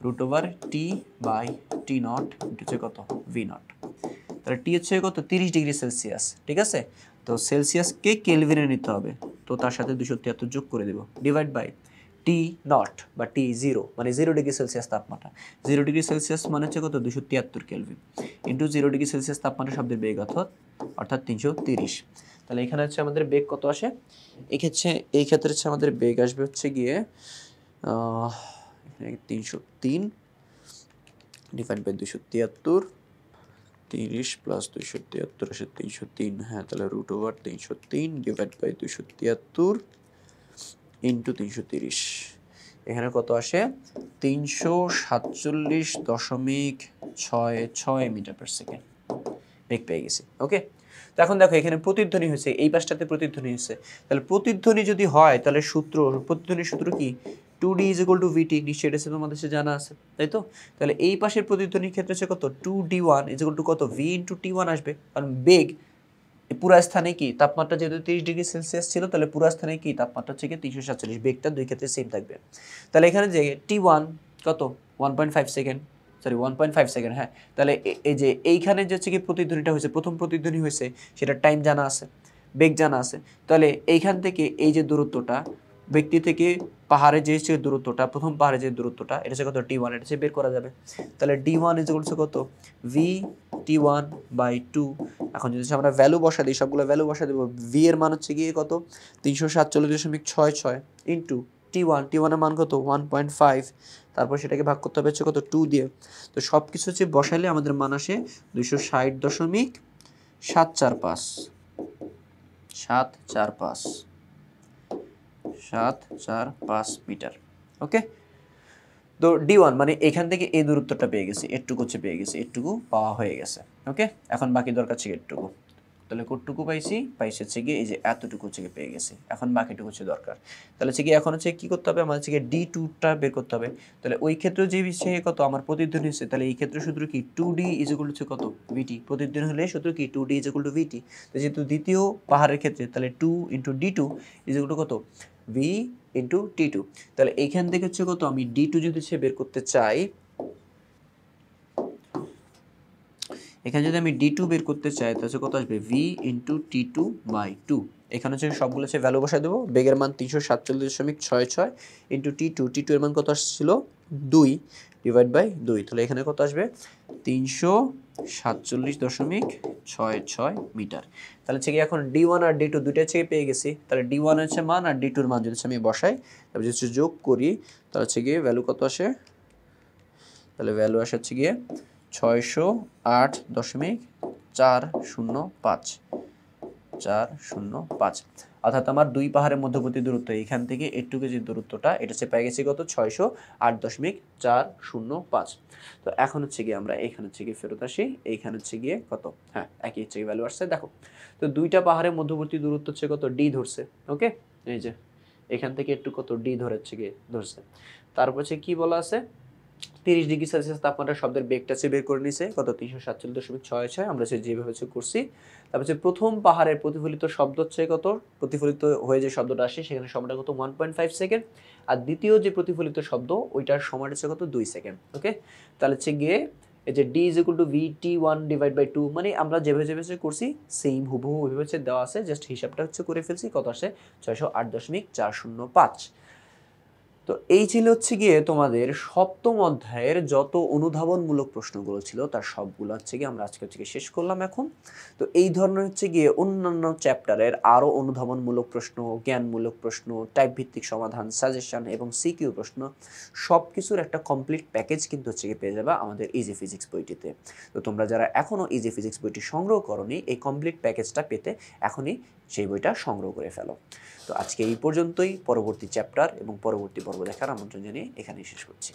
√T/T0 হচ্ছে কত V0। তাহলে T হচ্ছে কত 30°C, ঠিক আছে। তো সেলসিয়াসকে কেলভিনে নিতে হবে, তো তার সাথে 273 যোগ করে দেব, ডিভাইড বাই T0 বা T0 মানে 0°C তাপমাত্রা, 0°C মানে হচ্ছে কত 273 কেলভিন, ইন্টু 0°C তাপমাত্রা শব্দের বেগ অর্থাৎ 330। তাহলে এখানে হচ্ছে আমাদের বেগ কত আসে, এই ক্ষেত্রে হচ্ছে আমাদের বেগ আসবে হচ্ছে গিয়ে 303 ডিভাইড বাই 273, 30 প্লাস 273 আসে 303, হ্যাঁ, তাহলে √303 ডিভাইড বাই 273 ইন্টু 330, এখানে কত আসে 347.66 মিটার পার সেকেন্ড বেগ পেয়ে গেছি। ওকে, তো এখন দেখো এখানে প্রতিধ্বনি হয়েছে, এই পাশটাতে প্রতিধ্বনি হয়েছে, তাহলে প্রতিধ্বনি যদি হয় তাহলে প্রতিধ্বনির সূত্র কি 2D = VT, নিশ্চয়ই এটা তোমাদের জানা আছে, তাই তো। তাহলে এই পাশের প্রতিধ্বনির ক্ষেত্রে হচ্ছে কত 2D1 = কত V × T1 আসবে, কারণ বেগ পুরা স্থানে কি তাপমাত্রা যেহেতু 30°C ছিল, তাহলে পুরা স্থানে কি তাপমাত্রা হচ্ছে 347, বেগটা দুই ক্ষেত্রে সেম থাকবে। তাহলে এখানে যে T1 কত 1.5 সেকেন্ড, সরি 1.5 সেকেন্ড, হ্যাঁ, তাহলে এই যে এইখানে যে হচ্ছে কি প্রতিধ্বনিটা হয়েছে, প্রথম প্রতিধ্বনি হয়েছে, সেটা টাইম জানা আছে, বেগ জানা আছে, তাহলে এইখান থেকে এই যে দূরত্বটা ব্যক্তি থেকে পাহাড়ে যে দূরত্বটা, প্রথম পাহাড়ে যে দূরত্বটা, এটা হচ্ছে কত d1, এটা হচ্ছে বের করা যাবে। তাহলে d1 ইজ ইকুয়াল টু কত v t1 বাই 2। এখন যদি আমরা ভ্যালু বসা দিই, সবগুলো ভ্যালু বসা দেব, v এর মান হচ্ছে গিয়ে কত 347.66 ইন্টু t1, t1 এর মান কত 1.5, তারপর সেটাকে ভাগ করতে হবে হচ্ছে কত 2 দিয়ে। তো সব কিছু হচ্ছে বসাইলে আমাদের মান আসে 260.745 745 মিটার। ওকে, তো d1 মানে এখান থেকে এই দূরত্বটা পেয়ে গেছি, এটুকু হচ্ছে পেয়ে গেছি, এটুকু পাওয়া হয়ে গেছে। ওকে, এখন বাকি দরকার ছিল এটুকু। তাহলে কতটুকু পাইছি হচ্ছে গিয়ে এই যে এতটুকু হচ্ছে পেয়ে গেছি, এখন বাকিটুকু হচ্ছে দরকার। তাহলে হচ্ছে গিয়ে এখন হচ্ছে কি করতে হবে, আমাদের হচ্ছে d2টা বের করতে হবে। তাহলে ওই ক্ষেত্রে যে বিষয়ে কত আমার প্রতিধ্বনি হচ্ছে, তাহলে এই ক্ষেত্রে সূত্র কি 2d ইজ ইকুয়াল টু কত vt, প্রতিধ্বনি হলে সূত্র কি 2d is equal two vt। তো যেহেতু দ্বিতীয় পাহাড়ের ক্ষেত্রে তাহলে 2 into d2 is equal to কত v ইন্টু t2। তাহলে এইখান থেকে হচ্ছে কত আমি d2 যদি সে বের করতে চাই, এখানে যদি আমি d2 বের করতে চাই তাহলে কত আসবে v ইন্টু t2 বাই 2। এখানে হচ্ছে সবগুলো হচ্ছে ভ্যালু বসায় দেবো। বেগের মান 347.66 ইন্টু t2 এর মান কত আসছিল 2 ডিভাইড বাই 2। তাহলে এখানে কত আসবে 347.66 মিটার। তাহলে হচ্ছে কি এখন d1 আর d2 দুইটা হচ্ছে পেয়ে গেছি। তাহলে d1 হচ্ছে মান আর d2 এর মান যদি আমি বসাই, তারপর যদি যোগ করি তাহলে হচ্ছে গিয়ে ভ্যালু কত আসে, তাহলে ভ্যালু আসে হচ্ছে গিয়ে 608.405, অর্থাৎ আমার দুই পাহাড়ের মধ্যবর্তী দূরত্ব এখান থেকে এটুকু যে দূরত্বটা, এটা হচ্ছে পেয়ে গেছি কত 608.405। তো এখন হচ্ছে গিয়ে আমরা এখানে হচ্ছে গিয়ে ফেরত আসি, এইখানে হচ্ছে গিয়ে কত, হ্যাঁ একই হচ্ছে ভ্যালু আসছে। দেখো তো দুইটা পাহাড়ের মধ্যবর্তী দূরত্ব হচ্ছে কত d ধরছে। ওকে, এই যে এখান থেকে একটু কত d ধরেছে গিয়ে ধরছে। তারপর হচ্ছে কি বলা আছে 30 ডিগ্রি সেলসিয়াস তাপমাত্রা শব্দের বেগটা সে বের করে নিছে কত 347.66, আমরা সে যেভাবে হচ্ছে করছি। তারপর হচ্ছে প্রথম পাহাড়ের প্রতিফলিত শব্দ হচ্ছে কত, প্রতিফলিত হয়ে যে শব্দটা আসে সেখানে সময়টা কত 1.5 সেকেন্ড, আর দ্বিতীয় যে প্রতিফলিত শব্দ ওইটার সময় হচ্ছে কত 2 সেকেন্ড। ওকে, তাহলে হচ্ছে গিয়ে এই যে d is equal to vt1 divide by 2, মানে আমরা যেভাবে করছি সেম হুবহু ওইভাবে হচ্ছে দেওয়া আছে, জাস্ট হিসাবটা হচ্ছে করে ফেলছি, কত আসে 608.405। তো এই ছিল হচ্ছে গিয়ে তোমাদের সপ্তম অধ্যায়ের যত অনুধাবনমূলক প্রশ্নগুলো ছিল তার সবগুলো হচ্ছে গিয়ে আমরা আজকে হচ্ছে শেষ করলাম এখন। তো এই ধরনের হচ্ছে গিয়ে অন্যান্য চ্যাপ্টারের আরও অনুধাবনমূলক প্রশ্ন, জ্ঞানমূলক প্রশ্ন, টাইপ ভিত্তিক সমাধান, সাজেশন এবং সিকিউ প্রশ্ন সব কিছুর একটা কমপ্লিট প্যাকেজ কিন্তু হচ্ছে গিয়ে পেয়ে যাবে আমাদের ইজি ফিজিক্স বইটিতে। তো তোমরা যারা এখনও ইজি ফিজিক্স বইটি সংগ্রহ করোনি, এই কমপ্লিট প্যাকেজটা পেতে এখনই সেই বইটা সংগ্রহ করে ফেলো। তো আজকে এই পর্যন্তই, পরবর্তী চ্যাপ্টার এবং পরবর্তী পর্ব দেখার আমন্ত্রণ জানিয়ে এখানেই শেষ করছি।